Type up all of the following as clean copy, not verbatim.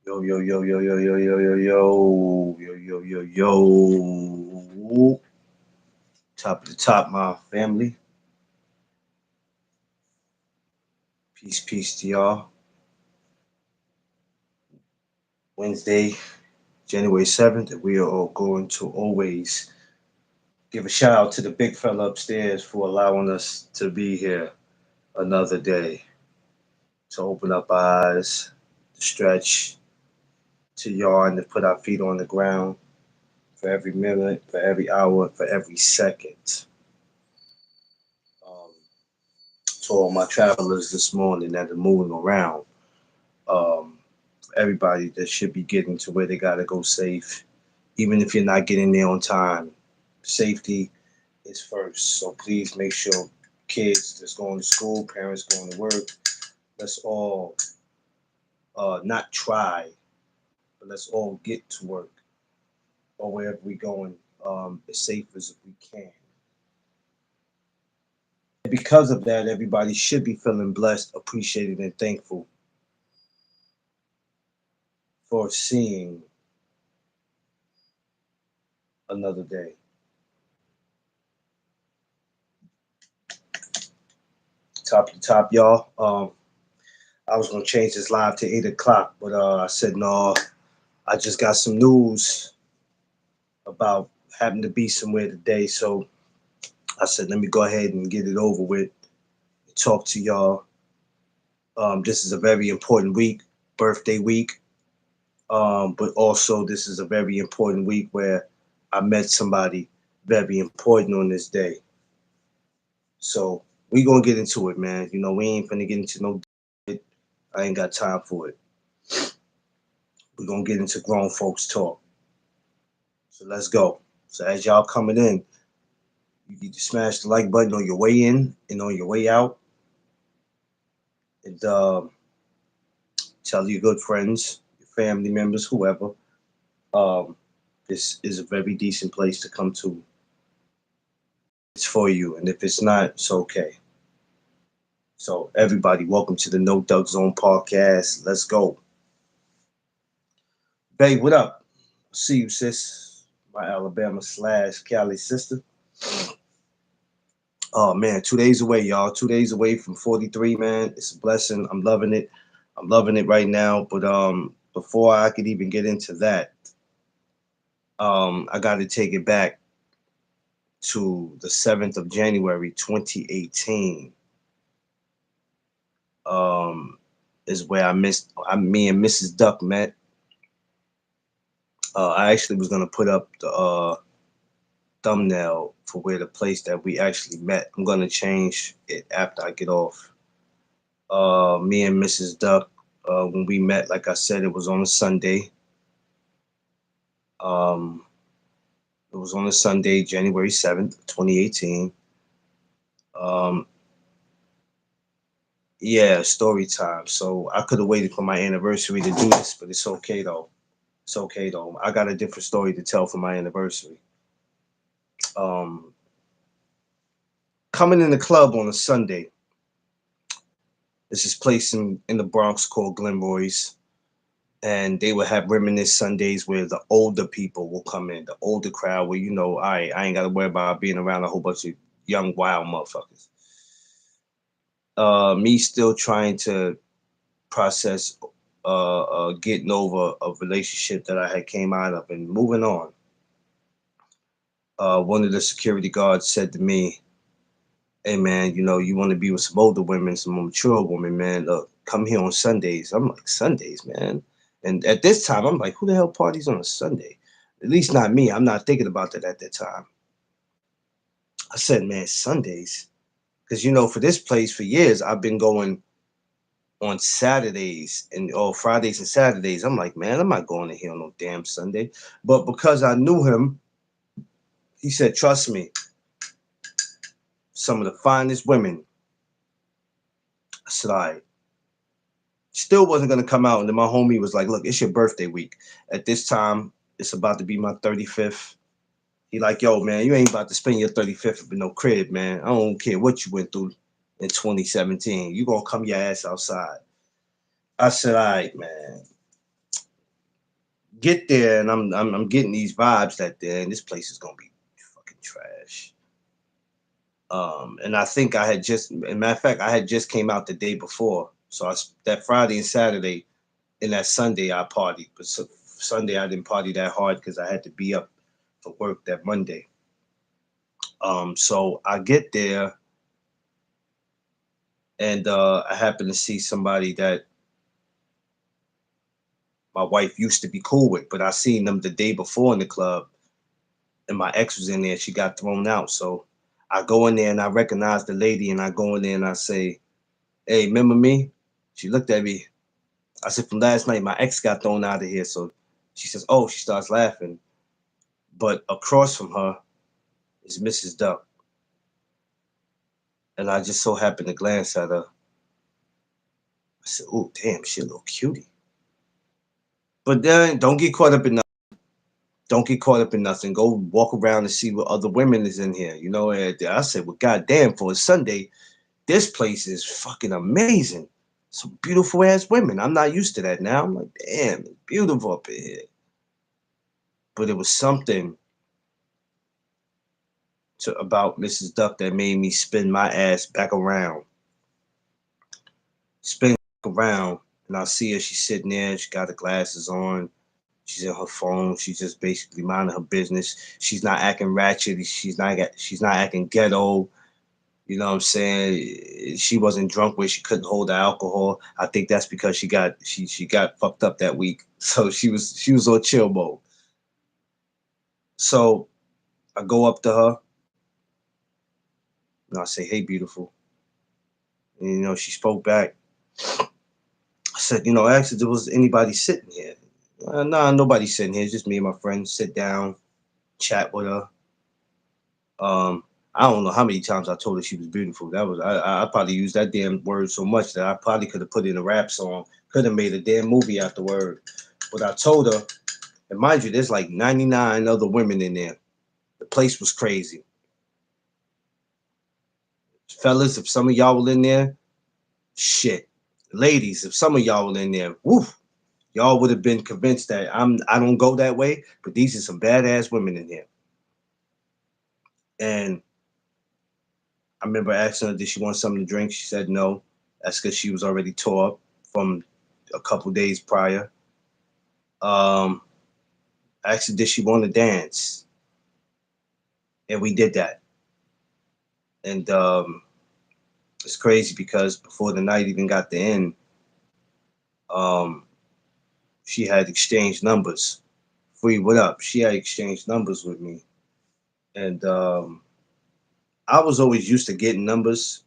Yo, yo, yo, yo, yo, yo, yo, yo, yo, yo, yo, yo, yo. Top of the top, my family. Peace, peace to y'all. Wednesday, January 7th, and we are all going to always give a shout out to the big fella upstairs for allowing us to be here another day, to open up our eyes, to stretch, to yawn, to put our feet on the ground for every minute, for every hour, for every second. Um, to all my travelers this morning that are moving around. Um, Everybody that should be getting to where they gotta go safe, even if you're not getting there on time. Safety is first. So please make sure kids that's going to school, parents going to work, let's all not try, but let's all get to work or wherever we're going as safe as we can. And because of that, everybody should be feeling blessed, appreciated, and thankful for seeing another day. Top of the top, y'all. I was gonna change this live to 8 o'clock, but I said no. I just got some news about having to be somewhere today, so I said let me go ahead and get it over with. Talk to y'all. This is a very important week, birthday week, but also this is a very important week where I met somebody very important on this day. So we gonna get into it, man. You know we ain't finna get into no. I ain't got time for it. We gonna get into grown folks talk. So let's go. So as y'all coming in, you need to smash the like button on your way in and on your way out, and tell your good friends, your family members, whoever. Um, this is a very decent place to come to. It's for you, and if it's not, it's okay. So everybody, welcome to the No Doug Zone podcast. Let's go, babe. What up? See you, sis. My Alabama slash Cali sister. Oh man, 2 days away, y'all. 2 days away from 43, man. It's a blessing. I'm loving it. I'm loving it right now. But before I could even get into that, I got to take it back to the 7th of January, 2018. Um, is where me and Mrs. Duck met. I actually was gonna put up the thumbnail for where the place that we actually met. I'm gonna change it after I get off. Me and Mrs. Duck, when we met, like I said, it was on a Sunday. Um, it was on a Sunday, January 7th, 2018. Um, yeah, story time. So I could have waited for my anniversary to do this, but it's okay though. It's okay though. I got a different story to tell for my anniversary. Um, Coming in the club on a Sunday. There's this place in the Bronx called Glenroy's, and they would have reminisce Sundays where the older people will come in, the older crowd where I ain't got to worry about being around a whole bunch of young wild motherfuckers. Me still trying to process getting over a relationship that I had came out of and moving on. One of the security guards said to me, "Hey man, you want to be with some older women, some more mature women, man. Look, come here on Sundays." I'm like, Sundays, man. And at this time, I'm like, who the hell parties on a Sunday? At least not me. I'm not thinking about that at that time. I said, man, Sundays. Because for this place for years, I've been going on Saturdays and Fridays and Saturdays. I'm like, man, I'm not going to here on no damn Sunday. But because I knew him, he said, trust me, some of the finest women. I said, all right. Still wasn't gonna come out. And then my homie was like, look, it's your birthday week. At this time, it's about to be my 35th. He like, yo, man, you ain't about to spend your 35th in no crib, man. I don't care what you went through in 2017. You gonna come your ass outside. I said, all right, man. Get there, and I'm getting these vibes that and this place is gonna be fucking trash. And I think I had just, matter of fact, I had just came out the day before, so that Friday and Saturday and that Sunday I partied, but Sunday I didn't party that hard because I had to be up for work that Monday. So I get there, and I happen to see somebody that my wife used to be cool with, but I seen them the day before in the club, and my ex was in there. She got thrown out, so I go in there and I recognize the lady, and I go in there and I say, "Hey, remember me?" She looked at me. I said, "From last night, my ex got thrown out of here." So she says, "Oh," she starts laughing. But across from her is Mrs. Duck, and I just so happened to glance at her. I said, "Oh, damn, she a little cutie." But then don't get caught up in don't get caught up in nothing. Go walk around and see what other women is in here. You know, and I said, well, goddamn, for a Sunday, this place is fucking amazing. Some beautiful ass women. I'm not used to that now. I'm like, damn, it's beautiful up in here. But it was something about Mrs. Duck that made me spin my ass back around. Spin around, and I see her. She's sitting there. She got her glasses on. She's in her phone. She's just basically minding her business. She's not acting ratchet. She's not acting ghetto. You know what I'm saying? She wasn't drunk where she couldn't hold the alcohol. I think that's because she got fucked up that week. So she was on chill mode. So I go up to her and I say, "Hey, beautiful." And, she spoke back. I said, "Actually, there was anybody sitting here?" Nah, nobody's sitting here. It's just me and my friend. Sit down, chat with her. Um, I don't know how many times I told her she was beautiful. That was I probably used that damn word so much that I probably could have put in a rap song. Could have made a damn movie after word. But I told her, and mind you, there's like 99 other women in there. The place was crazy. Fellas, if some of y'all were in there, shit. Ladies, if some of y'all were in there, woof, y'all would have been convinced that I don't go that way, but these are some badass women in here. And I remember asking her, did she want something to drink? She said no. That's because she was already tore up from a couple days prior. Um, I asked her, did she want to dance? And we did that. And it's crazy because before the night even got to end, um, she had exchanged numbers. Free, what up? She had exchanged numbers with me. And I was always used to getting numbers,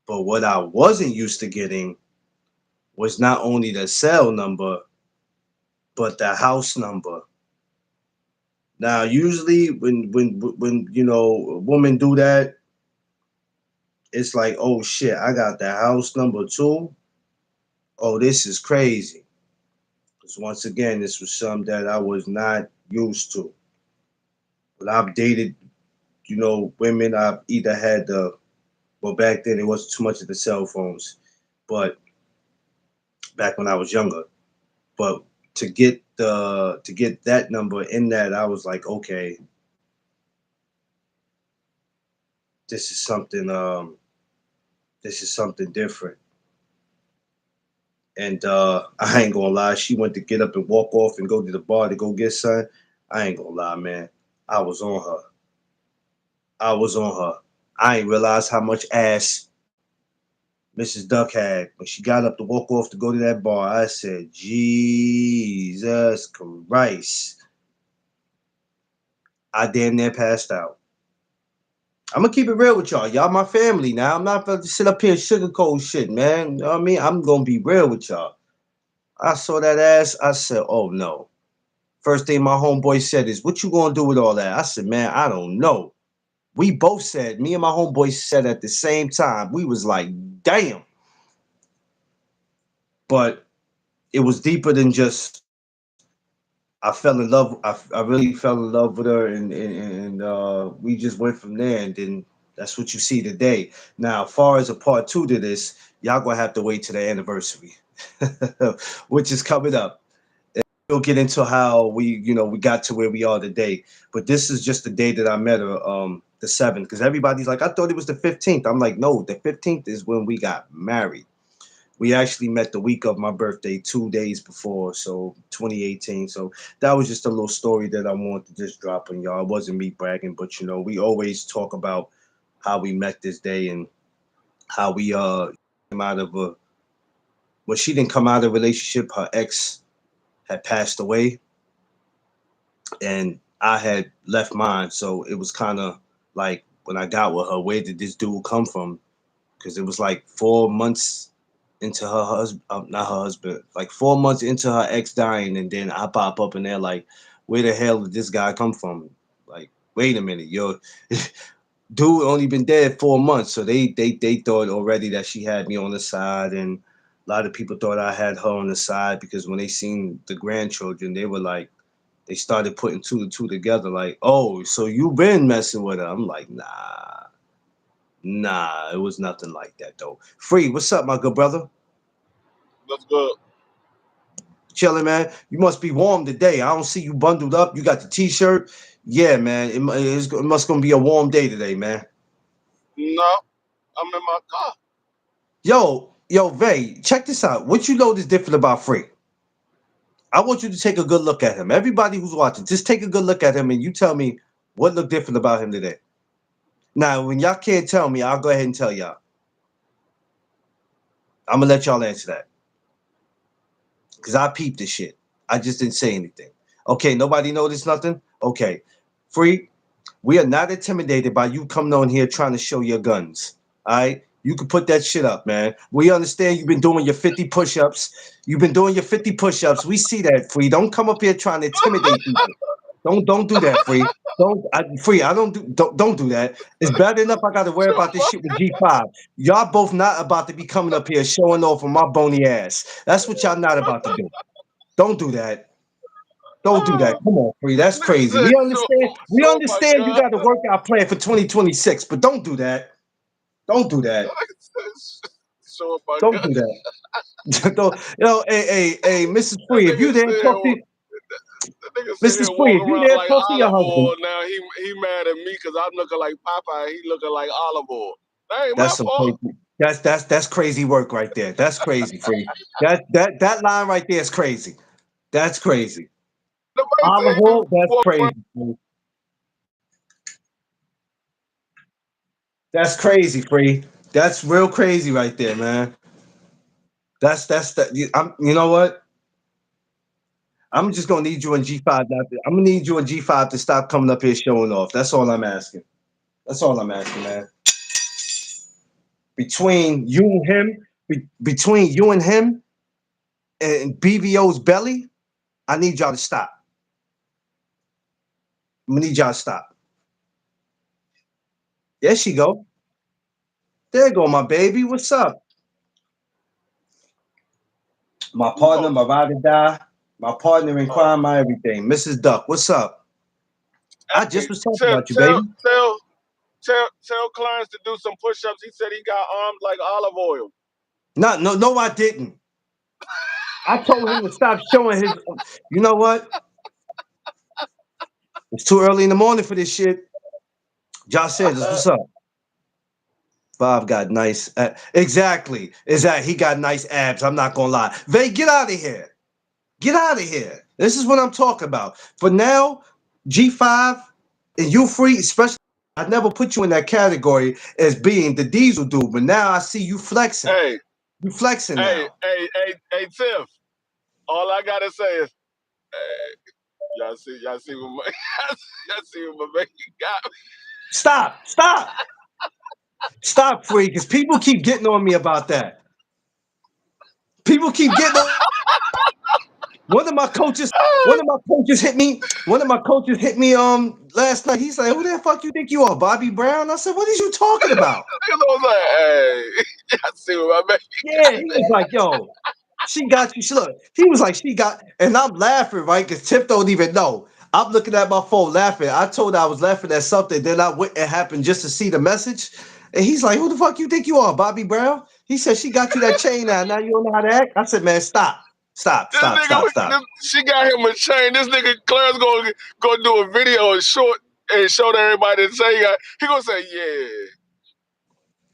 but what I wasn't used to getting was not only the cell number, but the house number. Now, usually when women do that, it's like, oh shit, I got the house number too. Oh, this is crazy. Because once again, this was something that I was not used to. But I've dated, women. I've either had well, back then it wasn't too much of the cell phones, but back when I was younger. But to get that number in that, I was like, okay, this is something. This is something different. And I ain't gonna lie, she went to get up and walk off and go to the bar to go get some. I ain't gonna lie, man. I was on her. I was on her. I ain't realized how much ass Mrs. Duck had when she got up to walk off to go to that bar. I said, Jesus Christ. I damn near passed out. I'm gonna keep it real with y'all. Y'all my family now. I'm not gonna sit up here and sugarcoat shit, man. You know what I mean? I'm gonna be real with y'all. I saw that ass. I said, oh no. First thing my homeboy said is, what you gonna do with all that? I said, man, I don't know. We both said, me and my homeboy said at the same time, we was like, damn. But it was deeper than just I fell in love. I really fell in love with her, and we just went from there. And then that's what you see today. Now, as far as a part two to this, y'all gonna have to wait to the anniversary, which is coming up. we'll get into how we got to where we are today. But this is just the day that I met her, the 7th, because everybody's like, I thought it was the 15th. I'm like, no, the 15th is when we got married. We actually met the week of my birthday, 2 days before, so 2018. So that was just a little story that I wanted to just drop on y'all. It wasn't me bragging, but we always talk about how we met this day and how we came out of a well, she didn't come out of a relationship. Her ex had passed away, and I had left mine. So it was kind of like when I got with her, where did this dude come from? Because it was like 4 months into her husband, not her husband, like 4 months into her ex dying, and then I pop up in there like, where the hell did this guy come from? Like, wait a minute, yo, dude only been dead 4 months, so they thought already that she had me on the side, and a lot of people thought I had her on the side because when they seen the grandchildren, they were like, they started putting two to two together, like, oh, so you been messing with her? I'm like, nah, it was nothing like that though. Free, what's up, my good brother? That's good. Chilling, man. You must be warm today. I don't see you bundled up. You got the t-shirt. Yeah, man. It must gonna be a warm day today, man. No, I'm in my car. Yo, Vay, check this out. What you know is different about Free? I want you to take a good look at him. Everybody who's watching, just take a good look at him and you tell me what looked different about him today. Now, when y'all can't tell me, I'll go ahead and tell y'all. I'm gonna let y'all answer that because I peeped this shit. I just didn't say anything. Okay, nobody noticed nothing. Okay, Free. We are not intimidated by you coming on here trying to show your guns. All right. You can put that shit up, man. We understand you've been doing your 50 push-ups. You've been doing your 50 push-ups. We see that, Free. Don't come up here trying to intimidate people. Don't do that, Free. Free. I don't do that. It's bad enough I got to worry The about this fuck? shit with G5. Y'all both not about to be coming up here showing off on my bony ass. That's what y'all not about to do. Don't do that. Don't do that. Come on, Free. That's Nigga crazy. said We understand. We show my understand you gun. got a workout plan for 2026, but don't do that. Don't do that. Nigga said show my Don't gun. do that. Don't, hey, Mrs. That Free, if nigga you there, talk said to that nigga sit Mrs. here Free. walking If you around there, like talk to your olive husband. oil. Now he mad at me because I'm looking like Popeye. He looking like olive oil. That ain't my That's some fault. crazy. That's crazy work right there. That's crazy, Free. That line right there is crazy. That's crazy. The main Olive thing you oil, that's walk around. crazy. Free. That's crazy, Free. That's real crazy right there, man. That's that. You know what? I'm just gonna need you in G5. I'm gonna need you in G5 to stop coming up here showing off. That's all I'm asking. That's all I'm asking, man. Between you and him, between you and BBO's belly, I need y'all to stop. I'm gonna need y'all to stop. There she go. There go my baby. What's up? My partner, Oh, my ride or die, my partner in oh. crime, my everything. Mrs. Duck, what's up? I just Hey, was talking about you, baby. tell Clarence to do some push-ups. He said he got arms like olive oil. No, I didn't. I told him to stop showing his. You know what? It's too early in the morning for this shit. Josh Sanders, what's up? Bob got nice. Exactly. He got nice abs. I'm not gonna lie. Vay, get out of here. Get out of here. This is what I'm talking about. For now, G5 and you free, especially. I never put you in that category as being the diesel dude, but now I see you flexing. Hey, You flexing now. Tiff. All I gotta say is, hey, y'all see what my, y'all see what my baby got. Stop, free, because people keep getting on me about that. People keep getting on. One of my coaches, one of my coaches hit me. One of my coaches hit me last night. He's like, "Who the fuck you think you are, Bobby Brown?" I said, "What are you talking about?" I was like, hey, y'all see what my baby Yeah, he was like, "Yo, she got you." She look. He was like, "She got," and I'm laughing, right? Because Tip don't even know. I'm looking at my phone laughing. I told her I was laughing at something. Then I went and happened just to see the message. And he's like, "Who the fuck you think you are, Bobby Brown?" He said, "She got you that chain now. Now you don't know how to act." I said, "Man, stop. Stop. She got him a chain. This nigga Clarence go do a video and show to everybody and say he gonna say, yeah.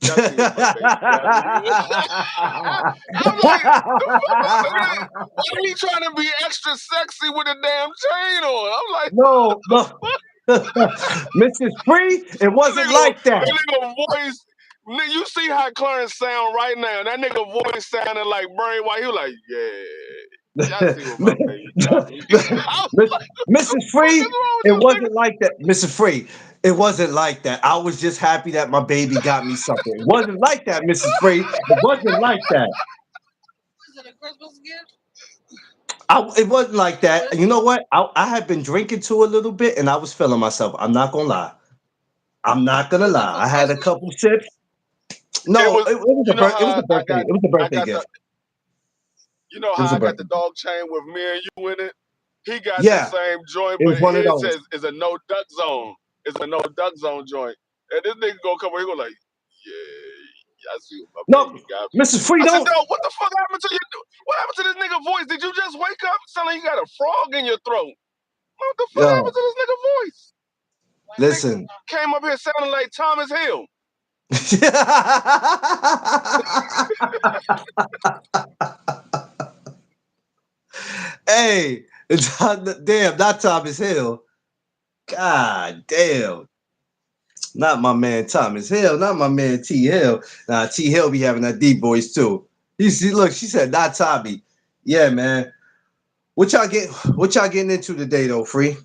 Y'all see what my baby got. I'm like, the fuck, why are you trying to be extra sexy with a damn chain on? I'm like, no. Mrs. Free, it wasn't like that. That nigga voice, you see how Clarence sound right now. That nigga voice sounded like Barry White. He was like, yeah. Y'all see what my baby got me. Mrs. Free, it wasn't like that. Mrs. Free, it wasn't like that. I was just happy that my baby got me something. It wasn't like that, Mrs. Free. It wasn't like that. Is it a Christmas gift? It wasn't like that. You know what? I had been drinking too a little bit, and I was feeling myself. I'm not gonna lie. I had a couple sips. No, it was a birthday. It was a birthday gift. You know how I got the dog chain with me and you in it? He got Yeah. the same joint, It but was one of his those. says it's a no duck zone. It's a no duck zone joint. And this nigga gonna come over, he go like, yeah, I see what my baby got me. Mrs. Free, I said, don't. no, what the fuck happened to you? What happened to this nigga voice? Did you just wake up? Sound like you got a frog in your throat. What the fuck happened to this nigga voice? Listen. Came up here sounding like Thomas Hill. Hey, damn, not Thomas Hill. God damn. Not my man Thomas Hill, not my man T Hill. Nah, T Hill be having that deep voice too. Look, she said not Tommy. Yeah, man. What y'all getting into today though, Free?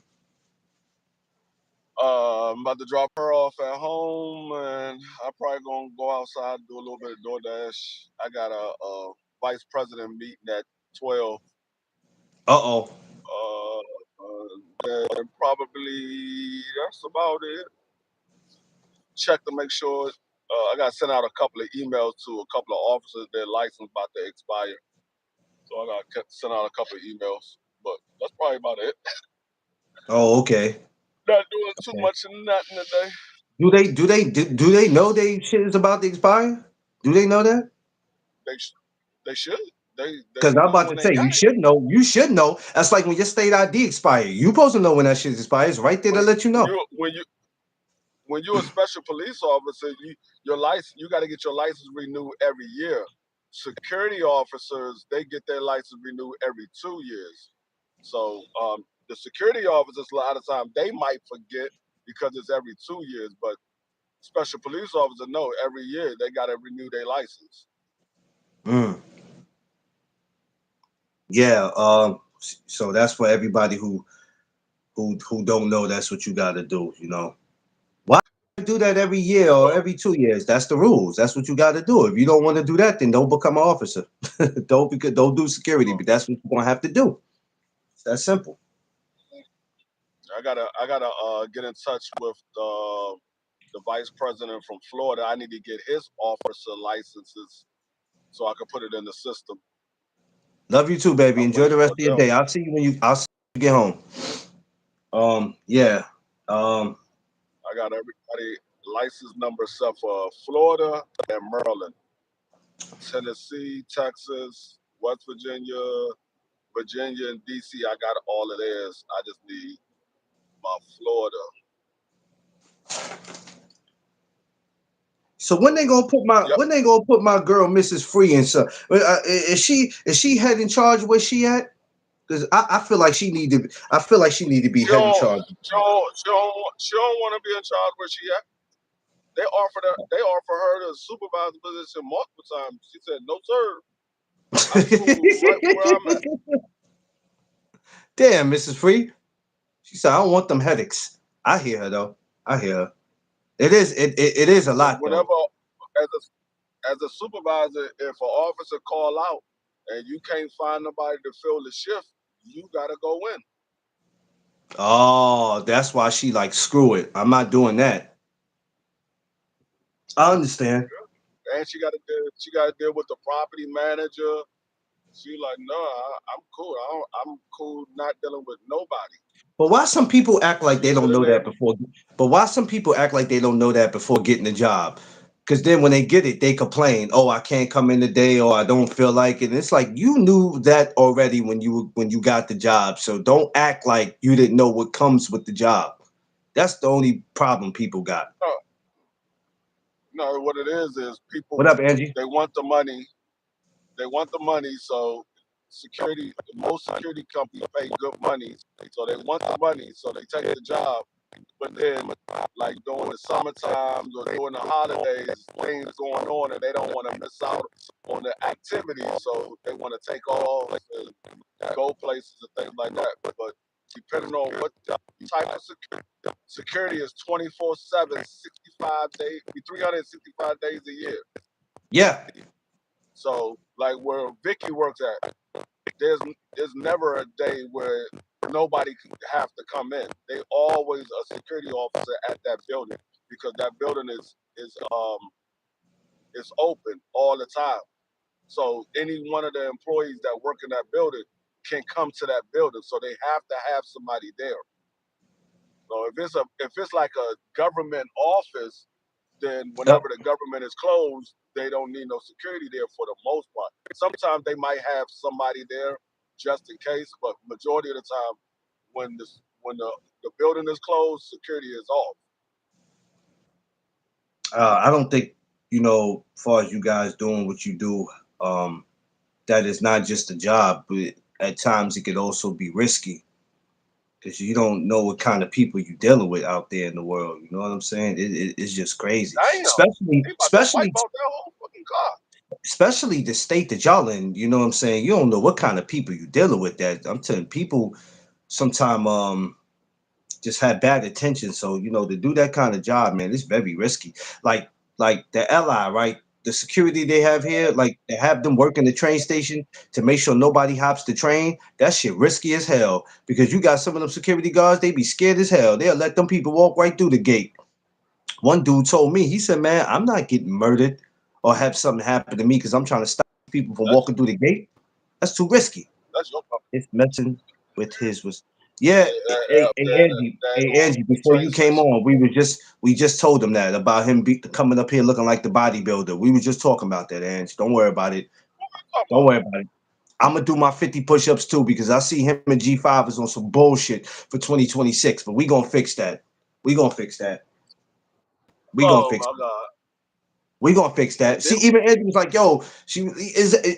I'm about to drop her off at home, and I'm probably gonna go outside and do a little bit of DoorDash. I got a vice president meeting at 12. Then probably that's about it. Check to make sure. I got to send out a couple of emails to a couple of officers. Their license about to expire, so I got to send out a couple of emails. But that's probably about it. Oh, okay. Not doing too much of nothing today. Do they know they shit is about to expire? Do they know that? They should. Because I'm about to say you should know. You should know. That's like when your state ID expires. You supposed to know when that shit expires. Right there to let you know. When you're a special police officer, your license, you got to get your license renewed every year. Security officers, they get their license renewed every 2 years. So the security officers, a lot of times, they might forget because it's every 2 years. But special police officers know every year they got to renew their license. Yeah. So that's for everybody who don't know. That's what you got to do. You know. Why do that every year or every 2 years? That's the rules. That's what you got to do. If you don't want to do that, then don't become an officer. don't do security. But that's what you're gonna have to do. It's that simple. I gotta get in touch with the vice president from Florida. I need to get his officer licenses so I can put it in the system. Love you too, baby. Enjoy the rest of your day. I'll see you when you get home. Yeah. I got everybody license number except for Florida and Maryland, Tennessee, Texas, West Virginia, and DC. I got all of theirs. I just need my Florida. So when they gonna put my girl Mrs. Free in? So is she head in charge where she at? Because I feel like she need to. I feel like she need to be head in charge. She don't want to be in charge where she at. They offered her the supervisor position multiple times. She said no, sir. I'm cool right where I'm at. Damn, Mrs. Free. She said I don't want them headaches. I hear her though. I hear her. It is a lot. Whenever, as a supervisor, if an officer call out and you can't find nobody to fill the shift, you gotta go in. Oh, that's why she like screw it. I'm not doing that. I understand. And she got to deal with the property manager. She like, no, I'm cool. I'm cool not dealing with nobody. But why some people act like they don't know that before? But why some people act like they don't know that before getting the job? Because then when they get it, they complain, "Oh, I can't come in today, or I don't feel like it." And it's like you knew that already when you got the job. So don't act like you didn't know what comes with the job. That's the only problem people got. No, no, what it is What people up, Angie? they want the money. They want the money, so most security companies pay good money, so they want the money, so they take the job. But then, like during the summertime or during the holidays, things going on, and they don't want to miss out on the activities, so they want to take off and go places and things like that. But depending on what type of security is 24/7, 65 days, 365 days a year. Yeah. So, like where Vicky works at, there's never a day where nobody could have to come in. They always a security officer at that building because that building is open all the time. So any one of the employees that work in that building can come to that building. So they have to have somebody there. So if it's like a government office, then Yep. whenever the government is closed, they don't need no security there for the most part. Sometimes they might have somebody there just in case, but majority of the time, when the building is closed, security is off. I don't think as far as you guys doing what you do, um, that is not just a job, but at times it could also be risky because you don't know what kind of people you're dealing with out there in the world. You know what I'm saying? It's just crazy, Damn, especially they about to wipe especially out that whole fucking car. especially the state that y'all in. You know what I'm saying? You don't know what kind of people you're dealing with. That I'm telling people, sometimes just had bad intentions. So to do that kind of job, man, it's very risky. Like the LI, right? The security they have here, like they have them working the train station to make sure nobody hops the train. That shit risky as hell because you got some of them security guards. They be scared as hell. They'll let them people walk right through the gate. One dude told me, he said, "Man, I'm not getting murdered or have something happen to me because I'm trying to stop people from That's walking through the gate. That's too risky." that's your problem. It's messing with his was. Yeah, Out there in that Hey little Angie, before train you came station. on, we just told him that about him coming up here looking like the bodybuilder. We were just talking about that, Angie. Don't worry about it. What are you talking Don't about? worry about it. I'm gonna do my 50 push-ups too because I see him and G5 is on some bullshit for 2026. But we gonna fix that. We gonna fix that. We gonna Oh fix my that. God. We gonna fix that. They See, even Angie was like, "Yo,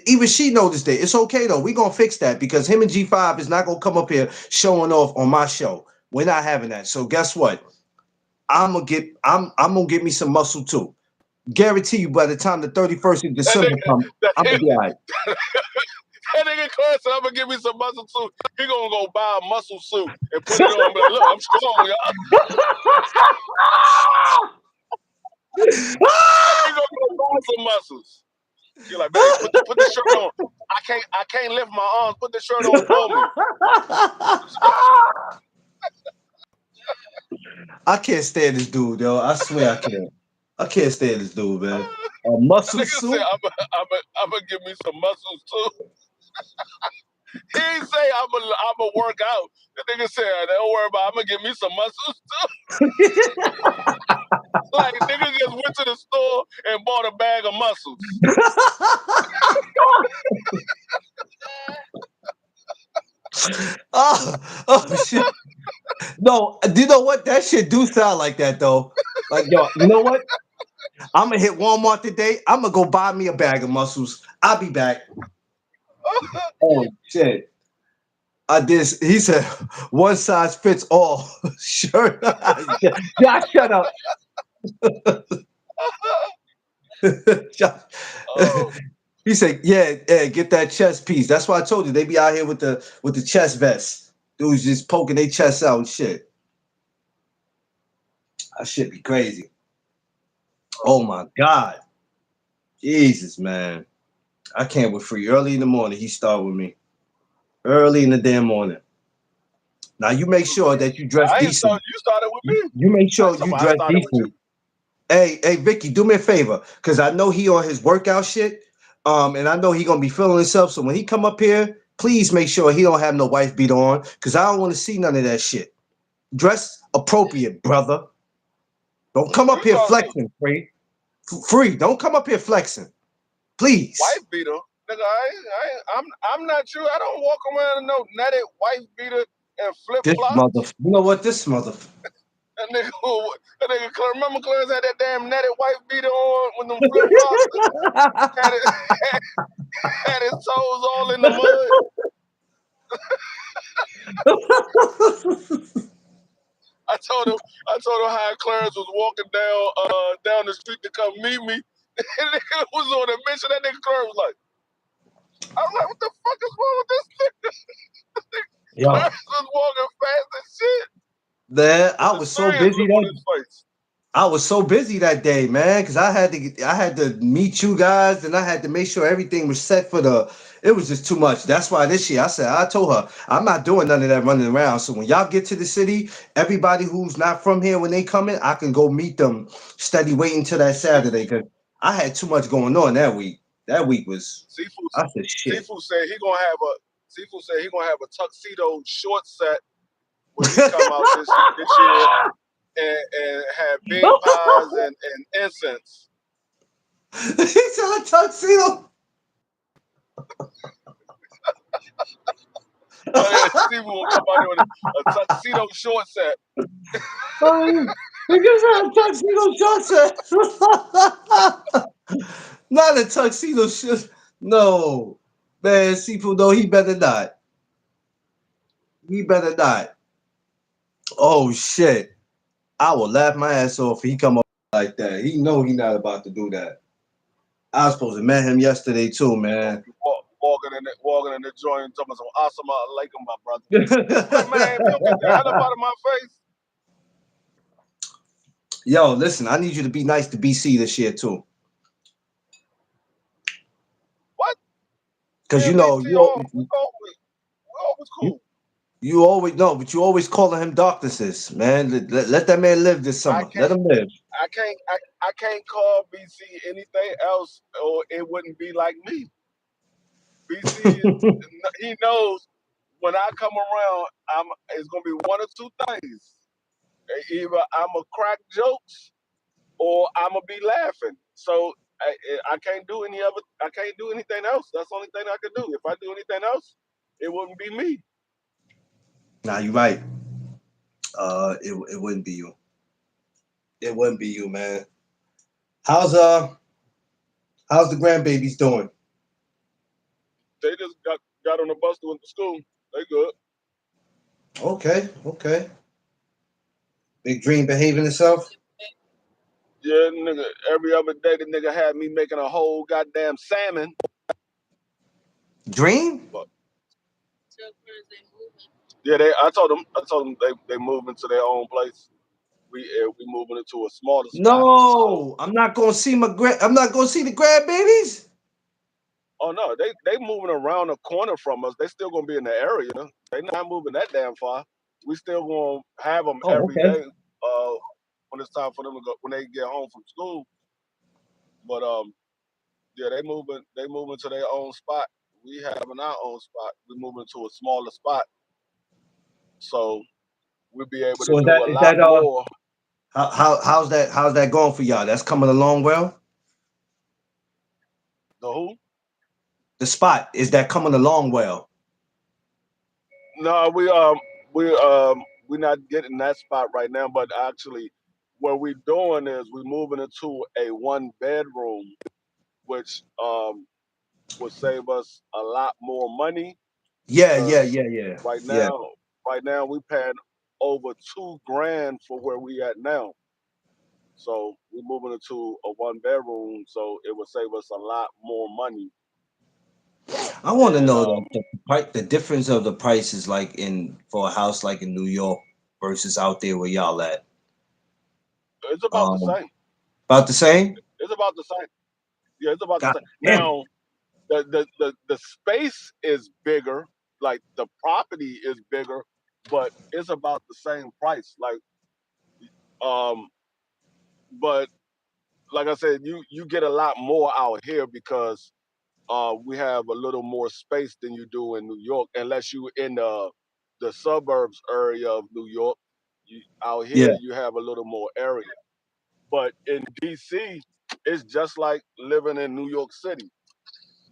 even she noticed it. It's okay though. We gonna fix that because him and G5 is not gonna come up here showing off on my show. We're not having that. So guess what? I'm gonna get me some muscle too. Guarantee you, by the time the 31st of that December nigga comes, that I'm gonna nigga, be all right. that nigga Clarence said, I'm gonna give me some muscle suit. He gonna go buy a muscle suit and put it on and be like, look, I'm strong, y'all. That nigga gonna go buy some muscles. You're like, babe, put the shirt on. I can't lift my arms. Put the shirt on for me. I can't stand this dude, yo. I swear I can't. I can't stand this dude, man. A muscle That nigga said, suit? I'm gonna give me some muscles too. He ain't say I'm a work out. The nigga said, don't worry about it. I'm gonna give me some muscles too. Like nigga just went to the store and bought a bag of muscles. Oh shit. No, do you know what? That shit do sound like that though. Like, yo, you know what? I'm gonna hit Walmart today. I'm gonna go buy me a bag of muscles. I'll be back. Oh shit. I did. He said one size fits all shirt. Josh, shut up. Josh. Oh, He said, "Yeah, get that chest piece." That's why I told you they be out here with the chest vest. Dudes just poking their chests out and shit. That shit be crazy. Oh my god, Jesus, man! I can't wait for you. Early in the morning, he start with me. Early in the damn morning. Now you make sure that you dress I ain't decent. started. You started with me. You make I sure ain't talking you about I dress started with decent. you. Hey, Vicky, do me a favor, cause I know he on his workout shit. And I know he gonna be feeling himself. So when he come up here, please make sure he don't have no wife beat on, cause I don't want to see none of that shit. Dress appropriate, brother. Don't come Who up you here talking to? flexing, Free. Free. Don't come up here flexing, please. Wife beater, nigga. I'm not you. I don't walk around in no netted wife beater and flip This flops. mother. You know what? This mother. That nigga, remember Clarence had that damn netted wife beater on with them flip flops, had had his toes all in the mud. I told him how Clarence was walking down the street to come meet me. And nigga was on a mission. That nigga Clarence was like, I'm like, what the fuck is wrong with this nigga? Yo, Clarence was walking fast as shit. man, I The was so serious busy look on that his face. I was so busy that day, man, because I had to meet you guys, and I had to make sure everything was set for the. It was just too much. That's why this year I told her I'm not doing none of that running around. So when y'all get to the city, everybody who's not from here, when they come in, I can go meet them. Steady waiting till that Saturday because I had too much going on that week. That week was. I said shit. Seafood said he gonna have a tuxedo short set when he come out this year and have big pies and incense. He said a tuxedo. Seafood will come out here with a tuxedo short set. He just had a tuxedo short set. Not a tuxedo short. No, man, Seafood. No, he better not. He better not. Oh shit! I will laugh my ass off if he come up like that. He know he not about to do that. I was supposed to met him yesterday too, man. Walking in the joint, talking some assalamu alaikum, my brother. But man, if you don't get the hell up out of my face. Yo, listen, I need you to be nice to BC this year too. What? Because you Man, know BC you always cool. you always know, but you always calling him doctors, man. Let that man live this summer. Let him live. I can't call BC anything else, or it wouldn't be like me. BC, he knows when I come around, it's gonna be one or two things. Either I'm gonna crack jokes or I'm gonna be laughing. So I can't do I can't do anything else. That's the only thing I can do. If I do anything else, it wouldn't be me. Nah, you're right. It wouldn't be you. It wouldn't be you, man. How's the grandbabies doing? They just got on the bus to school. They good. Okay. Big Dream behaving itself. Yeah, nigga. Every other day, the nigga had me making a whole goddamn salmon. Dream? But, yeah, I told them they moving to their own place. We moving into a smaller spot. No, I'm not gonna see I'm not gonna see the grandbabies. Oh no, they moving around the corner from us. They still gonna be in the area. They not moving that damn far. We still gonna have them every day. When it's time for them to go, when they get home from school. But yeah, they moving to their own spot. We having our own spot. We moving to a smaller spot, so we'll be able to do a lot more. How's that going for y'all? That's coming along well. The who? The spot, is that coming along well? No, we're not getting that spot right now. But actually, what we're doing is we're moving into a 1-bedroom, which will save us a lot more money. Yeah. Right now we paying over $2,000 for where we at now. So we're moving into a 1-bedroom, so it will save us a lot more money. I want to know the difference of the prices, like for a house like in New York versus out there where y'all at. It's about the same. About the same? It's about the same. Yeah, it's about God the same. Now, the space is bigger, like the property is bigger, but it's about the same price. Like, but like I said, you get a lot more out here because we have a little more space than you do in New York, unless you in the suburbs area of New York. Out here, you have a little more area. But in DC, it's just like living in New York City.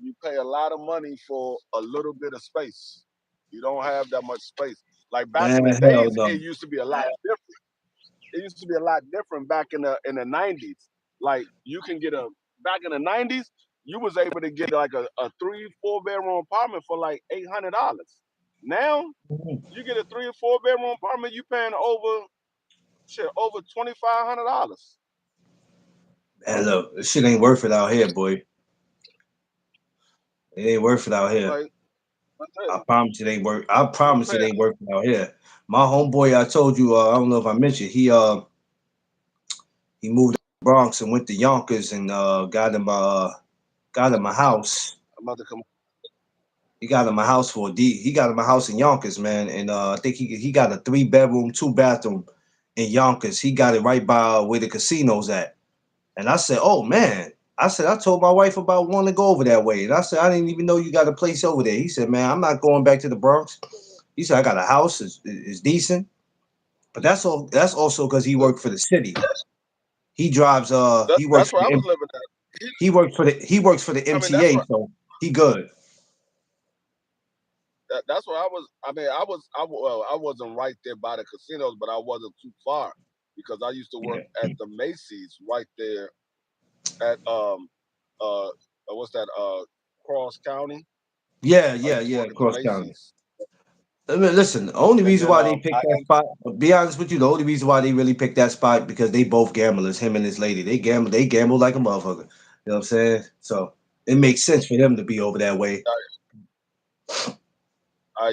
You pay a lot of money for a little bit of space. You don't have that much space. Like back Man, in the hell days, no. it used to be a lot different. It used to be a lot different back in the 90s. Like you can get a back in the 90s, you was able to get like a 3, 4 bedroom apartment for like $800. Now you get a 3 or 4 bedroom apartment, you paying over $2,500. Man, look, this shit ain't worth it out here, boy. It ain't worth it out here. Like I promise it ain't worth. I you promise pay it ain't worth it out here. My homeboy, I told you, I don't know if I mentioned, he moved to the Bronx and went to Yonkers and got him a house. I'm about to come. He got him a house for a D. He got him a house in Yonkers, man, and I think he got a 3 bedroom, 2 bathroom in Yonkers. He got it right by where the casino's at. And I said, "Oh man," I said, "I told my wife about wanting to go over that way." And I said, "I didn't even know you got a place over there." He said, "Man, I'm not going back to the Bronx." He said, "I got a house. It's decent, but that's all. That's also because he worked for the city. He drives. He works That's for where I the. was living at. He works for the I mean, that's MTA, where so he good." that's where I was. I mean, well, I wasn't right there by the casinos, but I wasn't too far because I used to work Yeah. at the Macy's right there at what's that Cross County. Yeah, I yeah, used to yeah. work at the Cross county. Macy's, I mean, listen, the only and reason then why they picked I that spot, to be honest with you, the only reason why they really picked that spot because they both gamblers, him and his lady. They gamble like a motherfucker. You know what I'm saying? So it makes sense for them to be over that way.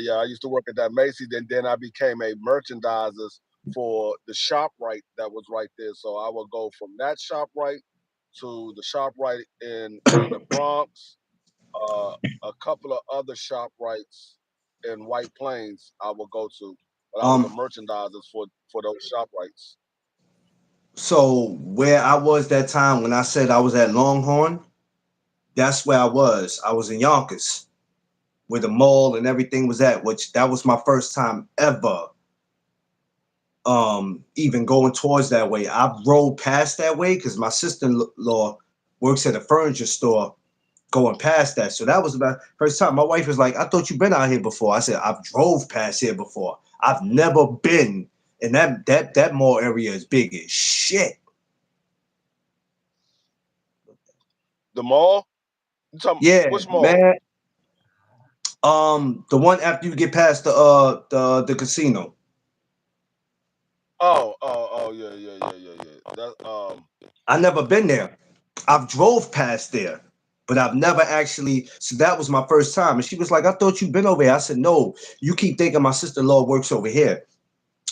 yeah, I used to work at that Macy's, and then I became a merchandiser for the shop right that was right there. So I would go from that shop right to the shop right in the Bronx, uh, a couple of other shop rights in White Plains I would go to, but I was a Um, merchandiser for those shop rights. so where I was that time when I said I was at Longhorn, that's where I was. I was in Yonkers, where the mall and everything was at, which that was my first time ever even going towards that way. I rode past that way because my sister-in-law works at a furniture store going past that. So that was about first time. My wife was like, "I thought you've been out here before." I said, "I've drove past here before. I've never been." And that mall area is big as shit. The mall? You talking Yeah, which mall? man. The one after you get past the casino. Oh, yeah. That I never been there. I've drove past there, but I've never actually. So that was my first time, and she was like, "I thought you'd been over here." I said, "No, you keep thinking my sister-in-law works over here.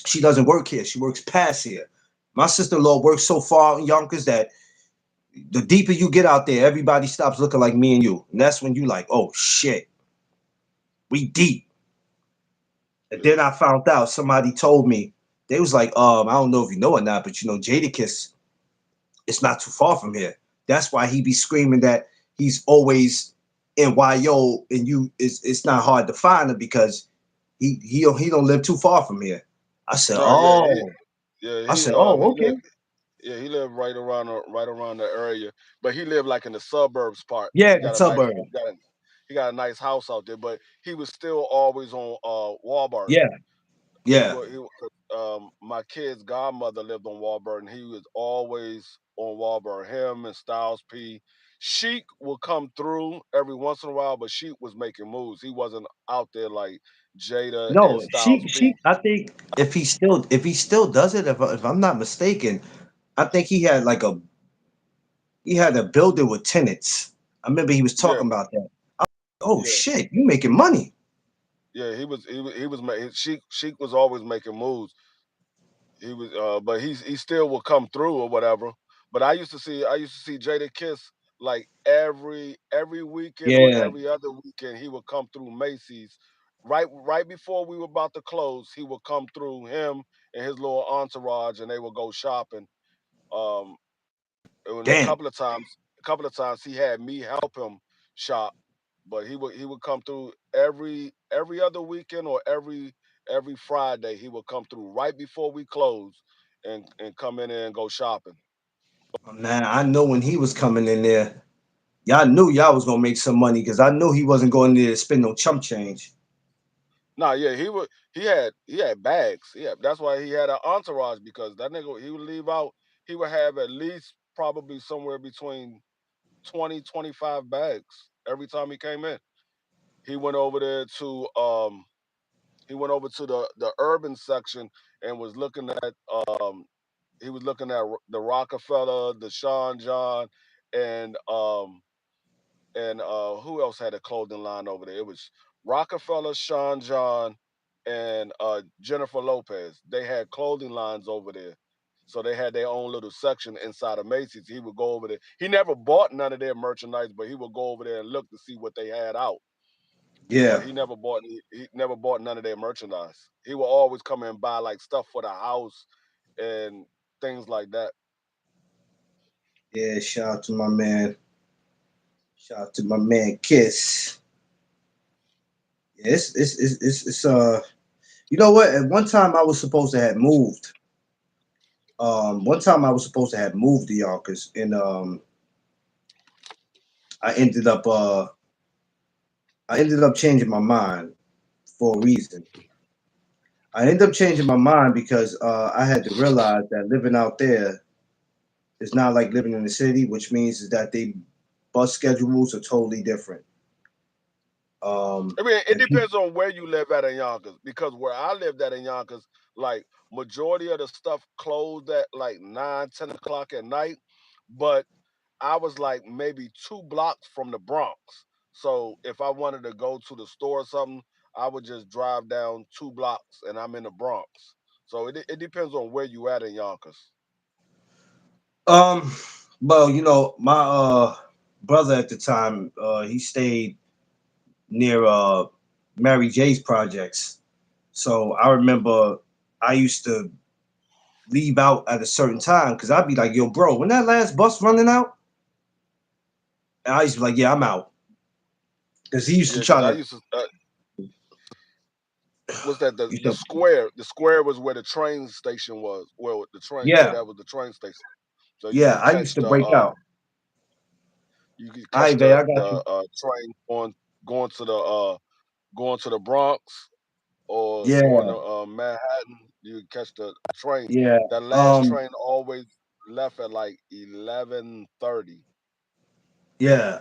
She doesn't work here. She works past here. My sister-in-law works so far in Yonkers that the deeper you get out there, everybody stops looking like me and you, and that's when you like, oh shit, we deep." And yeah. then I found out somebody told me they was like, I don't know if you know or not, but you know, Jadakiss, it's not too far from here. That's why he be screaming that he's always in YO, and you it's not hard to find him because he don't live too far from here. I said, No, oh, yeah, I said, oh, okay, he lived right around the area, but he lived like in the suburbs part. yeah, the suburb, He got a nice house out there, but he was still always on Wahlberg. yeah, yeah. My kid's godmother lived on Wahlberg, and he was always on Wahlberg. Him and Styles P. Sheik would come through every once in a while, but Sheik was making moves. He wasn't out there like Jada and No, Styles P. I think if he still does it, if I'm not mistaken, I think he had a building with tenants. I remember he was Yeah, talking about that. Oh yeah. shit, you making money. Yeah, Sheik was always making moves. But he still will come through or whatever. But I used to see Jada Kiss like every weekend or Yeah, every other weekend. He would come through Macy's. Right before we were about to close, he would come through, him and his little entourage, and they would go shopping. Um, and damn. a couple of times he had me help him shop, but he would come through every other weekend or every Friday. He would come through right before we close and come in there and go shopping. Man, I know when he was coming in there, y'all knew y'all was gonna make some money because I knew he wasn't going there to spend no chump change. Nah, yeah, he had bags. Yeah, that's why he had an entourage because that nigga he would leave out. He would have at least probably somewhere between 20, 25 bags every time he came in. He went over there to he went over to the urban section and was looking at he was looking at the Rockefeller, the Sean John, and who else had a clothing line over there? It was Rockefeller, Sean John, and Jennifer Lopez. They had clothing lines over there. So they had their own little section inside of Macy's. He would go over there. He never bought none of their merchandise, but he would go over there and look to see what they had out. But Yeah, he never bought none of their merchandise. He would always come and buy like stuff for the house and things like that. yeah. Shout out to my man. Shout out to my man Kiss. Yeah, it's. You know what? At one time I was supposed to have moved. One time I was supposed to have moved to Yonkers, and I ended up uh I ended up changing my mind for a reason. I ended up changing my mind because I had to realize that living out there is not like living in the city, which means is that they bus schedules are totally different. I mean, it And people, depends on where you live at in Yonkers. Because where I lived at in Yonkers, like majority of the stuff closed at like 9, 10 o'clock at night. But I was like maybe 2 blocks from the Bronx. So if I wanted to go to the store or something, I would just drive down 2 blocks and I'm in the Bronx. So it depends on where you at in Yonkers. um, well, my brother at the time, he stayed near Mary J's projects. So I remember I used to leave out at a certain time because I'd be like, "Yo, bro, when that last bus running out?" And I used to be like, "Yeah, I'm out," because he used to Yeah, because try I to. used to was that Used the to square. The square was where the train station was. Where the train, yeah, yeah, that was the train station. So you yeah. could I used catch to break the out. you could All catch right, man, I got you. train going to the going to the Bronx or going Yeah, to Manhattan. You could catch the train. yeah. That last Um, train always left at like 11:30. yeah.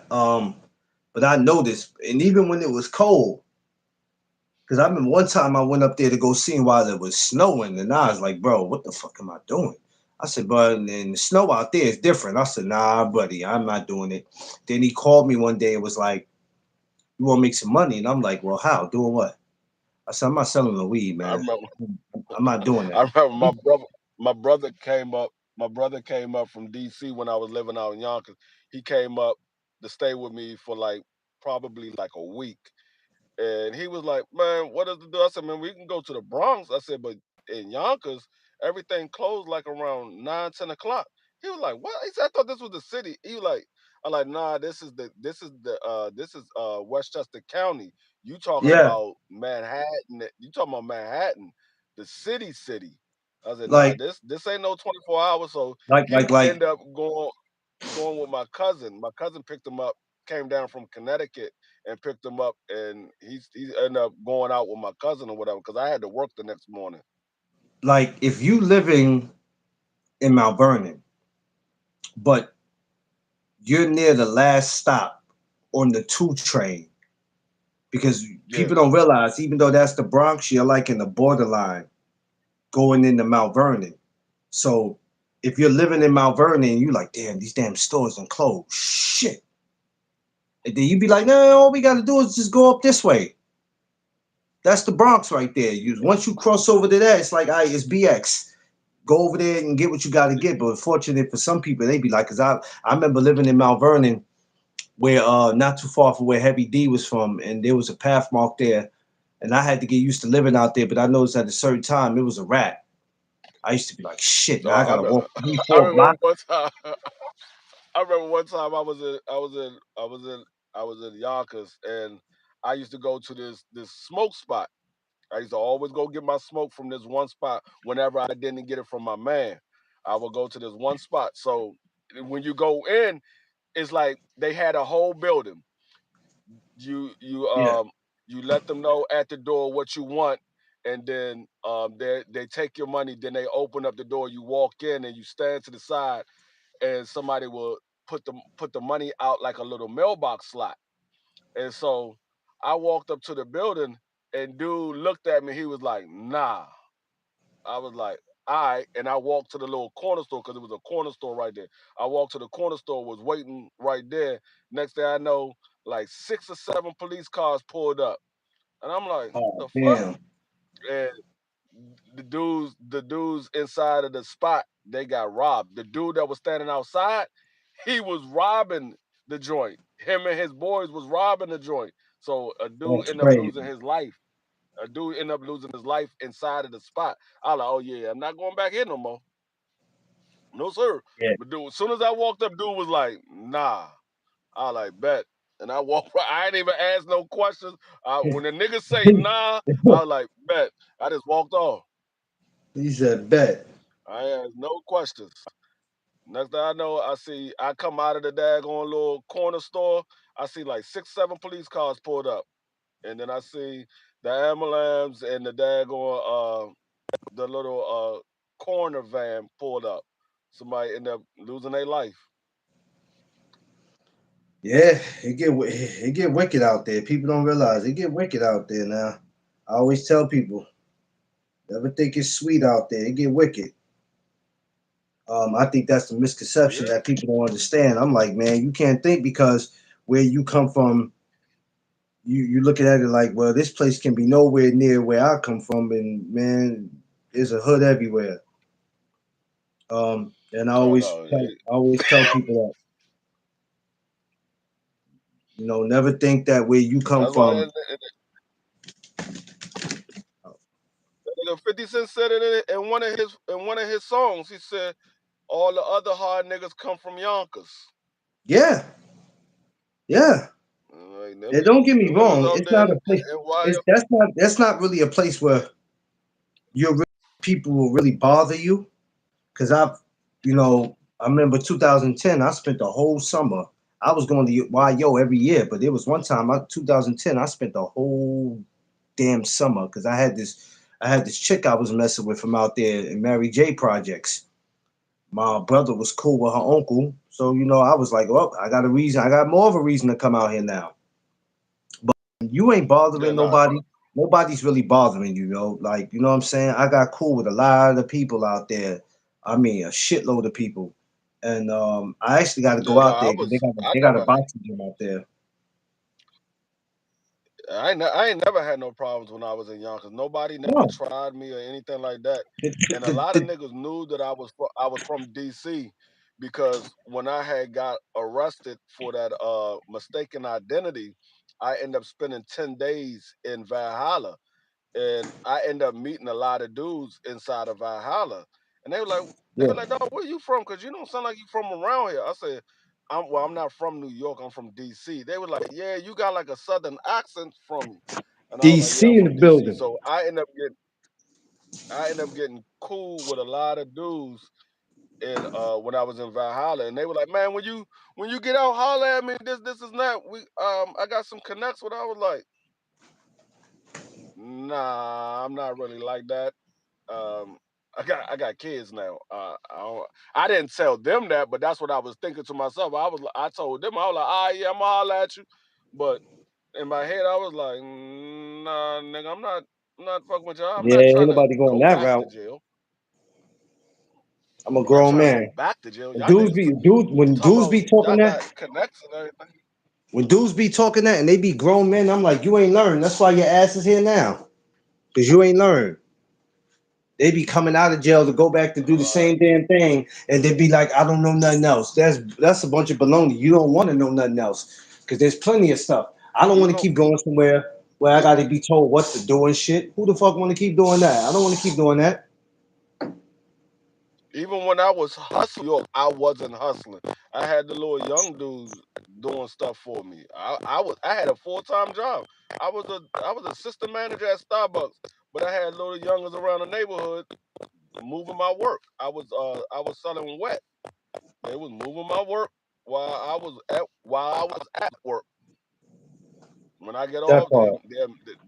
But I noticed, and even when it was cold, because I remember one time I went up there to go see him while it was snowing, and I was like, "Bro, what the fuck am I doing?" I said, "But and the snow out there is different." I said, "Nah, buddy, I'm not doing it." Then he called me one day and was like, "You want to make some money?" And I'm like, "Well, how? Doing what?" I said, "I'm not selling the weed, I man. remember I'm not doing I that." remember my brother came up. My brother came up from DC when I was living out in Yonkers. He came up to stay with me for like probably like a week. And he was like, "Man, what does it do?" I said, "Man, we can go to the Bronx." I said, "But in Yonkers, everything closed like around 9, 10 o'clock." He was like, "What?" He said, "I thought this was the city." He was like, "I'm like, nah, this is Westchester County. You talking Yeah, about Manhattan? You talking about Manhattan, the city?" I said, "Nah, like, this ain't no 24 hours." So like, he like, like, ended up going with my cousin. My cousin picked him up, came down from Connecticut and picked him up, and he ended up going out with my cousin or whatever because I had to work the next morning. like, if you living in Mount Vernon, but you're near the last stop on the two train, because Yeah, people don't realize, even though that's the Bronx, you're like in the borderline going into Mount Vernon. So if you're living in Mount Vernon, you like, damn, these damn stores are closed. Shit. And then you be like, no, all we got to do is just go up this way. That's the Bronx right there. You once you cross over to that, it's like, all right, it's BX. Go over there and get what you got to get. But unfortunately for some people, they be like, because I remember living in Mount Vernon, where not too far from where Heavy D was from, and there was a path mark there, and I had to get used to living out there. But I noticed at a certain time it was a rat. I used to be like, shit, so man, I I, gotta I, walk three, I four remember blocks. one time. I remember one time I was in Yonkers, and I used to go to this smoke spot. I used to always go get my smoke from this one spot whenever I didn't get it from my man. I would go to this one spot. So when you go in, it's like they had a whole building. You Yeah. you let them know at the door what you want, and then they take your money. Then they open up the door. You walk in and you stand to the side, and somebody will put the money out like a little mailbox slot. And so I walked up to the building, and dude looked at me. He was like, "Nah." I was like, "All right." And I walked to the little corner store because it was a corner store right there. I walked to the corner store, was waiting right there. Next thing I know, like 6 or 7 police cars pulled up. And I'm like, Oh the fuck? damn. And the dudes inside of the spot, they got robbed. The dude that was standing outside, he was robbing the joint. Him and his boys was robbing the joint. So a dude That's ended up losing crazy. his life. A dude ended up losing his life inside of the spot. I was like, oh yeah, I'm not going back here no more. No sir. Yeah. But dude, as soon as I walked up, dude was like, nah. I was like, bet. And I walked right. I ain't even asked no questions. When the niggas say nah, I was like, bet. I just walked off. He said bet. I asked no questions. Next thing I know, I come out of the daggone little corner store. I see like 6, 7 police cars pulled up. And then I see the ambulance and the daggone the little corner van pulled up. Somebody ended up losing their life. Yeah, it get wicked out there. People don't realize it get wicked out there now. I always tell people, never think it's sweet out there. It get wicked. I think that's the misconception Yeah. that people don't understand. I'm like, man, you can't think because where you come from, you looking at it like, well, this place can be nowhere near where I come from, and man, there's a hood everywhere. And Oh no. I always tell people that, never think that where you come That's why from. nigga 50 Cent said it in one of his songs. He said all the other hard niggas come from Yonkers. Yeah, yeah. Like, them, And don't get me them niggas wrong, out it's there not in a place. NY. That's not really a place where people will really bother you. Because I remember 2010. I spent the whole summer. I was going to YO every year, but there was one time, 2010, I spent the whole damn summer because I had this chick I was messing with from out there in Mary J Projects. My brother was cool with her uncle, so I was like, well, I got a reason. I got more of a reason to come out here now. You ain't Yeah, bothering nah. nobody. Nobody's really bothering you, Like, you know what I'm saying? I got cool with a lot of people out there. I mean, a shitload of people. And I actually got to go Yeah, out nah. there because I they got a never. boxing gym out there. I ain't never had no problems when I was in Yonkers. Nobody never No, tried me or anything like that. the, And a the, lot of the, niggas knew that I was from DC because when I had got arrested for that mistaken identity, I ended up spending 10 days in Valhalla, and I ended up meeting a lot of dudes inside of Valhalla. And they yeah, were like, dog, where you from? Cause you don't sound like you from around here. I said, I'm not from New York, I'm from DC. They were like, yeah, you got like a southern accent from you. And I was like, yeah, I'm DC in the from DC. building. So I ended up getting cool with a lot of dudes in when I was in Valhalla, and they were like, "Man, when you get out, holler at me. This is not. I got some connects." With I was like, "Nah, I'm not really like that. Um, I got kids now. I didn't tell them that, but that's what I was thinking to myself. I told them I was like, ah, yeah, I'm gonna holler at you, but in my head I was like, nah, nigga, I'm not fucking with y'all. I'm Yeah, not ain't trying to nobody going go that back to route. jail. I'm a I'm not grown trying to go man. back to jail. Y'all Dudes niggas be dudes when talking dudes about be talking y'all that got connects and everything. when dudes be talking that and they be grown men, I'm like, you ain't learned. That's why your ass is here now. Cause you ain't learned. They be coming out of jail to go back to do the Uh, same damn thing, and they be like, "I don't know nothing else." That's a bunch of baloney. You don't want to know nothing else because there's plenty of stuff. I don't want to even keep going somewhere where I got to be told what to do and shit. Who the fuck want to keep doing that? I don't want to keep doing that. even when I was hustling, York, I wasn't hustling. I had the little young dudes doing stuff for me. I had a full-time job. I was assistant manager at Starbucks, but I had little youngers around the neighborhood moving my work. I was selling wet. They was moving my work while I was at work. When I get That off, part.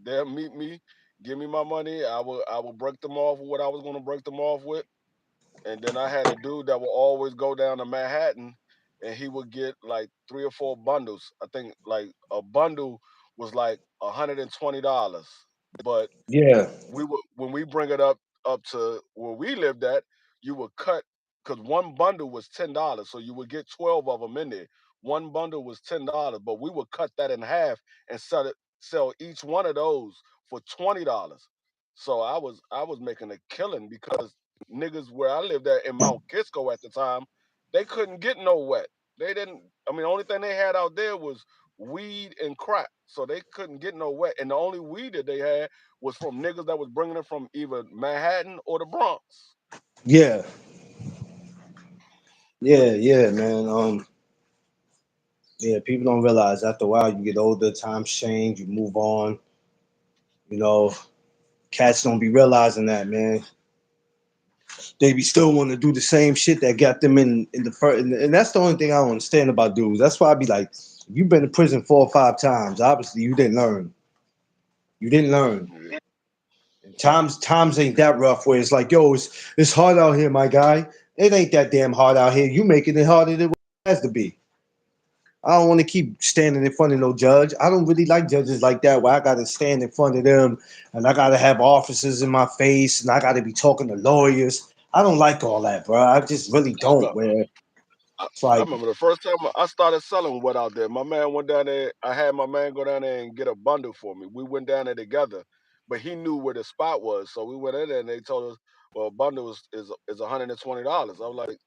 they'll meet me, give me my money. I will break them off with what I was gonna break them off with. And then I had a dude that would always go down to Manhattan, and he would get like 3 or 4 bundles. I think like a bundle was like $120, but Yeah. we would when we bring it up to where we lived at, you would cut because one bundle was $10, so you would get 12 of them in there. One bundle was $10, but we would cut that in half and sell each one of those for $20. So I was making a killing because niggas where I lived at in Mount Kisco at the time, they couldn't get no wet. They didn't. I mean, the only thing they had out there was weed and crack, so they couldn't get no wet. And the only weed that they had was from niggas that was bringing it from either Manhattan or the Bronx. Yeah. Yeah. Yeah, man. Yeah, people don't realize after a while you get older, times change, you move on. You know, cats don't be realizing that, man. They be still want to do the same shit that got them in the first, and that's the only thing I don't understand about dudes. That's why I be like, if you've been to prison 4 or 5 times, obviously you didn't learn. You didn't learn. Yeah. And times ain't that rough. Where it's like, yo, it's hard out here, my guy. It ain't that damn hard out here. You making it harder than what it has to be. I don't want to keep standing in front of no judge. I don't really like judges like that where I got to stand in front of them and I got to have officers in my face and I got to be talking to lawyers. I don't like all that, bro. I just really I, don't. know. Where I, it's I like, remember the first time I started selling wet out there. My man went down there. I had my man go down there and get a bundle for me. We went down there together, but he knew where the spot was, so we went in there and they told us, "Well, a bundle is $120." I was like,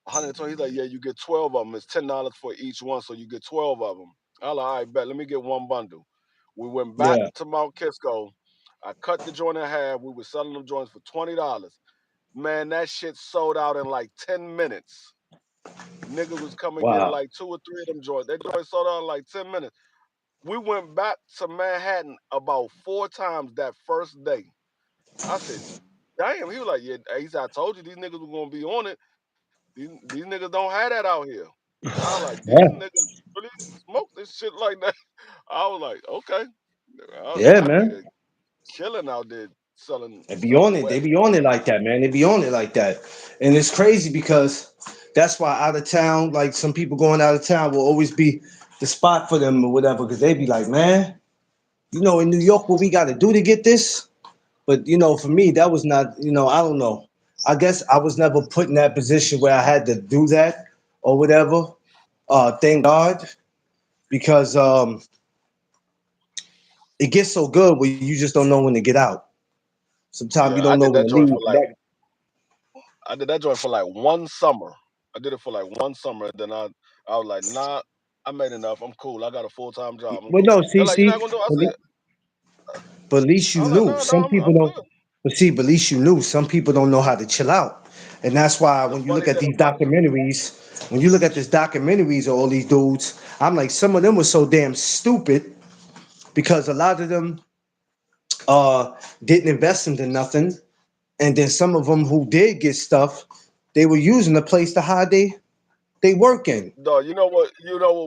"120?" He's like, "Yeah, you get 12 of them. It's $10 for each one, so you get 12 of them." I was like, "All right, bet. Let me get one bundle." We went back yeah, to Mount Kisco. I cut the joint in half. We were selling them joints for $20. Man, that shit sold out in like 10 minutes. Niggas was coming getting wow, like 2 or 3 of them joints. That joint sold out in like 10 minutes. We went back to Manhattan about 4 times that first day. I said, damn. He was like, yeah, he said, I told you these niggas were gonna be on it. These niggas don't have that out here. I was like, these yeah, niggas really smoke this shit like that. I was like, okay. yeah, I made man. a killing out there selling They be on selling it. They wet. be on it like that, man. They be on it like that, and it's crazy because that's why out of town, like some people going out of town, will always be the spot for them or whatever. Because they be like, man, in New York, what we got to do to get this. But for me, that was not. I don't know. I guess I was never put in that position where I had to do that or whatever. Thank God, because it gets so good where you just don't know when to get out. Sometimes you Yeah, I don't know did when that to joint leave. for like I did that joint for like 1 summer. I did it for like 1 summer. Then I was like, nah, I made enough. I'm cool. I got a full-time job. I'm Well, cool. no, They're see, like, you're see, not gonna do it? I but said, but at least you I was like, knew. no, no, Some I'm people don't. good. But see, but at least you knew. Some people don't know how to chill out, and that's why The when you look funny at thing these about documentaries, when you look at these documentaries of all these dudes, I'm like, some of them were so damn stupid because a lot of them didn't invest into nothing, and then some of them who did get stuff, they were using the place to hide they working. dog, you know what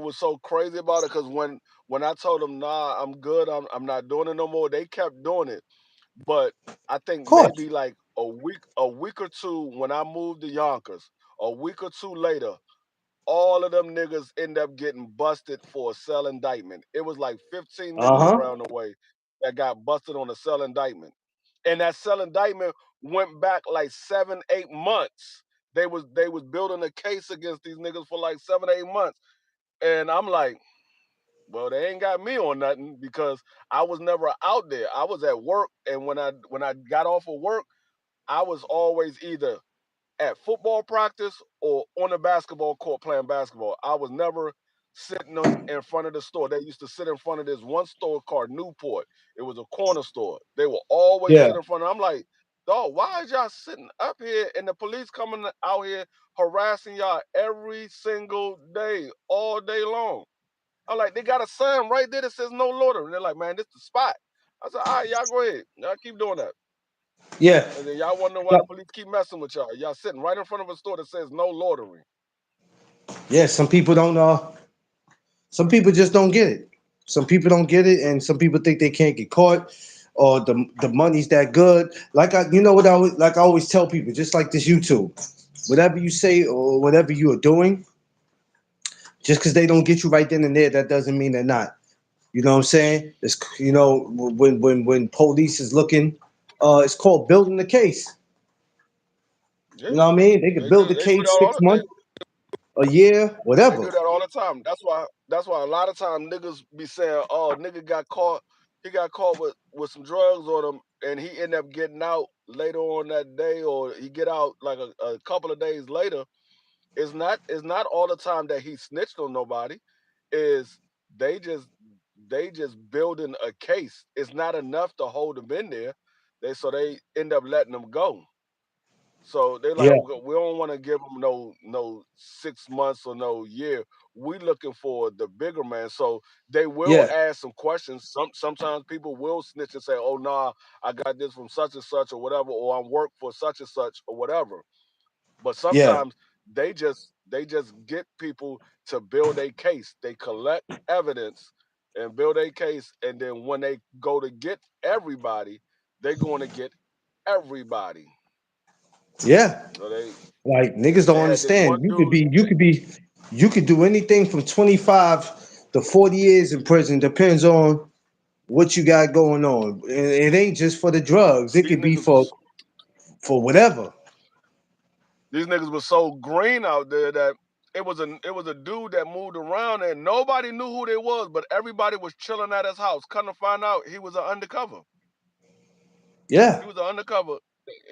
was so crazy about it? Because when I told them, nah, I'm good, I'm not doing it no more, they kept doing it. But I think Of course. maybe like a week or two when I moved to Yonkers, a week or two later, all of them niggas end up getting busted for a cell indictment. It was like 15 Uh niggas huh. around the way that got busted on a cell indictment. And that cell indictment went back like 7, 8 months. They was building a case against these niggas for like 7, 8 months. And I'm like, well, they ain't got me on nothing because I was never out there. I was at work, and when I got off of work, I was always either at football practice or on the basketball court playing basketball. I was never sitting in front of the store. They used to sit in front of this one store called Newport. It was a corner store. They will always Yeah. sit in front of. I'm like, dog, why is y'all sitting up here and the police coming out here harassing y'all every single day, all day long? I'm like, they got a sign right there that says no loitering. They're like, man, this the spot. I said, all right, y'all go ahead. Y'all keep doing that. Yeah. And then y'all wonder why So- the police keep messing with y'all. Y'all sitting right in front of a store that says no loitering. Yeah, some people don't some people just don't get it. Some people don't get it, and some people think they can't get caught, or the money's that good. Like you know what I always tell people, just like this YouTube, whatever you say or whatever you are doing, just because they don't get you right then and there, that doesn't mean they're not. You know what I'm saying? It's when police is looking, it's called building the case. Yeah, You know what I mean? They could they build do. the They do case that all. 6 months, a year, They whatever. do that all the time. That's why a lot of times niggas be saying, "Oh, nigga got caught. He got caught with some drugs on him, and he ended up getting out later on that day, or he get out like a couple of days later." It's not all the time that he snitched on nobody. Is they just they just building a case. It's not enough to hold him in there. They end up letting him go. So they like, Yeah, we don't want to give them no 6 months or no year. We looking for the bigger man. So they will yeah, ask some questions. Sometimes people will snitch and say, "Oh nah, I got this from such and such or whatever, or I'm work for such and such or whatever." But yeah, sometimes they just get people to build a case. They collect evidence and build a case, and then when they go to get everybody, they're going to get everybody. yeah. So they Like niggas don't they had this understand. one dude. You could do anything from 25 to 40 years in prison. Depends on what you got going on. It ain't just for the drugs. It These could be niggas was for whatever. these niggas was so green out there that it was a dude that moved around and nobody knew who they was, but everybody was chilling at his house. Come to find out, he was an undercover. Yeah. He was an undercover,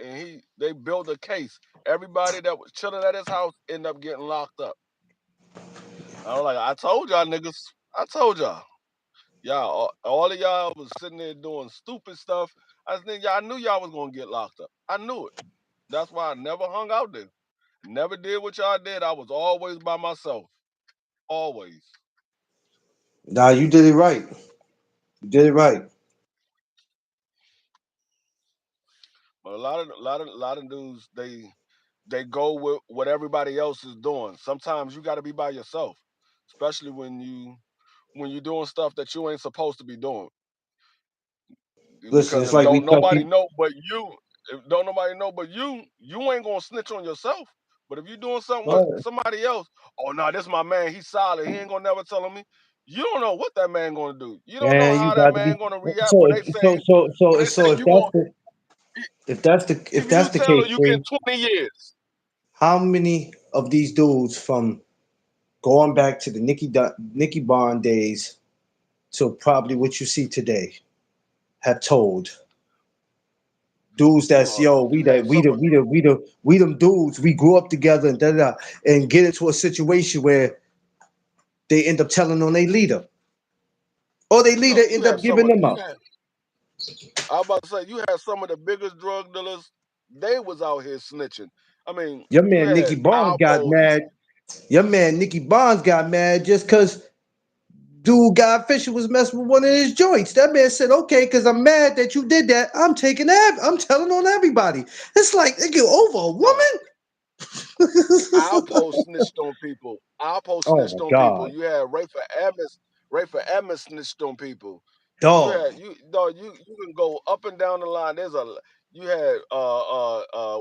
and they built a case. Everybody that was chilling at his house ended up getting locked up. I was like, I told y'all niggas. I told y'all. Y'all, all of y'all was sitting there doing stupid stuff. I think y'all knew y'all was gonna get locked up. I knew it. That's why I never hung out there. Never did what y'all did. I was always by myself. Always. Nah, you did it right. You did it right. But a lot of dudes they go with what everybody else is doing. Sometimes you got to be by yourself, especially when you're doing stuff that you ain't supposed to be doing. Listen, Because it's like we tell people. if don't nobody know but you ain't gonna snitch on yourself. But if you're doing something with Right. somebody else, oh no, this my man, he's solid. He ain't gonna never tell on me. You don't know what that man gonna do. You don't know Man, you how that got to be man gonna react so when they say when they say so you gonna if if you that's the tell case, her you get Free, 20 years. how many of these dudes from going back to the Nicky Bond days to probably what you see today have told dudes that's Oh, yo, you have some of we them dudes, we grew up together and da and get into a situation where they end up telling on their leader. Or their leader no, you end up have some giving of them you up. have I was about to say you had some of the biggest drug dealers. They was out here snitching. I mean, Your you man Nicky had Barnes got Alpo. mad. Your man Nicky Barnes got mad just because dude Guy Fisher was messing with one of his joints. That man said, "Okay, because I'm mad that you did that. I'm telling on everybody." It's like they get over a No, woman. Alpo snitched on people. Alpo Oh snitched my on people. god, You had Rafer Emmett snitched on people. dog. You can go up and down the line. You had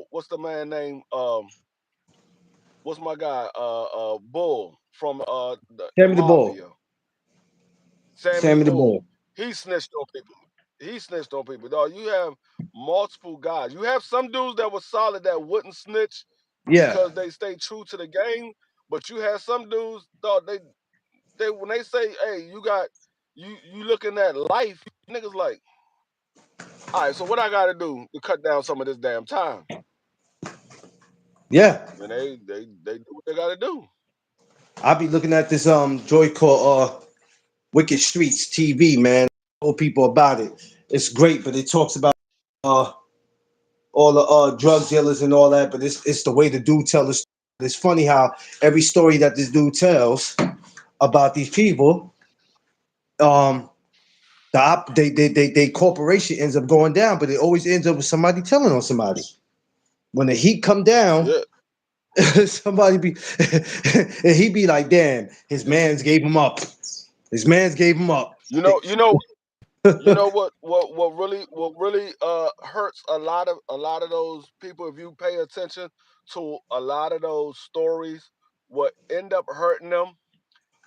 what's the man name? What's my guy? Bull from the Sammy the Bull. Mafia. Sammy the Sammy the Bull. Bull. He snitched on people. He snitched on people. Dog, you have multiple guys. You have some dudes that were solid that wouldn't snitch Yeah, because they stay true to the game. But you have some dudes, dog, they when they say, hey, you looking at life, niggas like, all right, so what I gotta do to cut down some of this damn time? yeah. And they do what they gotta do. I be looking at this joy called Wicked Streets TV, man. I told people about it. It's great, but it talks about uh all the drug dealers and all that, but it's the way the dude tells it. It's funny how every story that this dude tells about these people, um, They corporation ends up going down, but it always ends up with somebody telling on somebody. When the heat come down, Yeah, somebody be and he be like, damn, his man's gave him up. His man's gave him up. you They- know, what really hurts a lot of those people, if you pay attention to a lot of those stories, what end up hurting them,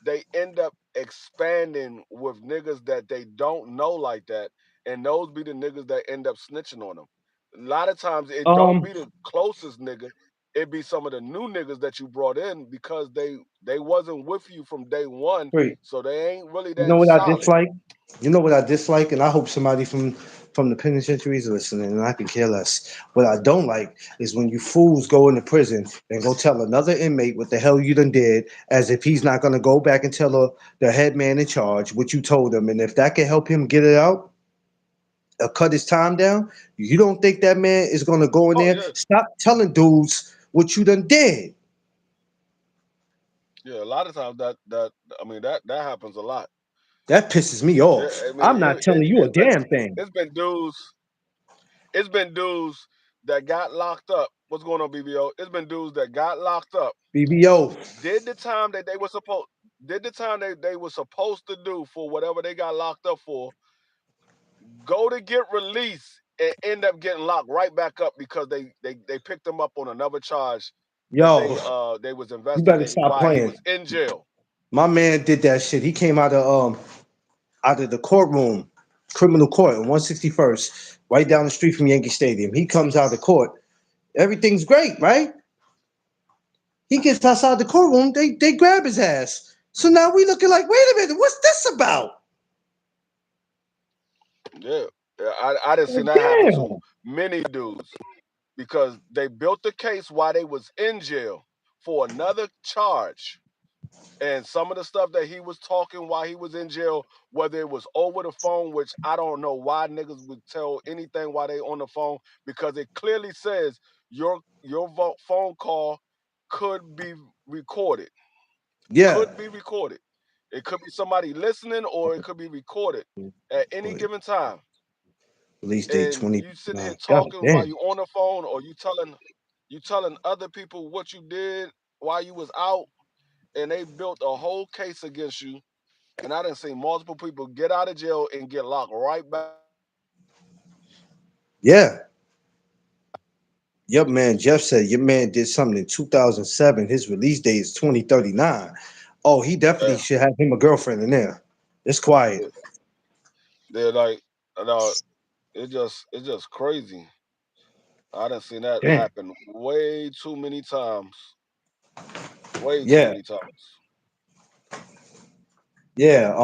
they end up expanding with niggas that they don't know like that, and those be the niggas that end up snitching on them. A lot of times it don't um, be the closest nigga, it be some of the new niggas that you brought in because they wasn't with you from day one, wait, so they ain't really you know that what I solid. dislike? You know what I dislike, and I hope somebody from the penitentiary is listening, and I can care less. What I don't like is when you fools go into prison and go tell another inmate what the hell you done did, as if he's not gonna go back and tell the head man in charge what you told him, and if that can help him get it out or cut his time down, you don't think that man is gonna go in Oh there? yeah, Stop telling dudes what you done did. yeah. A lot of times that happens a lot. That pisses me Yeah, off. I mean I'm not telling you a it's been damn thing. it's been dudes it's been dudes that got locked up. What's going on, BBO? It's been dudes that got locked up, BBO. did the time that they were supposed to do for whatever they got locked up for, go to get released and end up getting locked right back up because they picked them up on another charge that Yo, they was you better investigating stop while he playing. was in jail. My man did that shit. He came out of the courtroom, criminal court on 161st, right down the street from Yankee Stadium. He comes out of the court. Everything's great, right? He gets outside the courtroom, they grab his ass. So now we looking like, wait a minute, what's this about? Yeah. Yeah, I didn't see Like, that happen to damn. many dudes because they built the case while they was in jail for another charge. And some of the stuff that he was talking while he was in jail, whether it was over the phone, which I don't know why niggas would tell anything while they on the phone, because it clearly says your phone call could be recorded. Yeah. Could be recorded. It could be somebody listening, or it could be recorded at any Boy, given time. release date And you sitting here 2029. God talking while damn. you on the phone, or you telling other people what you did while you was out, and they built a whole case against you. And I done seen multiple people get out of jail and get locked right back. Yeah. Yep, man. Jeff said your man did something in 2007. His release date is 2039. Oh, he definitely Yeah, should have him a girlfriend in there. It's quiet. they're like, no, it's just crazy. I done seen that Damn. happen way too many times. Way too Yeah. many times. Yeah.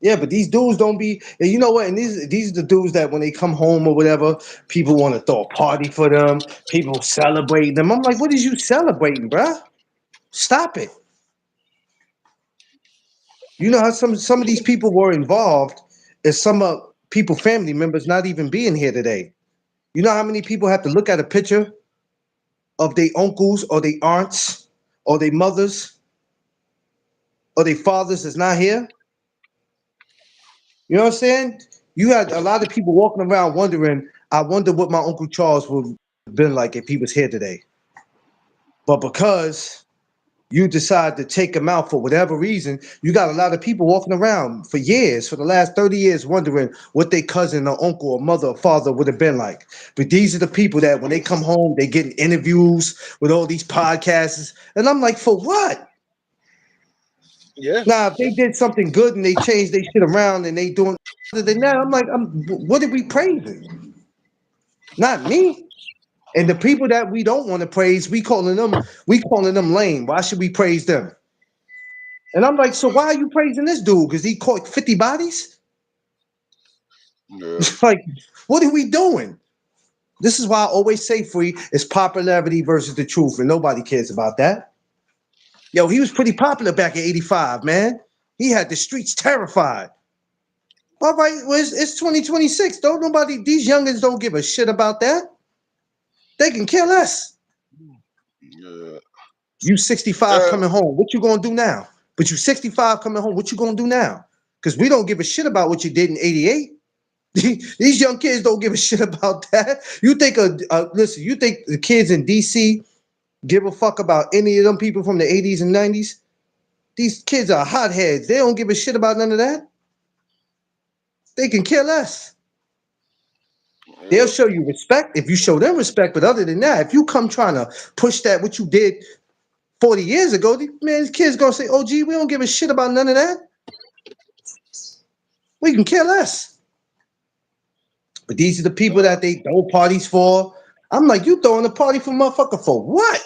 Yeah, but these dudes don't be, and you know what? And these are the dudes that when they come home or whatever, people want to throw a party for them. People celebrate them. I'm like, what is you celebrating, bruh? Stop it. You know how some of these people were involved, and some of people, family members, not even being here today. You know how many people have to look at a picture of their uncles or their aunts or their mothers or their fathers that's not here? You know what I'm saying? You had a lot of people walking around wondering, I wonder what my Uncle Charles would have been like if he was here today. But because you decide to take him out for whatever reason, you got a lot of people walking around for years, for the last 30 years, wondering what their cousin or uncle or mother or father would have been like. But these are the people that when they come home, they get interviews with all these podcasts. And I'm like, for what? Yeah. Now, if they did something good and they changed their shit around and they doing other than that, I'm like, what are we praising? Not me. And the people that we don't want to praise, we calling them lame. Why should we praise them? And I'm like, so why are you praising this dude? Because he caught 50 bodies? Yeah. Like, what are we doing? This is why I always say free is popularity versus the truth, and nobody cares about that. Yo, he was pretty popular back in 85, man. He had the streets terrified. All right, well, it's 2026. Don't nobody, these youngins don't give a shit about that. They can kill us. Yeah. You 65 And coming home. What you gonna do now? But you 65 coming home. What you gonna do now? because we don't give a shit about what you did in '88. These young kids don't give a shit about that. You think listen, you think the kids in DC give a fuck about any of them people from the '80s and '90s? These kids are hotheads. They don't give a shit about none of that. They can care less. They'll Yeah. show you respect if you show them respect. But other than that, if you come trying to push that what you did 40 years ago, man, these kids gonna say, "Oh, gee, we don't give a shit about none of that. We can care less." But these are the people that they throw parties for. I'm like, you throwing a party for motherfucker for what?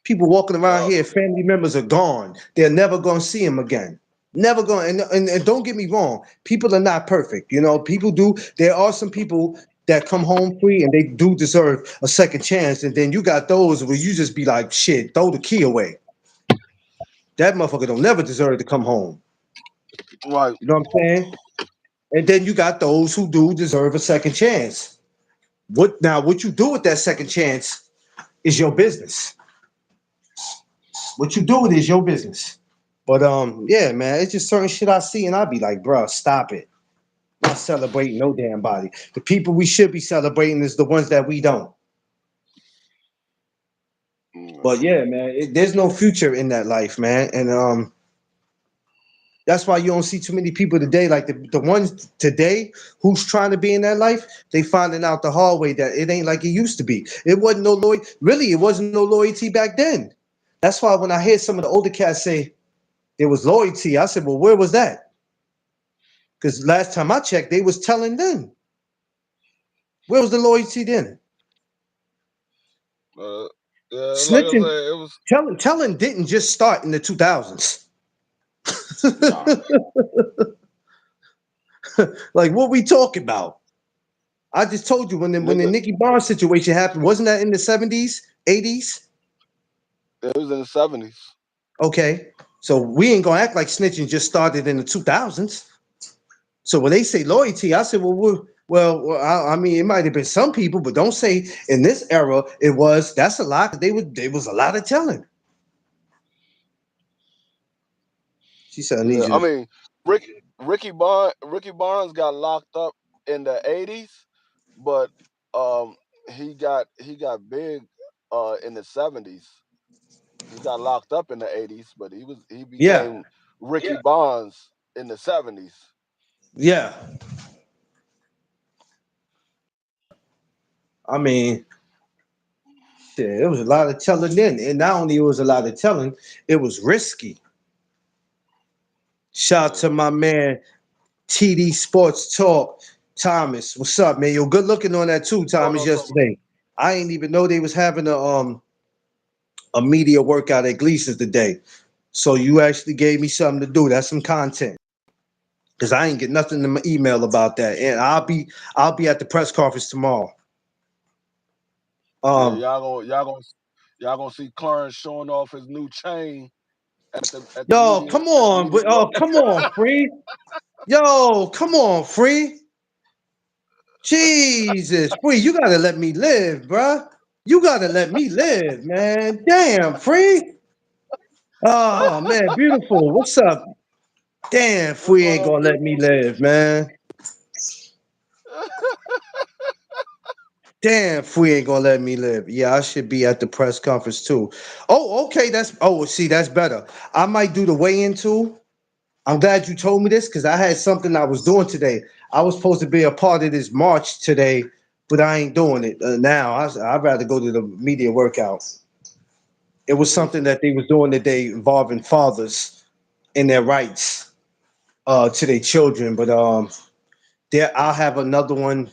People walking around Uh, here, family members are gone. They're never gonna see them again. Never going. And don't get me wrong, people are not perfect. You know, people do. There are some people that come home free and they do deserve a second chance. And then you got those where you just be like, shit, throw the key away. That motherfucker don't never deserve to come home. right. You know what I'm saying? And then you got those who do deserve a second chance. What you do with that second chance is your business. What you do with it is your business. But yeah, man, it's just certain shit I see and I be like, bruh, stop it. Not celebrating no damn body. The people we should be celebrating is the ones that we don't. But yeah, man, there's no future in that life, man. And that's why you don't see too many people today. Like the ones today who's trying to be in that life, they finding out the hard way that it ain't like it used to be. It wasn't no loyalty. Really, it wasn't no loyalty back then. That's why when I hear some of the older cats say there was loyalty, I said, well, where was that? Because last time I checked, they was telling them. Where was the loyalty then? Yeah, like I Snitching, said, it was telling didn't just start in the 2000s. nah. Like what we talking about? I just told you when the Nigga, Nicky Barnes situation happened, wasn't that in the 70s, 80s? it was in the 70s. Okay. So we ain't gonna act like snitching just started in the 2000s. So when they say loyalty, I said, I mean, it might have been some people, but don't say in this era it was. That's a lot. There was a lot of telling. She said, I need Yeah, you I to. mean, Ricky Barnes got locked up in the 80s, but um, he got big in the 70s. He got locked up in the 80s, but he Yeah, became Ricky Barnes in the 70s. yeah. I mean, shit, it was a lot of telling then, and not only it was a lot of telling, it was risky. Shout out to my man TD Sports Talk, Thomas. What's up, man? Yo, good looking on that too, Hold Thomas. on, something. Yesterday, I ain't even know they was having a media workout at Gleason's today. So you actually gave me something to do. That's some content. Cause I ain't get nothing in my email about that, and I'll be at the press conference tomorrow. Yeah, Um, y'all gonna see Clarence showing off his new chain at the yo, media come on, work. come on, free. Yo, come on, free. Jesus, free. You gotta let me live, bruh. You gotta let me live, man. Damn, free. Oh man, beautiful. What's up? Damn, What's free going ain't on, gonna let me beautiful? live, man. Damn, free ain't gonna let me live. Yeah, I should be at the press conference too. Oh, okay. See, that's better. I might do the weigh-in too. I'm glad you told me this because I had something I was doing today. I was supposed to be a part of this march today, but I ain't doing it now. I'd rather go to the media workout. It was something that they was doing today involving fathers and their rights to their children. But there I'll have another one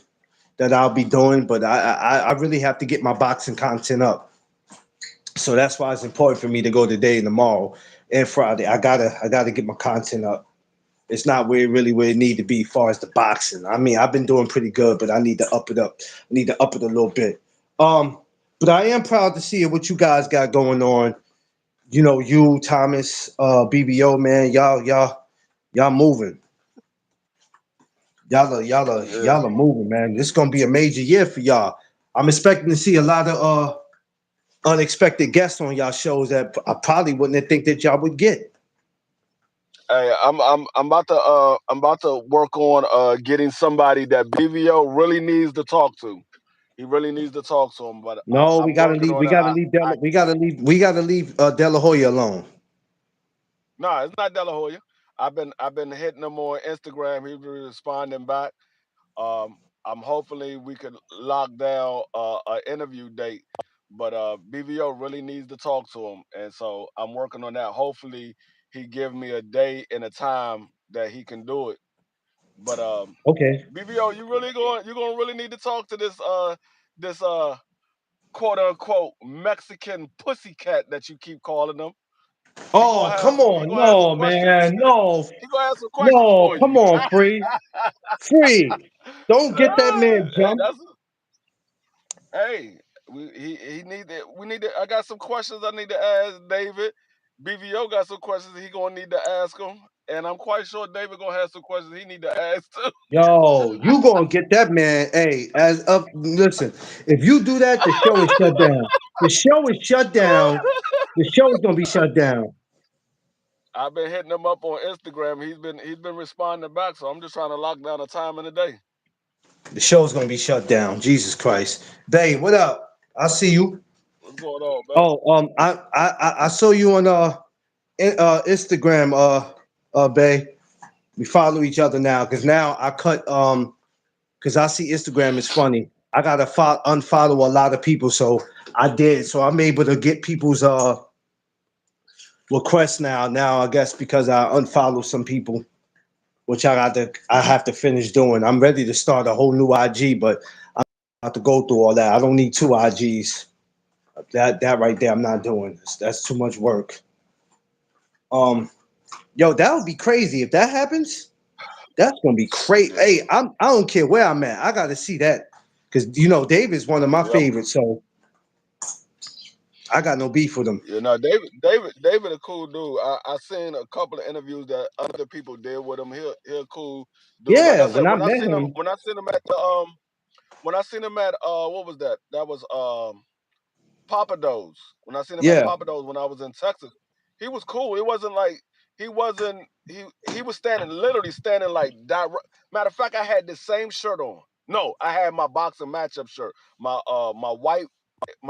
that I'll be doing. But I really have to get my boxing content up. So that's why it's important for me to go today and tomorrow and Friday. I gotta get my content up. It's not where it need to be as far as the boxing. I mean, I've been doing pretty good, but I need to up it up. I need to up it a little bit. Um, but I am proud to see what you guys got going on. You know, you, Thomas, BBO, man, y'all moving. Yeah, Y'all are moving, man. This is gonna be a major year for y'all. I'm expecting to see a lot of unexpected guests on y'all shows that I probably wouldn't think that y'all would get. Hey, I'm about to work on getting somebody that BVO really needs to talk to. He really needs to talk to him, but No, we I'm gotta working leave. on We it. gotta leave. I We gotta leave De La Hoya alone. No, it's not De La Hoya. I've been hitting him on Instagram. He's been responding back. Um, I'm hopefully we could lock down an interview date, but BVO really needs to talk to him, and so I'm working on that. Hopefully, he give me a day and a time that he can do it. But Okay. BVO, you gonna really need to talk to this quote unquote Mexican pussycat that you keep calling them. Oh, come He on. gonna have some No, questions. man. No, He gonna have some questions no. for Come you. on, free. Free. Don't get that man Hey, jumped. that's hey. He need that. We need to. I got some questions I need to ask David. BVO got some questions he gonna need to ask him, and I'm quite sure David gonna have some questions he need to ask too. Yo, you gonna get that man. Hey, as up, listen, if you do that, the show is shut down. The show is shut down. The show is gonna be shut down. I've been hitting him up on Instagram. He's been responding back, so I'm just trying to lock down a time and a day. The show's gonna be shut down. Jesus Christ. Babe, what up? I see you. What's going on, man? Oh, I saw you on Instagram, Babe. We follow each other now because now I cut because I see Instagram is funny. I gotta unfollow a lot of people, so I did. So I'm able to get people's requests now. Now I guess because I unfollow some people, which I have to finish doing. I'm ready to start a whole new IG, but I have to go through all that. I don't need two IGs. That right there, I'm not doing. That's too much work. Um, yo, that would be crazy if that happens. That's gonna be crazy. Yeah, Hey, I don't care where I'm at. I got to see that because you know David's one of my yep. favorites, so I got no beef with him. You know, David, a cool dude. I seen a couple of interviews that other people did with him. He a cool dude. Like Yeah, I said, when I met him, when I seen him at what was that? That was Papa Do's. When I seen him at yeah, Papa Do's when I was in Texas, he was cool. It wasn't like he wasn't he was standing literally standing like matter of fact, I had the same shirt on. No, I had my boxing matchup shirt, my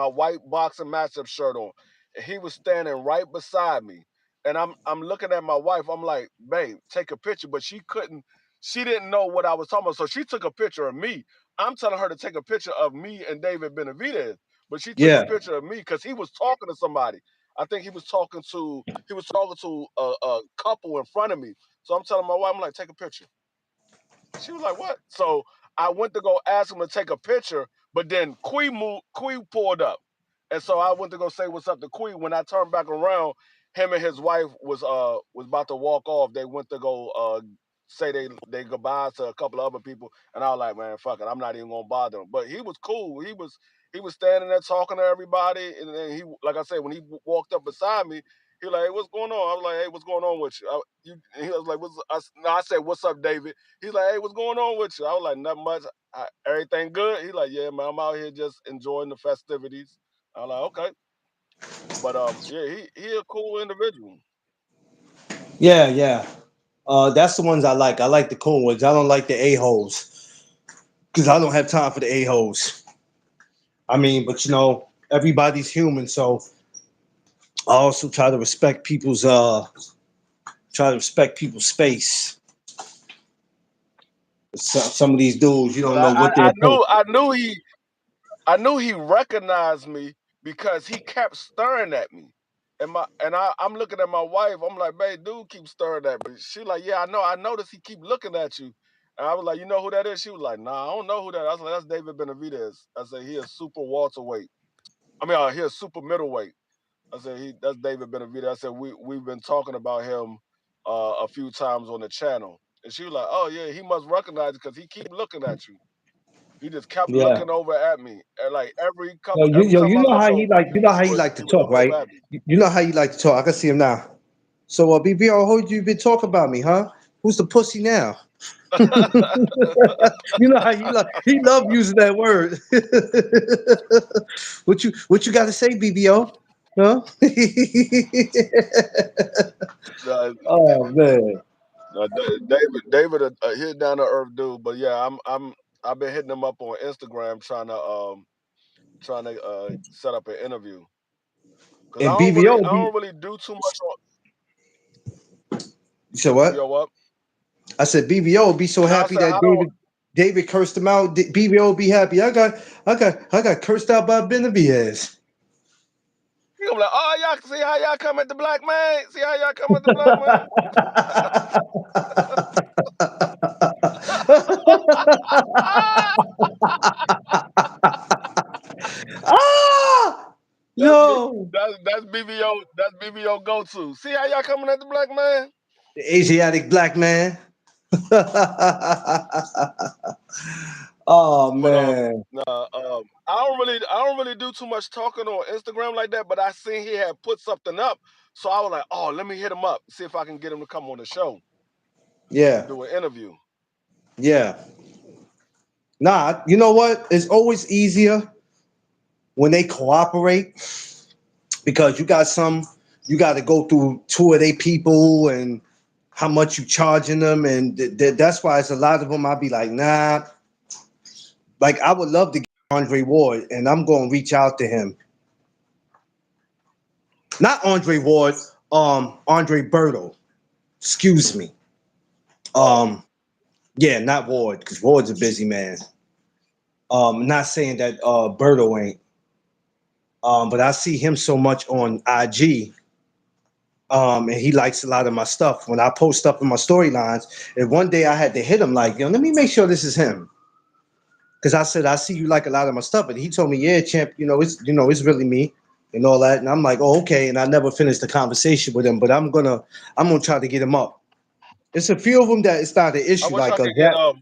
white boxing matchup shirt on. And he was standing right beside me. And I'm looking at my wife. I'm like, babe, take a picture. But she couldn't, she didn't know what I was talking about. So she took a picture of me. I'm telling her to take a picture of me and David Benavidez. But she took a yeah, picture of me because he was talking to somebody. I think he was talking to a couple in front of me. So I'm telling my wife, I'm like, take a picture. She was like, "What?" So I went to go ask him to take a picture, but then Quee pulled up, and so I went to go say what's up to Quee. When I turned back around, him and his wife was about to walk off. They went to go say they goodbyes to a couple of other people, and I was like, "Man, fuck it, I'm not even gonna bother him." But he was cool. He was standing there talking to everybody, and then he, like I said, when he walked up beside me, he was like, "Hey, what's going on?" I was like, "Hey, what's going on with you?" He was like, I said, "What's up, David?" He's like, "Hey, what's going on with you?" I was like, "Nothing much. Everything good?" He's like, "Yeah, man, I'm out here just enjoying the festivities." I was like, "Okay," but yeah, he a cool individual. yeah, yeah. That's the ones I like. I like the cool ones. I don't like the a holes because I don't have time for the a holes. I mean, but you know, everybody's human, so I also try to respect people's space. Some of these dudes, you But don't know what they're post. I knew he recognized me because he kept staring at me. I'm looking at my wife. I'm like, "Babe, dude keep staring at me." She like, "Yeah, I know. I noticed he keep looking at you." And I was like, "You know who that is?" She was like, "Nah, I don't know who that is." I was like, "That's David Benavidez." I said, "He is super welterweight. I mean, he is super middleweight." I said, "That's David Benavidez." I said, we've been talking about him a few times on the channel." And she was like, "Oh yeah, he must recognize it because he keep looking at you." He just kept Yeah. looking over at me, and like Yo, every time you I know how looked he over, like. You know how he like to he would talk, look over right? at me. You know how you like to talk. I can see him now. So, BBO, who you been talking about me, huh? Who's the pussy now? You know how he love using that word. What you got to say, BBO? Huh? Uh, Oh man. David, a hit down to earth dude. But yeah, I've been hitting him up on Instagram trying to set up an interview because And BBO I be don't really do too much on. you said Yo, what? what? I said BBO be so No, I happy said that I don't. David cursed him out. BBO be happy. I got cursed out by Benavides. You gonna be like, oh y'all see how y'all come at the black man? See how y'all come at the black man? Ah! That's B, Yo, that's BBO. That's BBO go to. See how y'all coming at the black man? the Asiatic black man. Oh But man. nah, I don't really do too much talking on Instagram like that. But I seen he had put something up, so I was like, oh, let me hit him up, see if I can get him to come on the show and Yeah, do an interview. yeah. Nah, you know what? It's always easier when they cooperate because you got to go through two of their people and how much you charging them, and that's why it's a lot of them. I'll be like, nah. Like I would love to get Andre Ward, and I'm going to reach out to him. Not Andre Ward, Andre Berto. Excuse me. Oh, Um, yeah, not Ward, because Ward's a busy man. Not saying that Berto ain't. But I see him so much on IG. And he likes a lot of my stuff. When I post stuff in my storylines, and one day I had to hit him like, yo, let me make sure this is him. Because I said, I see you like a lot of my stuff. And he told me, yeah, champ, it's really me and all that. And I'm like, oh, okay. And I never finished the conversation with him, but I'm gonna try to get him up. It's a few of them that it's not an I issue. wish I Like could get that.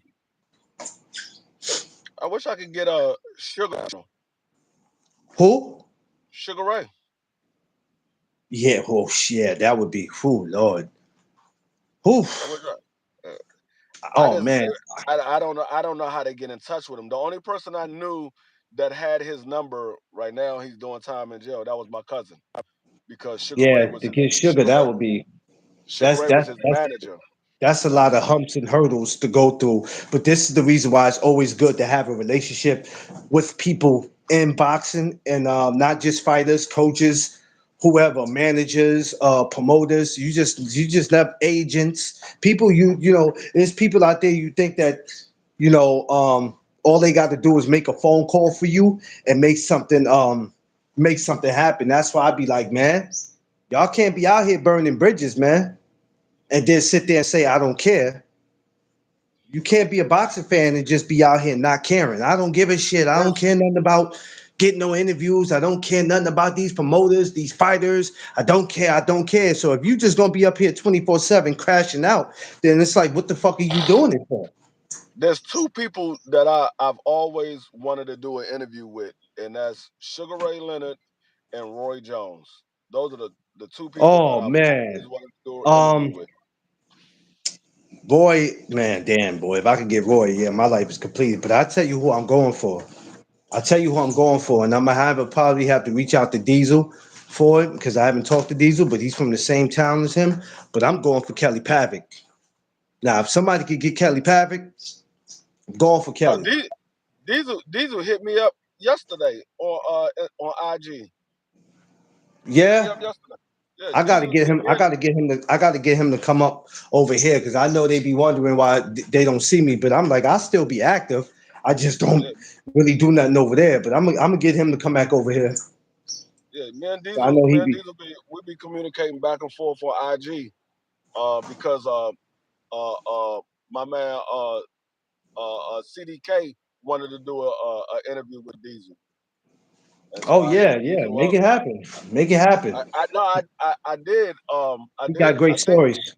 I wish I could get Who? Sugar Ray. Yeah, oh yeah, that would be who, Lord. Who? I wish I Oh just man. I don't know how to get in touch with him. The only person I knew that had his number right now, he's doing time in jail. That was my cousin because Yeah, to get sugar, that would be Sugar that's Ray was that's his that's manager. that's a lot of humps and hurdles to go through. But this is the reason why it's always good to have a relationship with people in boxing and not just fighters, coaches, whoever, managers, promoters. You just have agents, people. There's people out there. You think that all they got to do is make a phone call for you and make something happen. That's why I'd be like, man, y'all can't be out here burning bridges, man, and then sit there and say I don't care. You can't be a boxing fan and just be out here not caring. I don't give a shit. I don't There's care nothing about getting no interviews. I don't care nothing about these promoters, these fighters. I don't care. I don't care. So if you just gonna be up here 24/7 crashing out, then it's like, what the fuck are you doing it for? there's two people that I've always wanted to do an interview with, and that's Sugar Ray Leonard and Roy Jones. Those are the two people that Oh I've always man. wanted to do an interview Um, with. Roy, man, damn boy. If I could get Roy, yeah, my life is completed. But I tell you who I'm going for. I'll tell you who I'm going for, and I'm gonna probably have to reach out to Diesel for it because I haven't talked to Diesel, but he's from the same town as him. But I'm going for Kelly Pavick. Now, if somebody could get Kelly Pavick, I'm going for Oh, Kelly. Diesel hit me up yesterday on IG. He hit me Yeah, up yesterday. Yeah, I gotta Diesel. get him. Me and I gotta get him to come up over here because I know they be wondering why they don't see me. But I'm like, I'll still be active. I just don't yeah, really do nothing over there. But I'm gonna get him to come back over here. yeah, I know Me he and be. Diesel we be communicating back and forth on IG. Because uh my man CDK wanted to do a interview with Diesel, and so Oh I yeah, hit yeah. Diesel Make up. it happen. Make it happen. I no I did He got great I think stories.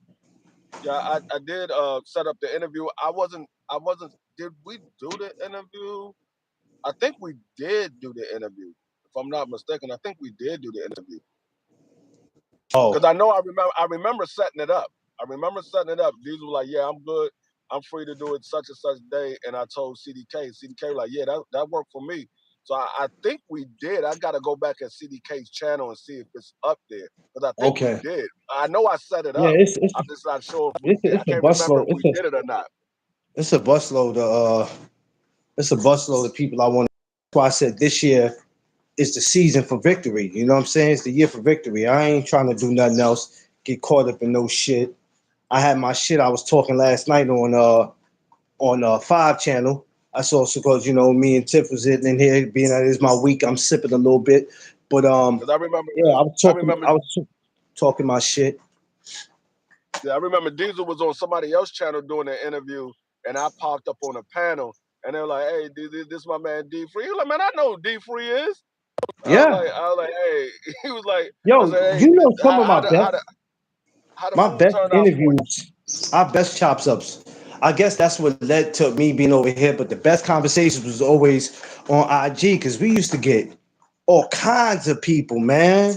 yeah I did set up the interview. I wasn't did we do the interview? I think we did do the interview. If I'm not mistaken, I think we did do the interview. Because Oh, I remember setting it up. I remember setting it up. These were like, yeah, I'm good. I'm free to do it such and such day. And I told CDK. CDK was like, yeah, that worked for me. So I think we did. I got to go back at CDK's channel and see if it's up there because I think we Okay. did. I know I set it Yeah, up. it's I'm just not sure if we did. I it's a can't remember busload. if we did it or not. It's a busload of it's a busload of people I want. That's why I said this year is the season for victory. You know what I'm saying? It's the year for victory. I ain't trying to do nothing else. Get caught up in no shit. I had my shit. I was talking last night on 5 channel. I saw because me and Tiff was in here being that it's my week. I'm sipping a little bit, but Because I remember, yeah, I was I talking. remember, I was talking my shit. yeah, I remember Diesel was on somebody else's channel doing an interview, and I popped up on a panel, and they were like, "Hey, this is my man D Free." He was like, "Man, I know who D Free is." Yeah, I was like, "Hey," he was like, "I yo, said, hey, you know some of how the my food best turned out for you?" interviews, our best chops ups. I guess that's what led to me being over here. But the best conversations was always on IG because we used to get all kinds of people, man.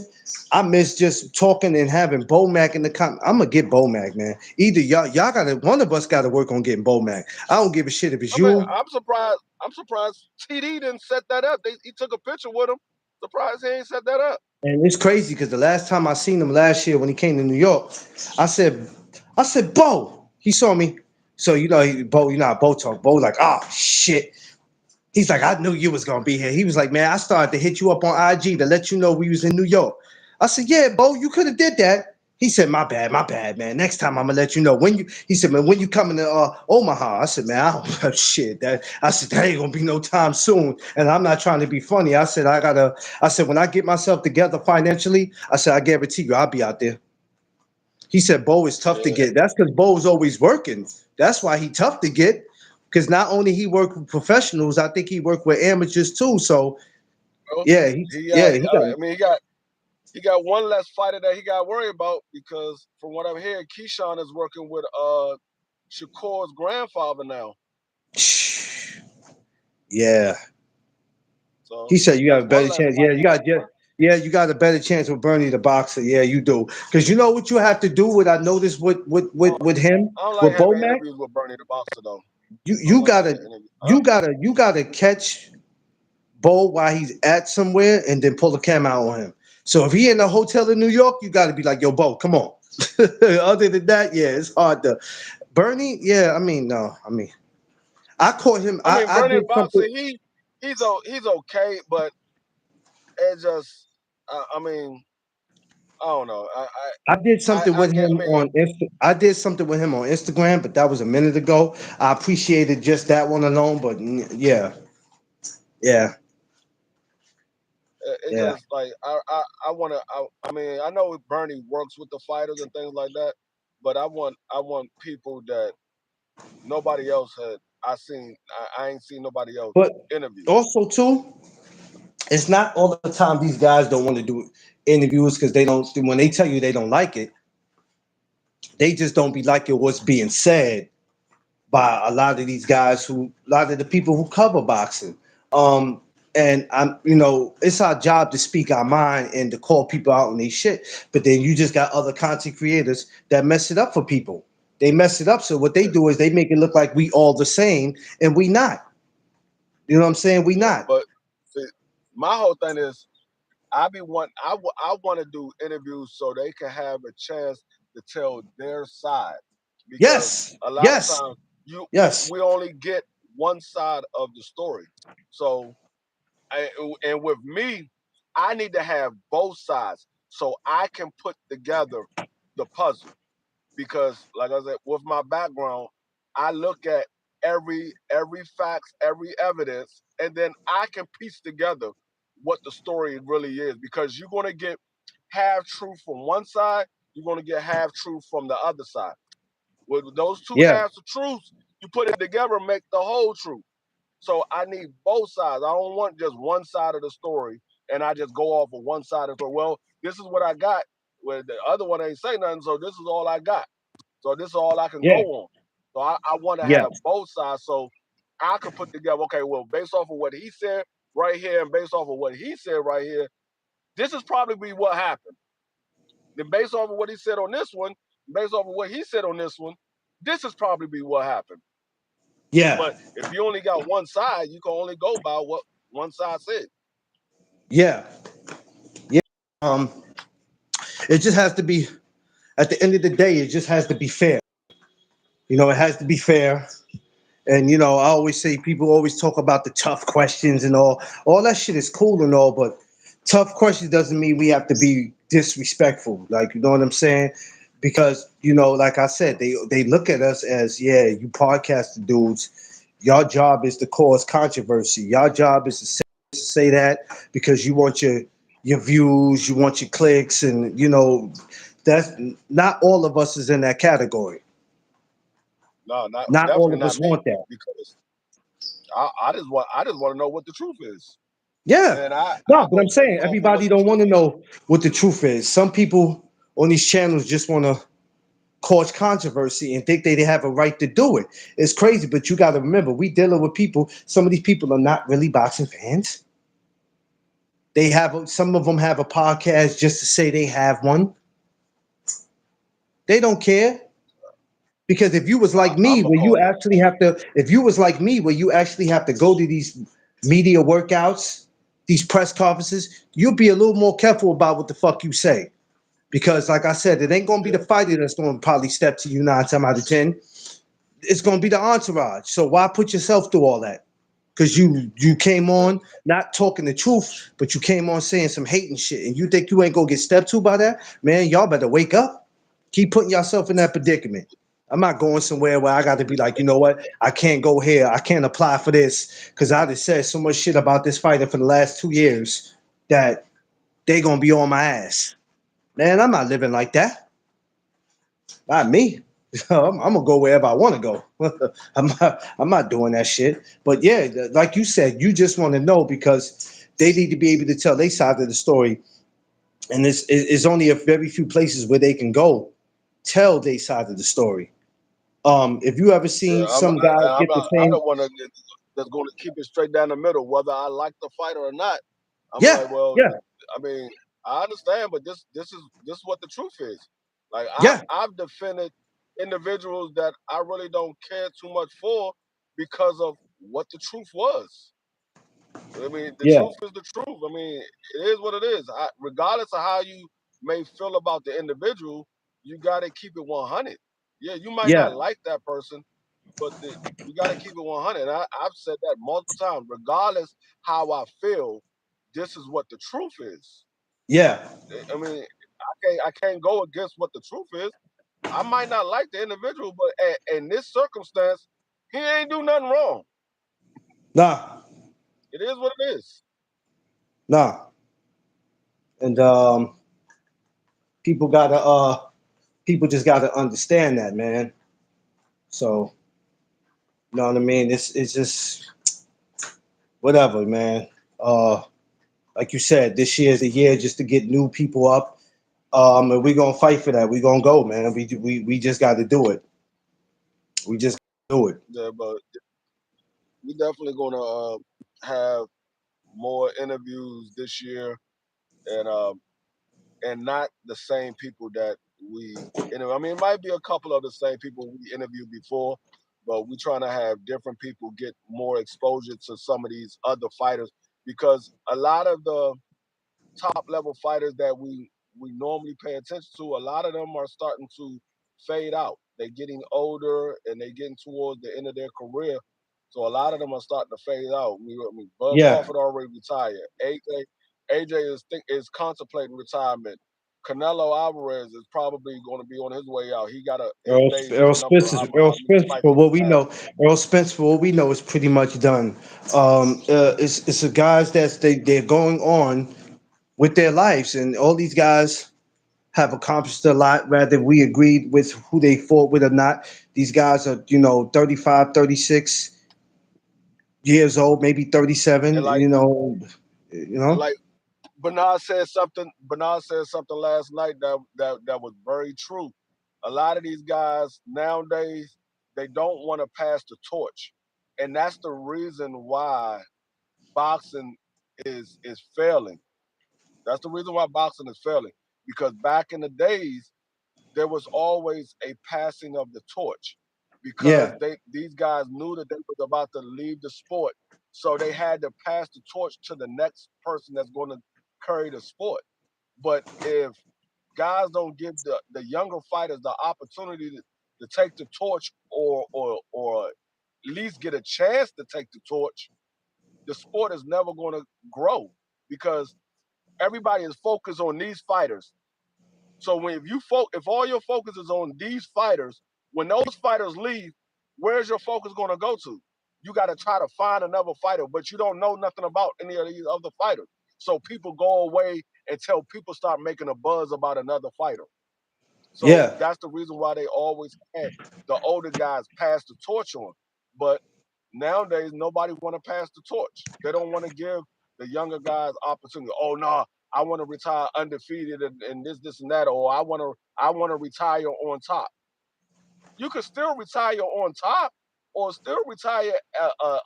I miss just talking and having Bomac in the comment. I'm gonna get Bomac, man. Either y'all gotta one of us gotta work on getting Bomac. I don't give a shit if it's I mean, you. I'm surprised. I'm surprised TD didn't set that up. He took a picture with him. Surprised he ain't set that up. And it's crazy because the last time I seen him last year when he came to New York, I said, Bo. He saw me. So Bo, you know how Bo talk. Bo like, oh shit. He's like, I knew you was gonna be here. He was like, man, I started to hit you up on IG to let you know we was in New York. I said, yeah, Bo, you could have did that. He said, my bad, man. Next time I'm gonna let you know when you. He said, man, when you coming to Omaha? I said, man, I don't shit. I said, that ain't gonna be no time soon. And I'm not trying to be funny. I said, I said, when I get myself together financially, I said, I guarantee you, I'll be out there. He said, Bo is tough to Yeah. get. That's because Bo is always working. That's why he tough to get. Because not only he work with professionals, I think he worked with amateurs too. So Well, yeah, he got. I mean, he got one less fighter that he got to worry about because from what I'm hearing, Keyshawn is working with Shakur's grandfather now. Yeah, So he said you got that's a one better less chance. Yeah, fighter. you got yeah, you got a better chance with Bernie the boxer. Yeah, you do. Because you know what you have to do. What I noticed with him I don't like with having Bomac, interviews with Bernie the Boxer though. you I don't you like gotta having interviews. Huh? you gotta catch Bo while he's at somewhere and then pull the camera out on him. So if he in a hotel in New York, you got to be like, yo, Bo, come on. Other than that, yeah, it's hard to. Bernie, yeah, I mean, no, I mean, I caught him. I mean, I Bernie did the Boxer, something. he's okay, but it just I mean, I don't know. I did something I with get. I him mean, on I did something with him on Instagram, but that was a minute ago. I appreciated just that one alone, but yeah, yeah, it yeah. just like I want to. I mean, I know Bernie works with the fighters and things like that, but I want people that nobody else had. I ain't seen nobody else But interview. also too, it's not all the time these guys don't want to do interviews because they don't. When they tell you they don't like it, they just don't be liking what's being said by a lot of these guys a lot of the people who cover boxing. Um, and it's our job to speak our mind and to call people out on their shit. But then you just got other content creators that mess it up for people. They mess it up. So what they Yeah, do is they make it look like we all the same, and we not. You know what I'm saying? We yeah. not. But see, my whole thing is I want to do interviews so they can have a chance to tell their side because Yes, a lot of yes, times you yes. we only get one side of the story. So and with me, I need to have both sides so I can put together the puzzle because like I said with my background, I look at every facts, every evidence, and then I can piece together what the story really is because you're going to get half truth from one side, you're going to get half truth from the other side. With those two Yeah, halves of truth, you put it together and make the whole truth. So I need both sides. I don't want just one side of the story and I just go off of one side of the story. Well, this is what I got. Well, the other one ain't say nothing, so this is all I got. So this is all I can go yeah, on. So I want to yeah, have both sides so I could put together, okay, well, based off of what he said right here and based off of what he said right here, this is probably what happened. Then based off of what he said on this one, based off of what he said on this one, this is probably what happened. yeah. But if you only got one side, you can only go by one side said. Yeah, yeah. Um, it just has to be. At the end of the day, it just has to be fair. It has to be fair. And I always say people always talk about the tough questions and all. All that shit is cool and all, but tough questions doesn't mean we have to be disrespectful. Like, you know what I'm saying? Because like I said, they look at us as, yeah, you podcaster dudes. Your job is to cause controversy. Your job is to say that because you want your views, you want your clicks, and that's not all of us is in that category. No, not Not all definitely of not us me want that. because I just want to know what the truth is, Yeah. and I No, but go I'm saying based off of what everybody the don't truth want to is. know what the truth is. Some people on these channels just want to cause controversy and think they have a right to do it. It's crazy, but you got to remember, we dealing with people. Some of these people are not really boxing fans. Some of them have a podcast just to say they have one. They don't care. Because if you was like me, I'm a where you call. actually have to, if you was like me, where you actually have to go to these media workouts, these press conferences, you'll be a little more careful about what the fuck you say. Because, like I said, it ain't gonna be Yeah, the fighter that's gonna probably step to you 9 times out of 10. It's gonna be the entourage. So why put yourself through all that? Because you came yeah. on not talking the truth, but you came on saying some hating shit, and you think you ain't gonna get stepped to by that? Man, y'all better wake up. Keep putting yourself in that predicament. I'm not going somewhere where I got to be like, you know what? I can't go here. I can't apply for this because I just said so much shit about this fighter for the last 2 years that they gonna be on my ass. Man, I'm not living like that. Not me. I'm gonna go wherever I want to go. I'm not doing that shit. But yeah, like you said, you just want to know because they need to be able to tell their side of the story, and it's only a very few places where they can go tell their side of the story. If you ever Yeah, seen some guy get the I same, don't want to that's going to keep it straight down the middle, whether I like the fighter or not. I'm like, yeah, well, yeah, I mean, I understand, but this is what the truth is. Like yeah, I've defended individuals that I really don't care too much for because of what the truth was. I mean, the yeah, truth is the truth. I mean, it is what it is. Regardless of how you may feel about the individual, you got to keep it 100. Yeah, you might yeah, not like that person, but you got to keep it 100. I've said that multiple times. Regardless how I feel, this is what the truth is. yeah, I mean, I can't go against what the truth is. I might not like the individual, but in this circumstance, he ain't do nothing wrong. nah, It is what it is. nah, and people gotta people just gotta understand that, man. So you know what I mean? It's just whatever, man. Like you said, this year is a year just to get new people up. And we're gonna fight for that. We're gonna go, man. We just got to do it. We just do it. Yeah, but we definitely gonna have more interviews this year, and not the same people that we interview. I mean, it might be a couple of the same people we interviewed before, but we trying to have different people get more exposure to some of these other fighters because a lot of the top level fighters that we normally pay attention to, a lot of them are starting to fade out. They're getting older and they're getting towards the end of their career. So a lot of them are starting to fade out. I mean, Bud Yeah. Crawford already retired. AJ is contemplating retirement. Canelo Alvarez is probably going to be on his way out. He got his days is numbered. Earl How many Spence, fights for he what we has? know, Earl Spence, for what we know, is pretty much done. It's the guys they're going on with their lives, and all these guys have accomplished a lot, whether we agreed with who they fought with or not. These guys are, 35, 36 years old, maybe And 37, like you know? like Bernard said something. Bernard said something last night that was very true. A lot of these guys nowadays they don't want to pass the torch, and that's the reason why boxing is failing. That's the reason why boxing is failing because back in the days there was always a passing of the torch because Yeah, these guys knew that they was about to leave the sport So they had to pass the torch to the next person that's going to carry the sport. But if guys don't give the younger fighters the opportunity to take the torch or at least get a chance to take the torch, the sport is never going to grow because everybody is focused on these fighters. So if all your focus is on these fighters, when those fighters leave, where's your focus going to go to? You got to try to find another fighter, but you don't know nothing about any of these other fighters. So people go away until people start making a buzz about another fighter. So Yeah. that's the reason why they always had the older guys pass the torch on. But nowadays, nobody want to pass the torch. They don't want to give the younger guys opportunity. Oh no, I want to retire undefeated and this and that, or I want to retire on top. You can still retire on top, or still retire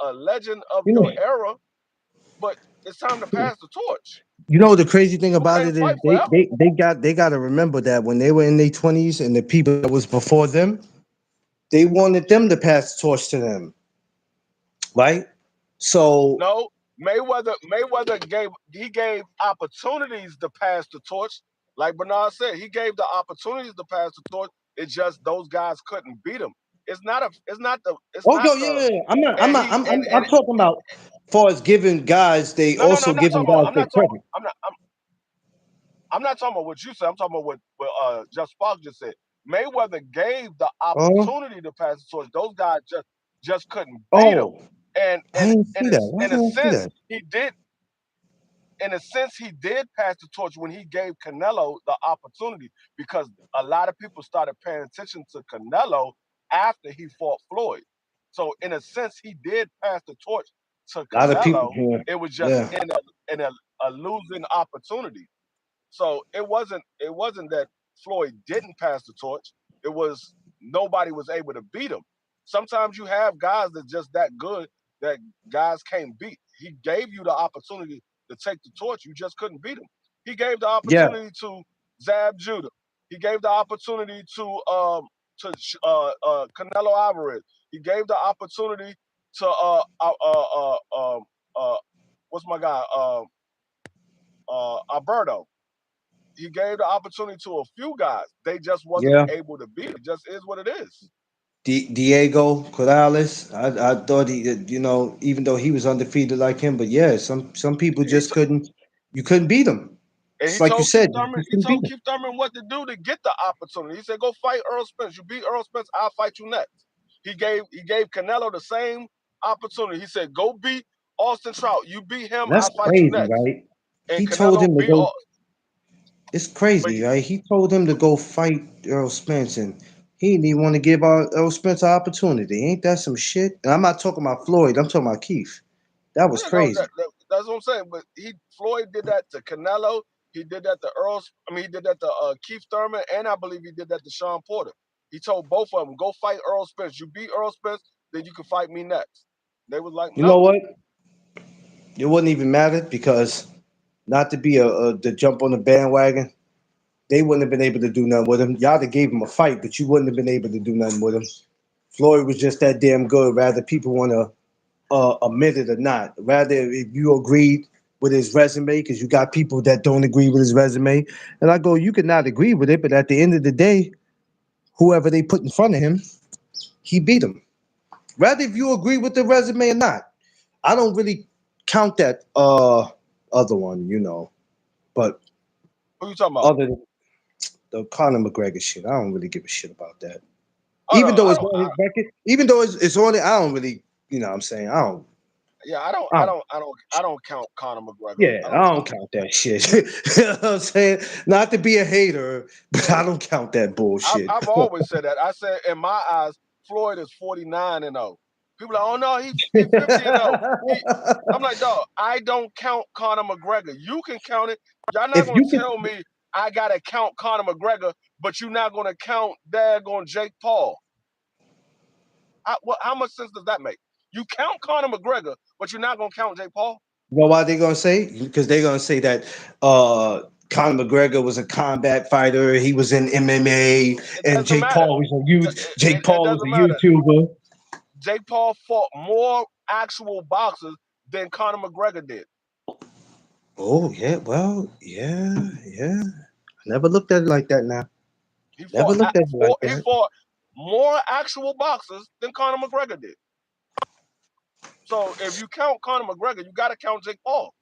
a legend of You your know, era. But it's time to pass the torch. you know the crazy thing You about can't it is fight forever. they got to remember that when they were in their 20s and the people that was before them, they wanted them to pass the torch to them, right? So No, Mayweather gave opportunities to pass the torch. Like Bernard said, he gave the opportunities to pass the torch. It's just those guys couldn't beat him. It's oh not yo, the yeah, yeah. I'm and not he and I'm talking about far as giving guys, they no, also I'm not giving talking about guys their credit. I'm not talking about what you said. I'm talking about what Jeff Sparks just said. Mayweather gave the Uh opportunity to pass the torch. Those guys just couldn't beat him. oh, And I and didn't and see that. Why in a didn't I see sense, that? he did pass the torch when he gave Canelo the opportunity because a lot of people started paying attention to Canelo after he fought Floyd. So in a sense, he did pass the torch to A lot of people Canelo. here. It was just Yeah. in a losing opportunity. So it wasn't that Floyd didn't pass the torch. It was nobody was able to beat him. Sometimes you have guys that just that good that guys can't beat. He gave you the opportunity to take the torch. You just couldn't beat him. He gave the Yeah. opportunity to Zab Judah. He gave the opportunity to Canelo Alvarez. He gave the opportunity to what's my guy Alberto. He gave the opportunity to a few guys. They just wasn't Yeah. able to beat it. It just is what it is. Diego Corrales. I thought even though he was undefeated like him, but yeah, some people He just t- couldn't. You couldn't beat him. and It's like you said, you just He couldn't beat told him. Keith Thurman what to do to get the opportunity. He said, "Go fight Earl Spence. You beat Earl Spence, I'll fight you next." He gave Canelo the same opportunity. He said, "Go beat Austin Trout. You beat him, That's I'll fight you crazy, next." right? And He told Canelo him to beat go. all. It's But crazy, right? He told him to go fight Earl Spence, and he didn't even want to give Earl Spence an opportunity. Ain't that some shit? And I'm not talking about Floyd. I'm talking about Keith. That was yeah, no, crazy. that's what I'm saying. But Floyd did that to Canelo. He did that to Earl. I mean, he did that to Keith Thurman, and I believe he did that to Sean Porter. He told both of them, "Go fight Earl Spence. You beat Earl Spence, then you can fight me next." They was like, You know "No." what? It wouldn't even matter because not to be to jump on the bandwagon, they wouldn't have been able to do nothing with him. Y'all gave him a fight, but you wouldn't have been able to do nothing with him. Floyd was just that damn good. Rather people want to admit it or not. Rather, if you agreed with his resume, because you got people that don't agree with his resume, and I go, you could not agree with it, but at the end of the day, whoever they put in front of him, he beat him. Rather, if you agree with the resume or not, I don't really count that other one, but Who you talking about? other than the Conor McGregor shit, I don't really give a shit about that. Oh no, Even though I it's don't. on his record, even though it's on it, I don't really, what I'm saying, Yeah, I don't. I I don't. don't. I don't. I don't count Conor McGregor. Yeah, I I don't don't count. count that shit. You know what I'm saying? Not to be a hater, but I don't count that bullshit. I've always said that. I said in my eyes, Floyd is 49-0. People are like, oh no, he 50-0. I'm like, dog, I don't count Conor McGregor. You can count it. Y'all not If gonna you could, tell me I gotta count Conor McGregor, but you're not gonna count daggone Jake Paul. How much sense does that make? You count Conor McGregor, but you're not gonna count Jake Paul. know why they're gonna say? Because they're gonna say that Conor McGregor was a combat fighter. He was in MMA, It and doesn't Jake matter. Paul was a huge. It, Jake it Paul was doesn't a matter. YouTuber. Jake Paul fought more actual boxers than Conor McGregor did. Oh yeah, well, yeah. I never looked at it like that. Now, He never fought looked at it like he that. fought more actual boxers than Conor McGregor did. So if you count Conor McGregor, you got to count Jake Paul.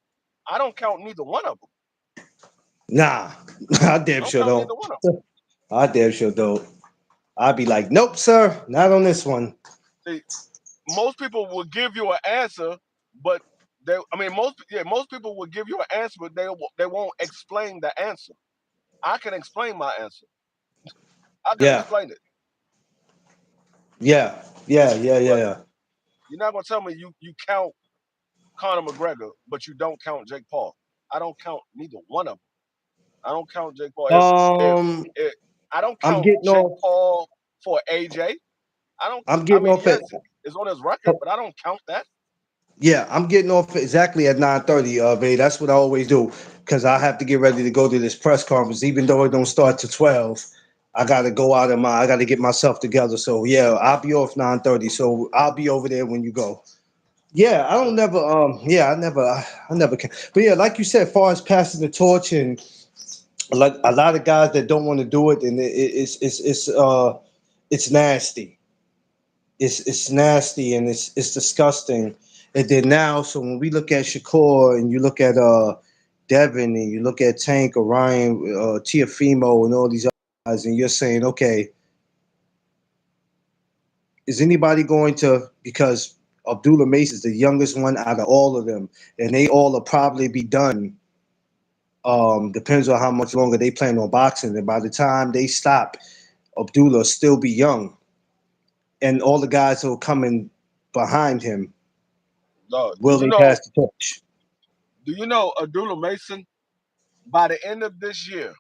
I don't count neither one of them. Nah, I I damn don't sure count don't. neither one of them. I damn sure don't. I'd be like, nope, sir, not on this one. See, most people will give you an answer, but most people will give you an answer, but they won't explain the answer. I can explain my answer. I can Yeah, explain it, but yeah. you're not gonna tell me you count Conor McGregor, but you don't count Jake Paul. I don't count neither one of them. I don't count Jake Paul. Um, If I don't I'm count getting Jake off. Paul for AJ. I don't. I'm I getting mean, off at. yes, it's on his record, but I don't count that. Yeah, I'm getting off exactly at 9:30. Babe, that's what I always do because I have to get ready to go to this press conference, even though it don't start to 12. I gotta go out of my. I gotta get myself together. So yeah, I'll be off 9:30. So I'll be over there when you go. Yeah, I don't never. I never can. But yeah, like you said, far as passing the torch and like a lot of guys that don't want to do it, and it's nasty. It's nasty and it's disgusting. And then now, so when we look at Shakur and you look at Devin and you look at Tank, Orion, Tiafimo, and all these other guys, and you're saying, okay, is anybody going to, because Abdullah Mace is the youngest one out of all of them, and they all will probably be done. Depends on how much longer they plan on boxing. And by the time they stop, Abdullah will still be young. And all the guys who are coming behind him, No, will they pass the torch? do you know Abdullah Mason? By the end of this year,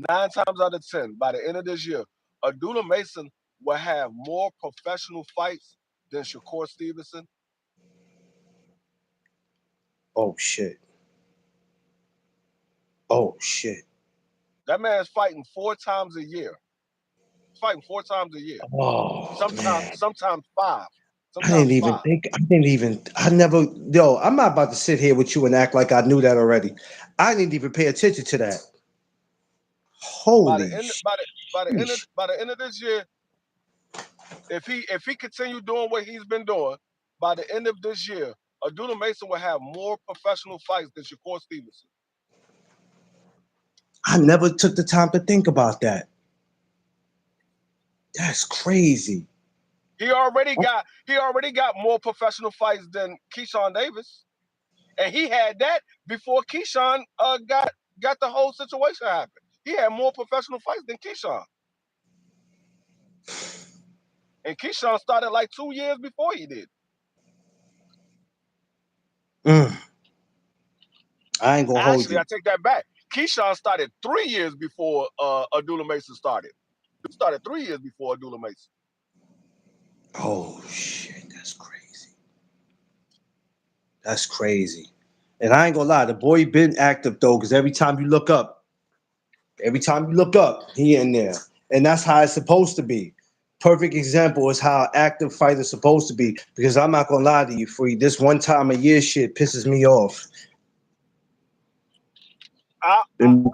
9 times out of 10, by the end of this year, Abdullah Mason will have more professional fights than Shakur Stevenson. Oh shit. Oh shit. That man's fighting 4 times a year. Fighting 4 times a year. Oh man. Sometimes five. I didn't Sometimes even five. think. I never. Yo, I'm not about to sit here with you and act like I knew that already. I didn't even pay attention to that. By the Holy end, by the sheesh. by the end of this year, if he continue doing what he's been doing, by the end of this year, Abdullah Mason will have more professional fights than Shakur Stevenson. I never took the time to think about that. That's crazy. He already got more professional fights than Keyshawn Davis, and he had that before Keyshawn got the whole situation happen. He had more professional fights than Keyshawn, and Keyshawn started like 2 years before he did. Mm. I ain't gonna hold Actually, you. I take that back. Keyshawn started 3 years before Abdullah Mason started. He started 3 years before Abdullah Mason. Oh shit, that's crazy. That's crazy. And I ain't gonna lie, the boy been active though, because every time you look up, he in there. And that's how it's supposed to be. Perfect example is how active fighter's supposed to be. Because I'm not gonna lie to you, Free. This one time a year shit pisses me off. And,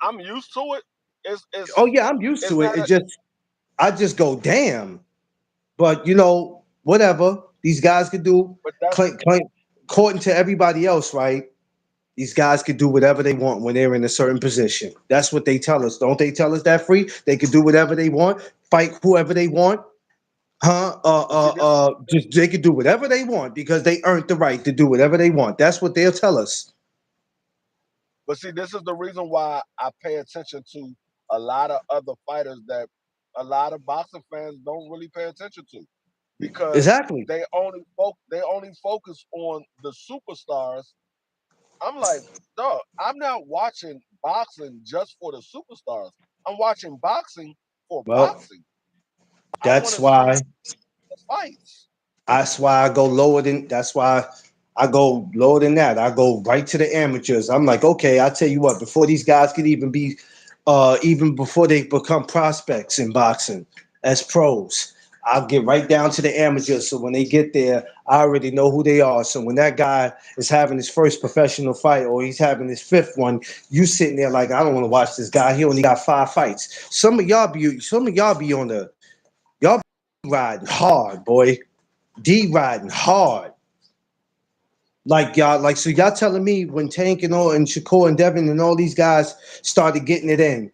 I'm used to it. oh yeah, I'm used It's to it. not It a, just I just go, damn. But you know, whatever. These guys could do but that's according to everybody else, right? These guys could do whatever they want when they're in a certain position. That's what they tell us. Don't they tell us that, Free? They could do whatever they want, fight whoever they want. Huh? but see this Just they could do whatever they want because they earned the right to do whatever they want. That's what they'll tell us. but see this is the reason why I pay attention to a lot of other fighters that a lot of boxing fans don't really pay attention to because Exactly. they only focus on the superstars. I'm like, dog, I'm not watching boxing just for the superstars. I'm watching boxing for Well, boxing. I want that's to see why the fights. I go lower than that's why I go lower than that. I go right to the amateurs. I'm like, okay, I tell you what, before these guys could even be even before they become prospects in boxing as pros, I'll get right down to the amateurs. So when they get there, I already know who they are. So when that guy is having his first professional fight or he's having his fifth one, you sitting there like, I don't want to watch this guy. He only got 5 fights. Some of y'all be on the y'all be riding hard, boy. D riding hard. Like y'all, like so y'all telling me when Tank and all and Shakur and Devin and all these guys started getting it in.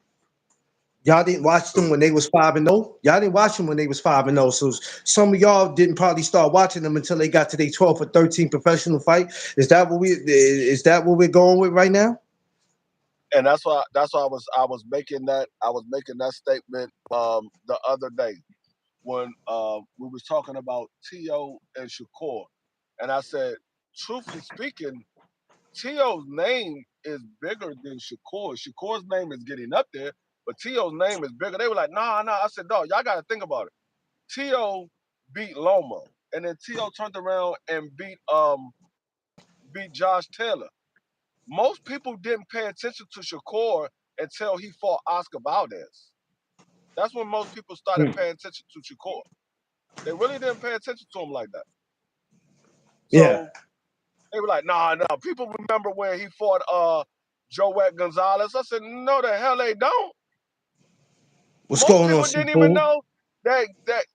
Y'all didn't watch them when they was 5-0. Y'all didn't watch them when they was 5-0. So some of y'all didn't probably start watching them until they got to their 12th or 13th professional fight. Is that what we're going with right now? And that's why I was making that statement the other day when we was talking about T.O. and Shakur. And I said, truthfully speaking, T.O.'s name is bigger than Shakur. Shakur's name is getting up there, but T.O.'s name is bigger. They were like, nah. I said, dog, y'all got to think about it. T.O. beat Loma, and then T.O. turned around and beat Josh Taylor. Most people didn't pay attention to Shakur until he fought Oscar Valdez. That's when most people started paying attention to Shakur. They really didn't pay attention to him like that. So Yeah. they were like, nah. People remember when he fought Joet Gonzalez. I said, no, the hell they don't. What's Most going on, people didn't even Shakur? know that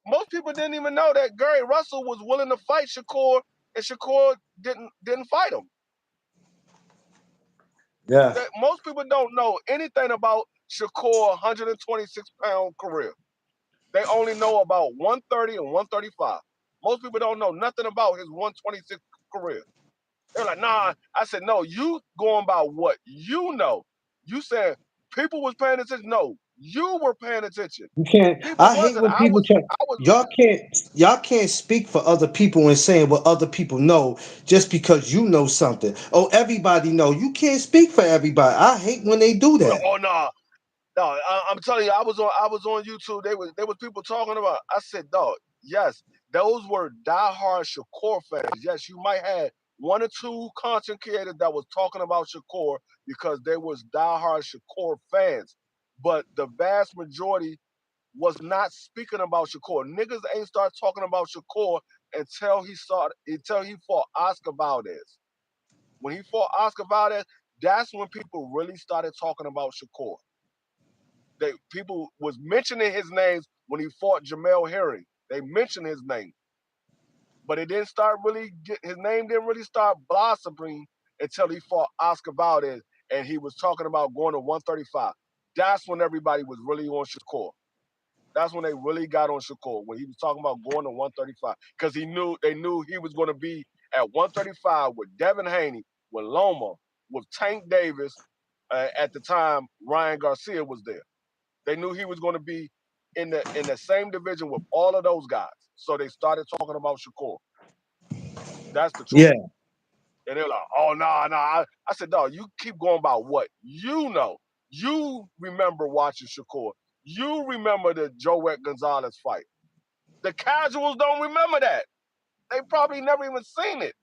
most people didn't even know that Gary Russell was willing to fight Shakur, and Shakur didn't fight him. Yeah. Most people don't know anything about Shakur 126-pound career. They only know about 130 and 135. Most people don't know nothing about his 126 career. They're like, nah. I said, no, you going by what you know. You said people was paying attention. No, you were paying attention. You can't. People I hate wasn't. when people try. I was Y'all can't speak for other people and saying what other people know just because you know something. Oh, everybody know. You can't speak for everybody. I hate when they do that. oh no. I'm telling you, I was on YouTube. There was people talking about. I said, dog, yes, those were diehard Shakur fans. Yes, you might have one or two content creators that was talking about Shakur because they was diehard Shakur fans, but the vast majority was not speaking about Shakur. Niggas ain't start talking about Shakur until he fought Oscar Valdez. When he fought Oscar Valdez, that's when people really started talking about Shakur. People was mentioning his names when he fought Jamel Herring. They mentioned his name, but it didn't start really. His name didn't really start blossoming until he fought Oscar Valdez, and he was talking about going to 135. That's when everybody was really on Shakur. That's when they really got on Shakur, when he was talking about going to 135, because they knew he was going to be at 135 with Devin Haney, with Loma, with Tank Davis. At the time, Ryan Garcia was there. They knew he was going to be in the same division with all of those guys. So they started talking about Shakur. That's the truth. Yeah. And they're like, oh, nah. I said, dog, you keep going by what you know. You remember watching Shakur. You remember the Joet Gonzalez fight. The casuals don't remember that. They probably never even seen it.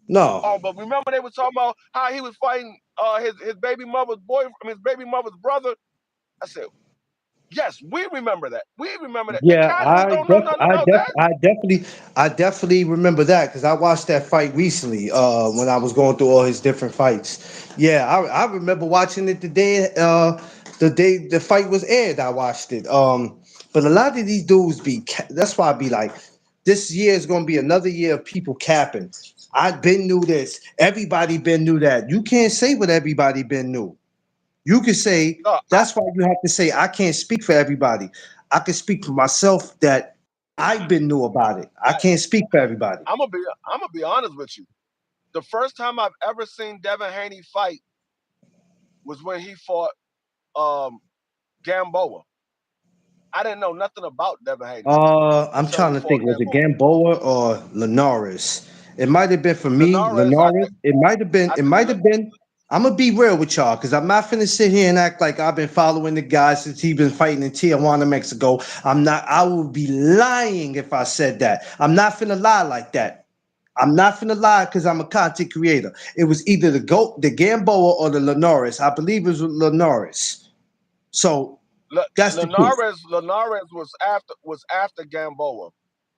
No. Oh, but remember they were talking about how he was fighting his baby mother's boyfriend, his baby mother's brother. I said, yes, we remember that. We remember that. The Yeah, casuals don't know nothing about that. I definitely remember that because I watched that fight recently. When I was going through all his different fights. Yeah, I remember watching it the day the fight was aired. I watched it. But a lot of these dudes that's why I be like, this year is gonna be another year of people capping. I been knew this. Everybody been knew that. You can't say what everybody been knew. You can say No, that's why you have to say I can't speak for everybody. I can speak for myself that I've been new about it. I can't speak for everybody. I'm gonna be honest with you. The first time I've ever seen Devin Haney fight was when he fought Gamboa. I didn't know nothing about Devin Haney I'm until trying he to fought think. Was it Gamboa. Gamboa or Linares? It might have been for me, Linares, Linares. It might have been. I It think might have been. I'm gonna be real with y'all because I'm not finna sit here and act like I've been following the guy since he been fighting in Tijuana, Mexico. I'm not. I would be lying if I said that. I'm not finna lie like that. I'm not finna lie because I'm a content creator. It was either the Gamboa or the Linares. I believe it was Linares. So That's the truth. Linares was after Gamboa.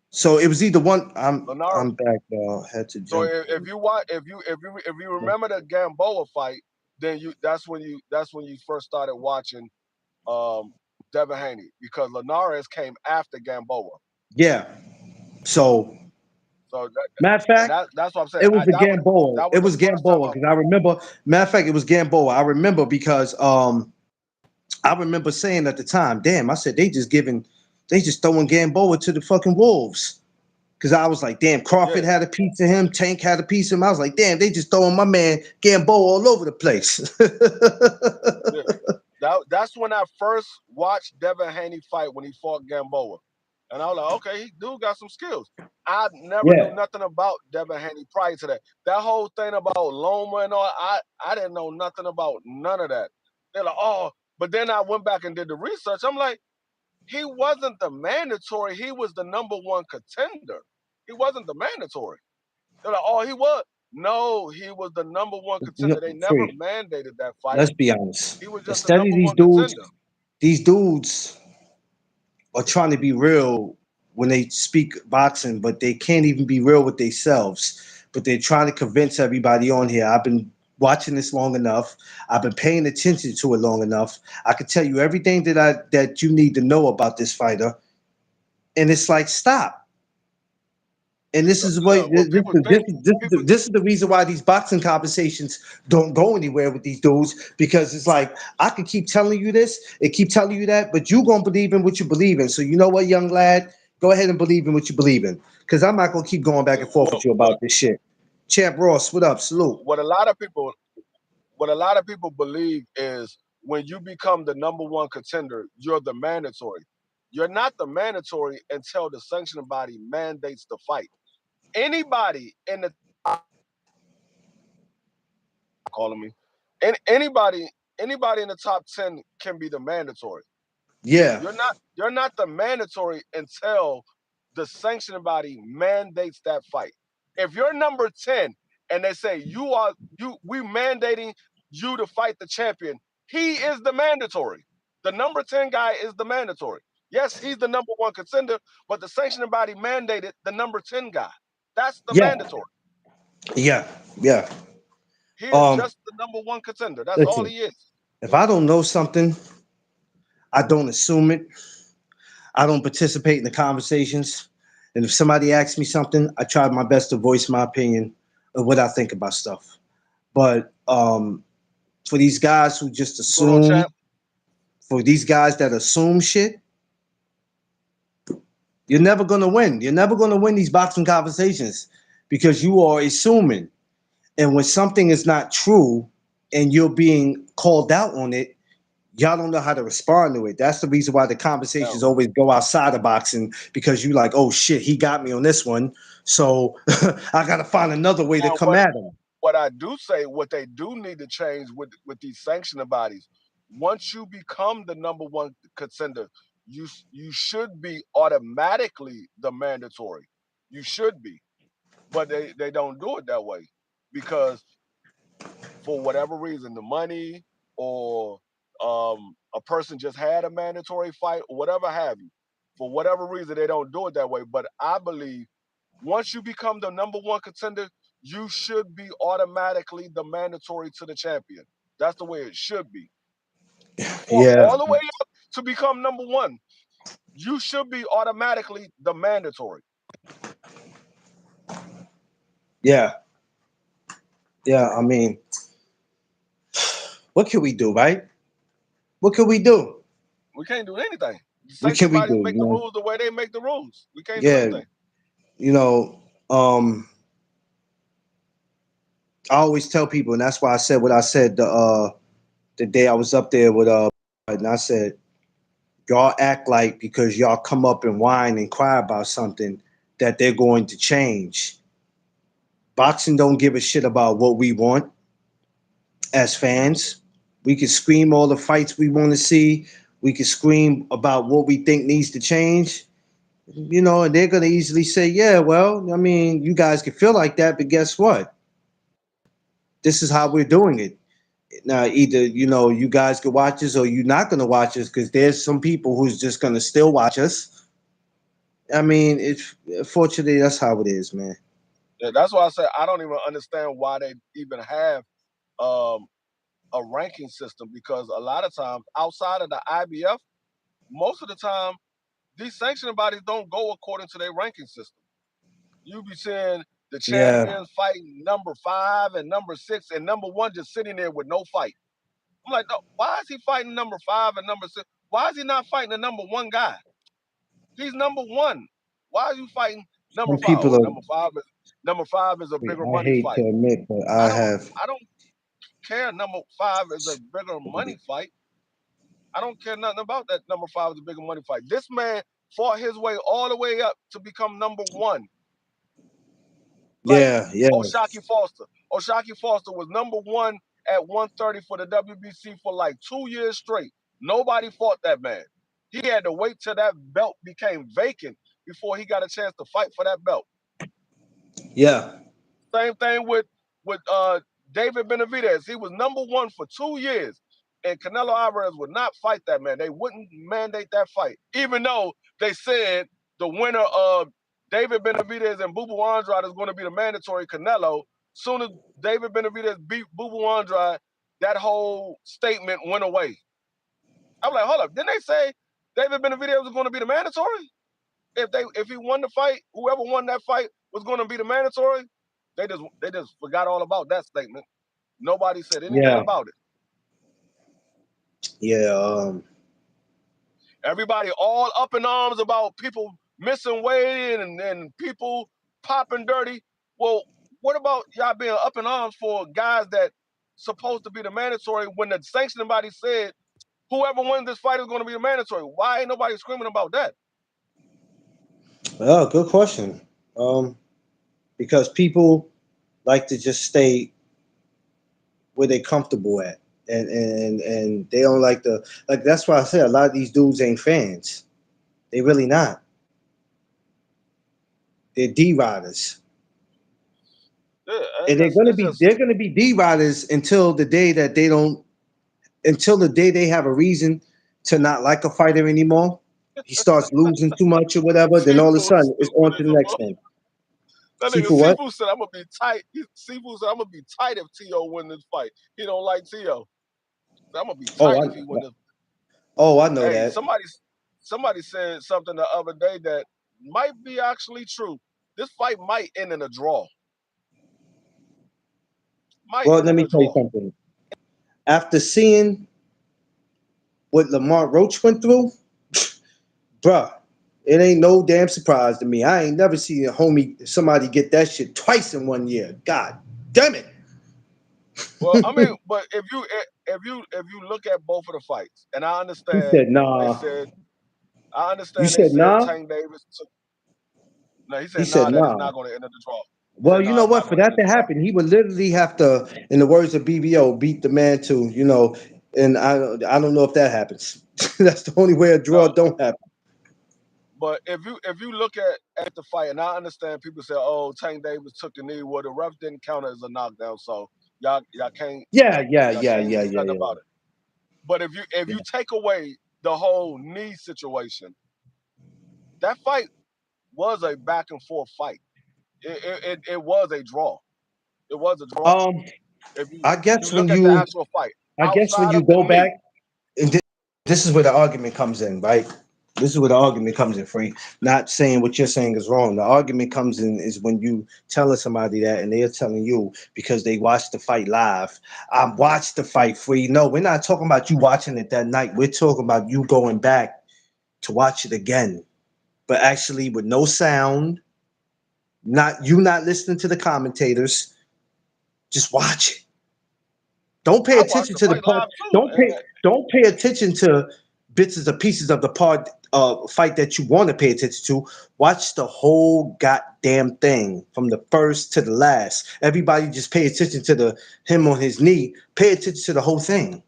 So it was either one. Linares. I'm back, y'all. Had to So jump. if you watch, if you remember the Gamboa fight, then that's when you first started watching Devin Haney, because Linares came after Gamboa. Yeah. So So matter of fact, that's what I'm saying. it was the Gamboa. That It was the was first time Gamboa because I remember. Matter of fact, it was Gamboa. I remember because I remember saying at the time, damn, I said they just throwing Gamboa to the fucking wolves. Cause I was like, damn, Crawford Yeah. had a piece of him, Tank had a piece of him. I was like, damn, they just throwing my man Gamboa all over the place. Yeah. That's when I first watched Devin Haney fight, when he fought Gamboa. And I was like, okay, dude got some skills. I never knew Yeah. nothing about Devin Haney prior to that. That whole thing about Loma and all, I didn't know nothing about none of that. They're like, oh, but then I went back and did the research. I'm like, he wasn't the mandatory. He was the number one contender. He wasn't the mandatory. They're like, oh, he was. No, he was the number one contender. They never Free. mandated that fight. Let's be honest. He was just the Instead of number these one dudes, contender. these dudes are trying to be real when they speak boxing, but they can't even be real with themselves. But they're trying to convince everybody on here. I've been watching this long enough. I've been paying attention to it long enough. I can tell you everything that you need to know about this fighter. And it's like, stop. And this is what Look, what people think, people, this is the reason why these boxing conversations don't go anywhere with these dudes, because it's like I can keep telling you this and keep telling you that, but you gonna believe in what you believe in. So you know what, young lad, go ahead and believe in what you believe in, because I'm not gonna keep going back and forth with you about this shit. Champ Ross, what up? Salute. what a lot of people believe is, when you become the number one contender, you're the mandatory. You're not the mandatory until the sanctioning body mandates the fight. Anybody in the calling me, and anybody in the top 10 can be the mandatory. Yeah, You're not the mandatory until the sanctioning body mandates that fight. If you're number 10 and they say we mandating you to fight the champion, he is the mandatory. The number 10 guy is the mandatory. Yes, he's the number one contender, but the sanctioning body mandated the number 10 guy. That's the yeah, mandatory. yeah, yeah. He is just the number one contender. That's all Listen, he is. if I don't know something, I don't assume it. I don't participate in the conversations. And if somebody asks me something, I try my best to voice my opinion of what I think about stuff. But for these guys who just What's going on, assume, champ? for these guys that assume shit, you're never gonna win. You're never gonna win these boxing conversations because you are assuming. And when something is not true and you're being called out on it, y'all don't know how to respond to it. That's the reason why the conversations No. always go outside of boxing, because you like, oh shit, he got me on this one, so I gotta find another way to Now, come at him. what I do say, what they do need to change with these sanctioning bodies, once you become the number one contender, you should be automatically the mandatory. You should be, but they don't do it that way, because for whatever reason, the money, or a person just had a mandatory fight, or whatever have you. For whatever reason, they don't do it that way. But I believe once you become the number one contender, you should be automatically the mandatory to the champion. That's the way it should be. You fought Yeah, all the way up to become number one. You should be automatically the mandatory. yeah, yeah. I mean, what can we do, right? What can we do? We can't do anything. The What sanction can we bodies do? make the rules the way they make the rules. We can't do Yeah, anything. you know, I always tell people, and that's why I said what I said the day I was up there with and I said, y'all act like because y'all come up and whine and cry about something that they're going to change. Boxing don't give a shit about what we want as fans. We can scream all the fights we want to see. We can scream about what we think needs to change. And they're going to easily say, yeah, well, I mean, you guys can feel like that, but guess what? This is how we're doing it. Now, either you guys could watch us or you're not gonna watch us because there's some people who's just gonna still watch us. I mean, it's fortunately that's how it is, man. Yeah, that's why I said I don't even understand why they even have um, a ranking system because a lot of times outside of the IBF, most of the time these sanctioning bodies don't go according to their ranking system. You be seeing the Yeah, champions fighting number 5 and number 6, and number 1 just sitting there with no fight. I'm like, no, why is he fighting number 5 and number 6? Why is he not fighting the number 1 guy? He's number 1. Why are you fighting number some 5? people Oh, are. number 5 is a bigger I money hate to fight. admit, but I I don't have. I don't care. Number 5 is a bigger money fight. I don't care nothing about that. Number 5 is a bigger money fight. This man fought his way all the way up to become number 1. Like Yeah, yeah, Oshaki Foster. Oshaki Foster was number 1 at 130 for the WBC for like 2 years straight. Nobody fought that man. He had to wait till that belt became vacant before he got a chance to fight for that belt. yeah, Same thing with David Benavidez. He was number 1 for 2 years, and Canelo Alvarez would not fight that man. They wouldn't mandate that fight, even though they said the winner of David Benavidez and Boo Boo Andrade is going to be the mandatory Canelo. Soon as David Benavidez beat Boo Boo Andrade, that whole statement went away. I'm like, hold up, didn't they say David Benavidez was going to be the mandatory? If he won the fight, whoever won that fight was going to be the mandatory. They just forgot all about that statement. Nobody said anything yeah, about it. yeah. Everybody all up in arms about people missing weight and people popping dirty. Well, what about y'all being up in arms for guys that supposed to be the mandatory when the sanctioning body said whoever wins this fight is going to be the mandatory? Why ain't nobody screaming about that? Oh, good question. Because people like to just stay where they comfortable at, and they don't like the like. That's why I say a lot of these dudes ain't fans. They really not. They're D riders, Yeah, and it's just they're gonna be D riders until the day that they don't until the day they have a reason to not like a fighter anymore. He starts losing too much or whatever. Then all of a seafood sudden it's stupid on to as the a next mother. thing. That See nigga for what? Seafood said I'm gonna be tight. Seafood said I'm gonna be tight if T.O. win this fight. He don't like T.O. I'm gonna be Oh, tight if he win this. I know Hey, that. somebody said something the other day that might be actually true. This fight might end in a draw. Might Well, end let in me a tell you draw. something. After seeing what Lamar Roach went through, bruh, it ain't no damn surprise to me. I ain't never seen a homie somebody get that shit twice in 1 year. God damn it. Well, I mean, but if you look at both of the fights, and He said, they nah. said You they said, said nah? Tank Davis took. No, he He said said, nah, that is nah. not going to end in the draw. He Well, said you nah, know it's not what? For going to end that in to the draw. happen, he would literally have to, in the words of BBO, beat the man to, and I don't know if that happens. That's the only way a draw No, don't happen. but if you look at the fight, and I understand people say, "Oh, Tank Davis took the knee." Well, the ref didn't count it as a knockdown, so y'all can't Yeah, yeah, y'all yeah, can't yeah, do yeah, nothing yeah. about it. But if you take away the whole knee situation, that fight was a back and forth fight. It was a draw. It was a draw. Um, If I you guess when look at the you, actual fight, I guess when outside you of the go back, knee, and this is where the argument comes in, right? This is where the argument comes in, Free. Not saying what you're saying is wrong. The argument comes in is when you telling somebody that and they're telling you because they watched the fight live. I watched the fight, Free. No, we're not talking about you watching it that night. We're talking about you going back to watch it again, but actually with no sound, not listening to the commentators. Just watch it. Don't pay I watched attention the to the fight part. live too. Don't pay attention to bits and pieces of the part fight that you want to pay attention to. Watch the whole goddamn thing from the first to the last. Everybody just pay attention to the him on his knee. Pay attention to the whole thing.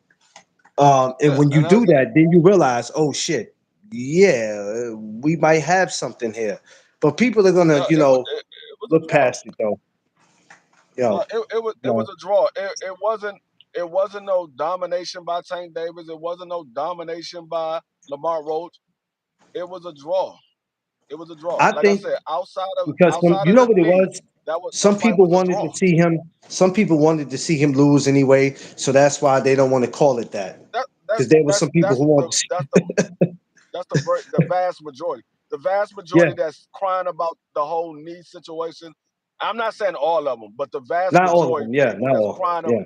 And Yeah, when you and I, do that, then you realize, oh shit, yeah, we might have something here. But people are gonna, yeah, it was a look draw. past it though. Yo, No, it was no. a draw. It wasn't. It wasn't no domination by Tank Davis. It wasn't no domination by Lamar Roach. It was a draw. It was a draw. I Like I think said, because outside you of know the what it knee, was. that Some fight people was a wanted draw. to see him. Some people wanted to see him lose anyway, so that's why they don't want to call it that. That Because that's there were that's some people that's who the wanted to see. the vast majority. The vast Yeah, majority that's crying about the whole knee situation. I'm not saying all of them, but the vast not all of majority them. of Yeah, people not that's all. crying, Yeah,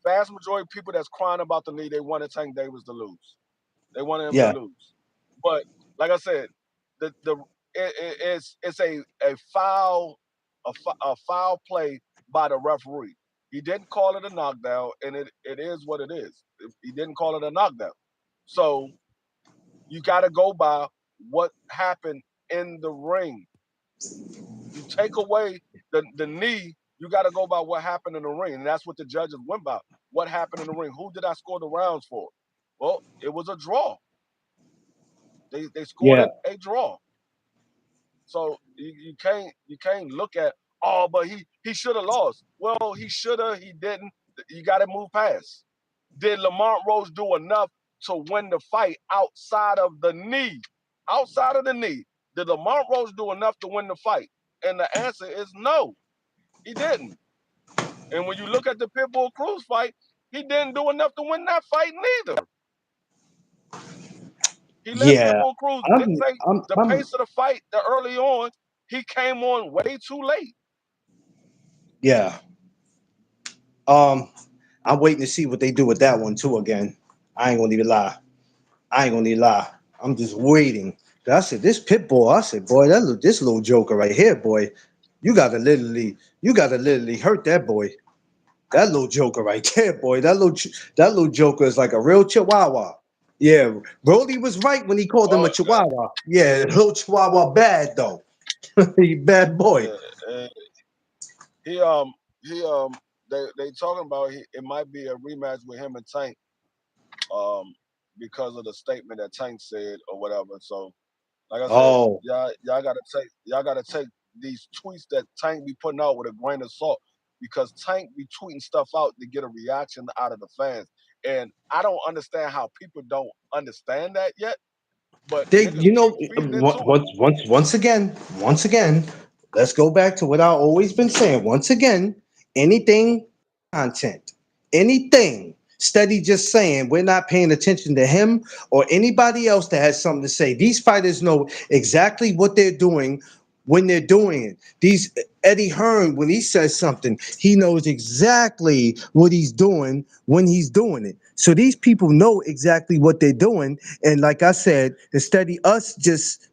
vast majority of people that's crying about the knee, they wanted Tank Davis to lose. They wanted him to yeah, lose. But like I said, the it's a foul a foul play by the referee. He didn't call it a knockdown, and it is what it is. He didn't call it a knockdown. So you got to go by what happened in the ring. You take away the knee, you got to go by what happened in the ring, and that's what the judges went by. What happened in the ring? Who did I score the rounds for? Well, it was a draw. They scored yeah. it a draw. So you can't look at, oh, but he should have lost. Well, he should have, he didn't. You got to move past. Did Lamont Rose do enough to win the fight outside of the knee? Outside of the knee, did Lamont Rose do enough to win the fight? And the answer is no, he didn't. And when you look at the Pitbull Cruz fight, he didn't do enough to win that fight neither. He let Yeah, Pitbull Cruz I'm, dictate the I'm, pace of the fight. The early on, he came on way too late. yeah. Um, I'm waiting to see what they do with that one too. Again, I ain't gonna even lie. I ain't gonna even lie. I'm just waiting. I said, this pit bull. I said, boy, this little joker right here, boy. You gotta literally hurt that boy. That little joker right there, boy. That little joker is like a real chihuahua. Yeah, Brody was right when he called him Oh, a chihuahua. Yeah, little chihuahua bad though. He bad boy. yeah, and he he they talking about it might be a rematch with him and Tank um because of the statement that Tank said or whatever. So like I said, Oh, y'all gotta take these tweets that Tank be putting out with a grain of salt because Tank be tweeting stuff out to get a reaction out of the fans. And I don't understand how people don't understand that yet, but they, niggas keep feeding into it. once again, let's go back to what I always been saying. Once again, anything content, anything steady just saying we're not paying attention to him or anybody else that has something to say. These fighters know exactly what they're doing when they're doing it. These Eddie Hearn, when he says something, he knows exactly what he's doing when he's doing it. So these people know exactly what they're doing. And like I said, instead of us just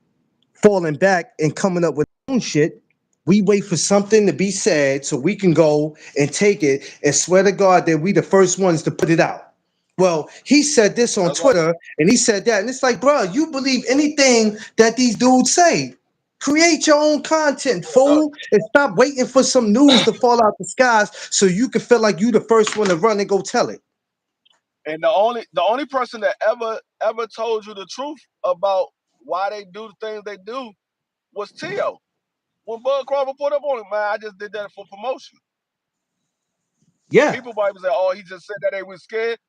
falling back and coming up with our own shit, we wait for something to be said so we can go and take it and swear to God that we the first ones to put it out. Well, he said this on That's why Twitter and he said that. And it's like, bro, you believe anything that these dudes say. Create your own content, uh, fool, and stop waiting for some news to fall out the skies so you can feel like you the first one to run and go tell it. and the only person that ever told you the truth about why they do the things they do was Tio. When Bud Crawford put up on him, man, I just did that for promotion. Yeah, People might say, "Oh, he just said that they was scared."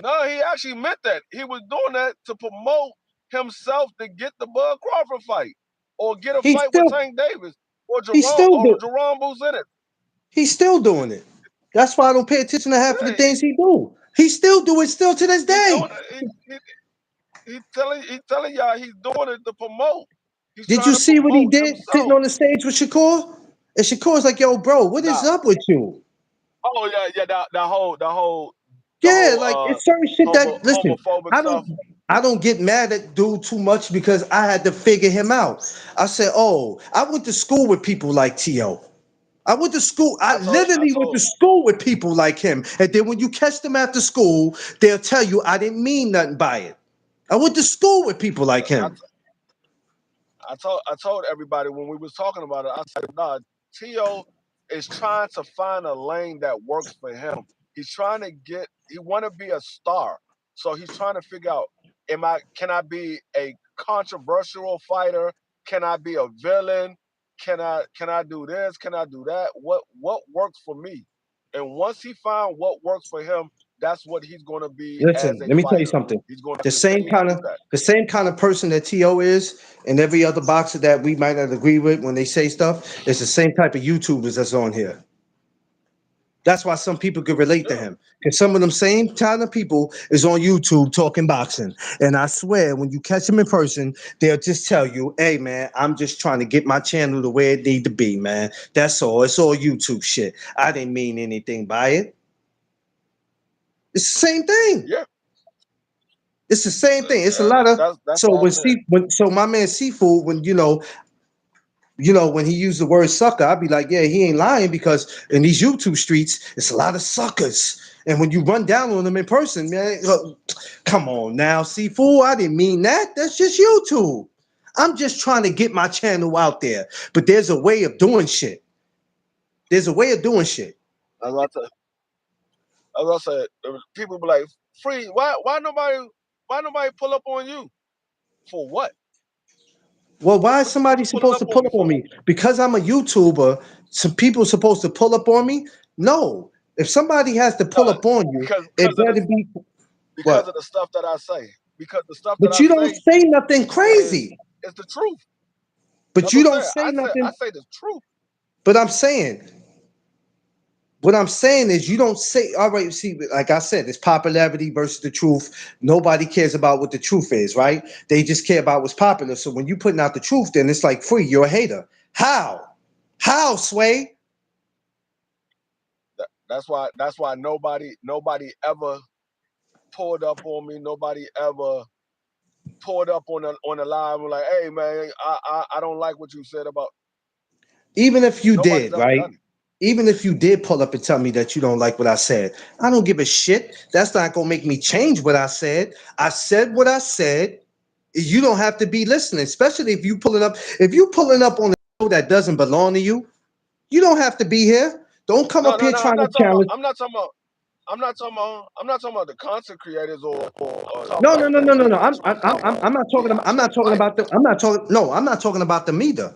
No, he actually meant that. He was doing that to promote himself to get the Bud Crawford fight, or get a he's fight with still Tank Davis, or he's still do Jerome Booz-Ennis. he's still doing it. That's why I don't pay attention to half of the Yeah, things he do. He still do it still to this he day. doing it. He telling y'all he's doing it to promote. He's Did trying you to see what he promote did sitting himself. on the stage with Shakur? And Shakur's like, yo, bro, what is Nah. up with you? Oh yeah, yeah. The Yeah, whole like it's certain shit that listen, homophobic I stuff. don't I don't get mad at dude too much because I had to figure him out. I said, oh, I went to school with people like T.O. I went to school. I I literally went told to school with people like him. And then when you catch them after school, they'll tell you I didn't mean nothing by it. I went to school with people like I, him. I told everybody when we was talking about it. I said, "Nah, T.O. is trying to find a lane that works for him. He's trying to get. He want to be a star, so he's trying to figure out: Can I be a controversial fighter? Can I be a villain? Can I do this? Can I do that? What works for me? And once he found what works for him, that's what he's going to be Listen, as a let me tell you fighter. something. He's going to The same continue to kind do of that. the same kind of person that T.O. is, and every other boxer that we might not agree with when they say stuff, it's the same type of YouTubers that's on here. That's why some people could relate to Yeah. him. Because some of them same kind of people is on YouTube talking boxing. And I swear, when you catch them in person, they'll just tell you, hey man, I'm just trying to get my channel the way it need to be, man. That's all. It's all YouTube shit. I didn't mean anything by it. It's the same thing. Yeah. It's the same thing. It's a And lot of that's so why I when said, so my man Seafood, when when he used the word sucker, I'd be like, yeah, he ain't lying because in these YouTube streets, it's a lot of suckers. And when you run down on them in person, man, come on now, Seafood, I didn't mean that. That's just YouTube. I'm just trying to get my channel out there. But there's a way of doing shit. There's a way of doing shit. as I said, people be like, "Free, why nobody pull up on you for what? Well, why is What somebody you pulling supposed up to on pull me up on for? me? Because I'm a YouTuber, some people supposed to pull up on me? No. If somebody has to pull No, up on you, it because of the better be because of what? the stuff that I say. Because the stuff that But I you don't say say nothing is crazy. is the truth. But That's what you I'm don't saying. say I nothing. say the truth. But what I'm saying is you don't say, all right, see, like I said, it's popularity versus the truth. Nobody cares about what the truth is, right? They just care about what's popular. So when you putting out the truth, then it's like free, you're a hater. How? How, Sway? That's why nobody ever pulled up on me. Nobody ever pulled up on the live and like, hey man, I don't like what you said about. Even if you Nobody's did, ever right? done it. Even if you did pull up and tell me that you don't like what I said, I don't give a shit. That's not gonna make me change what I said. I said what I said. You don't have to be listening, especially if you pulling up. If you pulling up on a show that doesn't belong to you, you don't have to be here. Don't come No, up no, here no. trying to challenge. I'm not talking about the content creators or No, no, like no, that. no, no, no. I'm talking about life. I'm not talking about them either.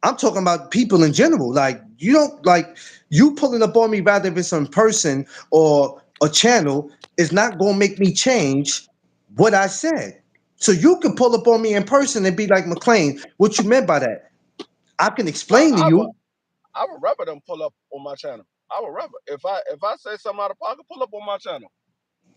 I'm talking about people in general. Like you don't like you pulling up on me, rather if it's in person or a channel, is not gonna make me change what I said. So you can pull up on me in person and be like, McLean, what you meant by that? I can explain to you. I would rather them pull up on my channel. I would rather if I say something out of pocket, pull up on my channel.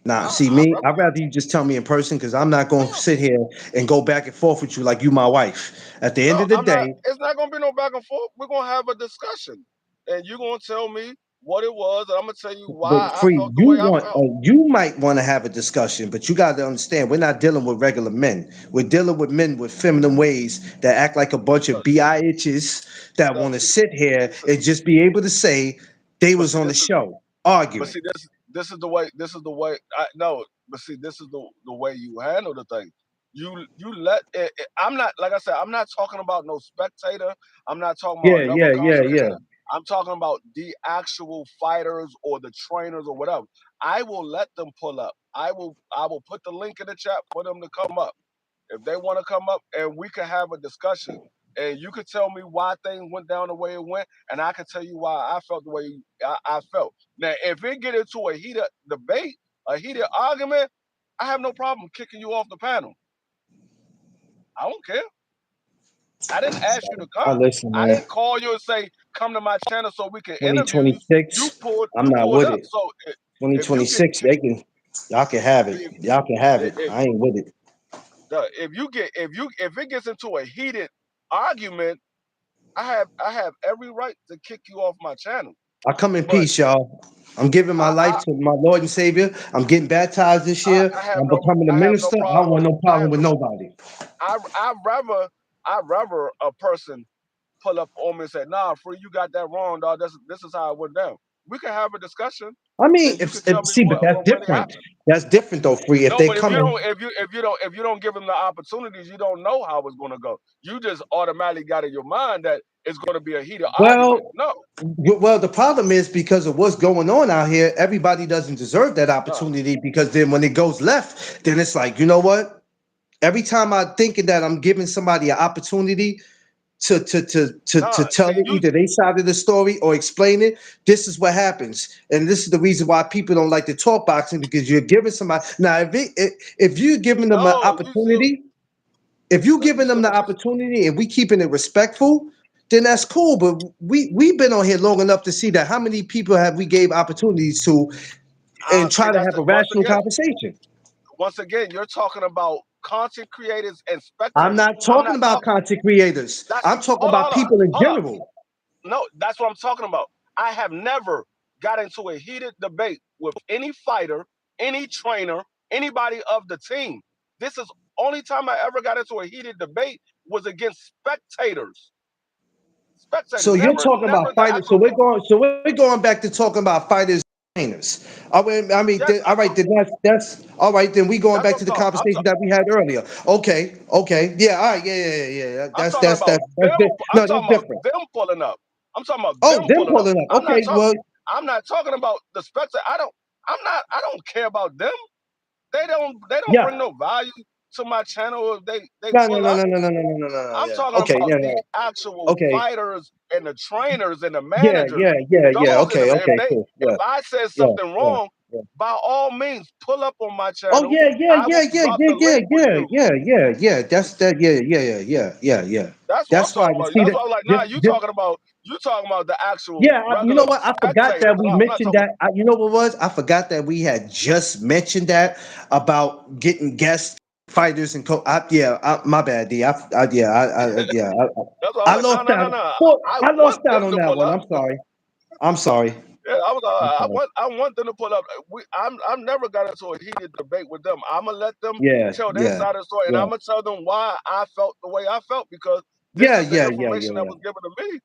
Nah, see I me, rather I'd that. rather you just tell me in person because I'm not gonna No, sit here and go back and forth with you like you my wife. At the end no, of the I'm not. day, It's not gonna be no back and forth. We're gonna have a discussion, and you're gonna tell me what it was, and I'm gonna tell you but why I free, felt the way I felt. you might want to have a discussion, but you got to understand, we're not dealing with regular men. We're dealing with men with feminine ways that act like a bunch of No, bitches that no, want to sit here and just be able to say they but was see, on the show arguing. this is the way. This is the way. I no, but see, this is the way you handle the thing. You let it, I'm not like I said. I'm not talking about no spectator. I'm not talking about Yeah, another yeah, yeah, content yeah. creator. I'm talking about the actual fighters or the trainers or whatever. I will let them pull up. I will put the link in the chat for them to come up. If they want to come up and we can have a discussion, and you could tell me why things went down the way it went, and I can tell you why I felt the way I felt. Now, if it get into a heated debate, a heated argument, I have no problem kicking you off the panel. I don't care. I didn't ask you to Oh, come. listen, I man. didn't call you and say come to my channel so we can interview you. 2026, I'm You not pulled with up. it. So if you get 2026, y'all can have it. if, Y'all can have it. if I ain't with it. if it gets into a heated argument, I have every right to kick you off my channel. I come in But peace, y'all. I'm giving my I life I, to my Lord and Savior. I'm getting baptized this year. I'm becoming a I have no minister. I don't problem. want no I problem have with no nobody. I rather a person pull up on me and say, "Nah, free, you got that wrong, dog. This is how it went down." We can have a discussion, I mean, and you can if tell me see, but that's what really different. happened. That's different though, free. If No, they but come in, if you don't give them the opportunities, you don't know how it's going to go. You just automatically got in your mind that it's going to be a heated argument. well, No, the problem is because of what's going on out here, everybody doesn't deserve that no. opportunity because then when it goes left, then it's like, you know what? Every time I'm thinking that I'm giving somebody an opportunity, to tell See, it either they side of the story or explain it, this is what happens. And this is the reason why people don't like to talk boxing, because you're giving somebody now if you're giving them an no, you see, opportunity, if you you giving see them the what you. opportunity and we keeping it respectful, then that's cool. But we've been on here long enough to see that how many people have we gave opportunities to and See, try to that's have the, a rational conversation. once again, you're talking about content creators and I'm spectators. not I'm talking not about talking. content creators. That's I'm talking hold on, about hold on, people in hold on. general. No, that's what I'm talking about. I have never got into a heated debate with any fighter, any trainer, anybody of the team. This is only time I ever got into a heated debate was against spectators. Spectators. So you're Never, talking never about the fighters. actual. So we're going back to talking about fighters and trainers. Yes, All right. Then that's all right. Then we going that's back what to I'm the talking. conversation that we had earlier. Okay. Yeah. All right. Yeah. I'm talking about them. I'm No, that's talking about different. them pulling up. I'm talking about Oh, them them pulling up. pulling up. Okay. Well, I'm not talking about the spectator. I don't care about them. They don't yeah. bring no value to my channel if they No. pull up. No. I'm Yeah. talking Okay. about Yeah. the No. actual Okay. fighters and the trainers and the Yeah. managers. Those in the, Okay. Cool. if Yeah. I said Yeah. something Yeah. wrong, Yeah. by all means pull up on my Oh channel. I will drop the link for you. yeah. That's that. Yeah. That's what I'm That's why talking you about. see That's that. why I'm like, nah, This, you this, talking about the actual yeah, you regular know what? I forgot spectators. that we I'm not mentioned talking. that. You know what was? I forgot that we had just mentioned that about getting guest fighters and my bad, D. That's why I'm I like, no, lost no, no, out. no. Well, I I lost want out them on to that pull one. up. I'm sorry. Yeah, I'm sorry. I want them to pull up. I'm never got into a heated debate with them. I'm gonna let them Yeah, tell their yeah, side of the story, and yeah, I'm gonna tell them why I felt the way I felt because this yeah, is the yeah, yeah, information yeah, that yeah. was given to me,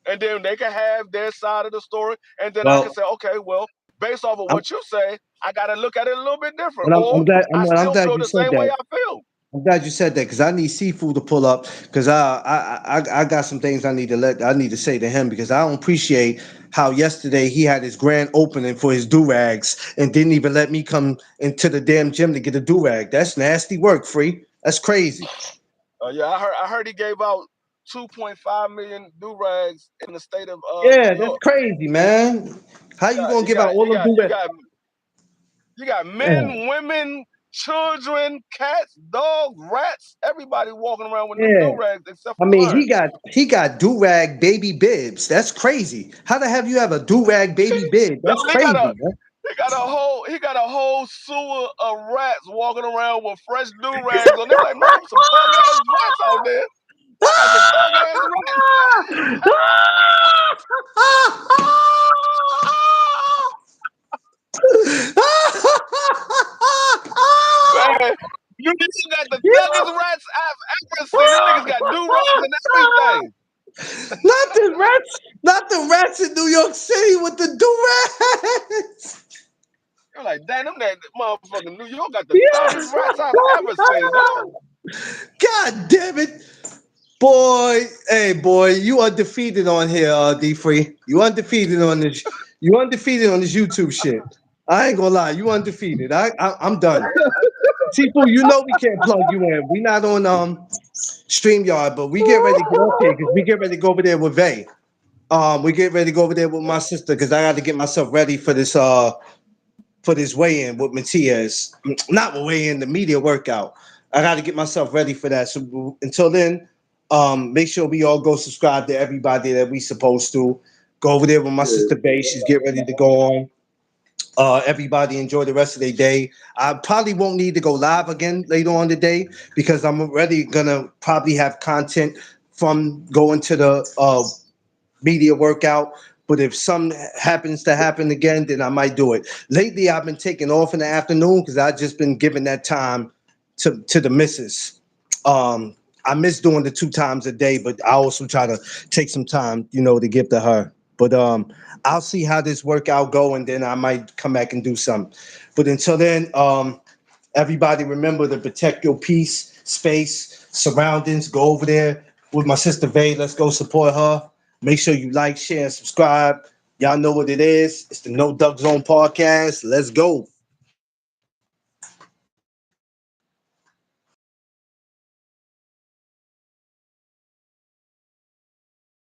and then they can have their side of the story, and then I can Well, say, okay, well, based off of I'm, what you say, I got to look at it a little bit different, and or I'm glad. I I'm still glad feel you the said same way that. I feel. I'm glad you said that because I need Seafood to pull up because I got some things I need to say to him because I don't appreciate how yesterday he had his grand opening for his do-rags and didn't even let me come into the damn gym to get a do-rag. That's nasty work, Free. That's crazy. Yeah, I heard he gave out 2.5 million do rags in the state of New Yeah, that's York. crazy, man. How you gonna You give out got all you them got you do-rags? got You got Yeah, men, women, children, cats, dogs, rats, everybody walking around with new yeah. do rags except I for mean, Clarence. he got do-rag baby bibs. That's crazy. How the hell you have a do-rag baby bib? Yo, That's crazy, man. he got a whole sewer of rats walking around with fresh do rags on. They're like, man, them some thug ass rats out there. I got some thug ass rats. Man, you got the thuggest rats I've ever seen. Them niggas got do rags and everything. Not the rats in New York City with the do-rags. You're like, damn, them that motherfucking New York got the thuggest Yeah. rats I've ever seen, dog. God damn it. Boy, hey boy, you undefeated on here, D Free. You undefeated on this. You undefeated on this YouTube shit. I ain't gonna lie, you undefeated. I'm done. People, you know we can't plug you in. We not on StreamYard, but we get ready to get off here because we get ready to go over there with Vay. We get ready to go over there with my sister because I got to get myself ready for this weigh-in with Matias. Not with weigh-in, the media workout. I got to get myself ready for that. So until then, make sure we all go subscribe to everybody that we supposed to. Go over there with my sister Bay. She's getting ready to go on. Everybody enjoy the rest of their day. I probably won't need to go live again later on today because I'm already gonna probably have content from going to the media workout. But if something happens to happen again, then I might do it. Lately, I've been taking off in the afternoon because I've just been giving that time to the missus. I miss doing the 2 times a day, but I also try to take some time, to give to her. But I'll see how this workout go, and then I might come back and do something. But until then, everybody remember to protect your peace, space, surroundings. Go over there with my sister Vay. Let's go support her. Make sure you like, share, and subscribe. Y'all know what it is. It's the No Duck Zone podcast. Let's go.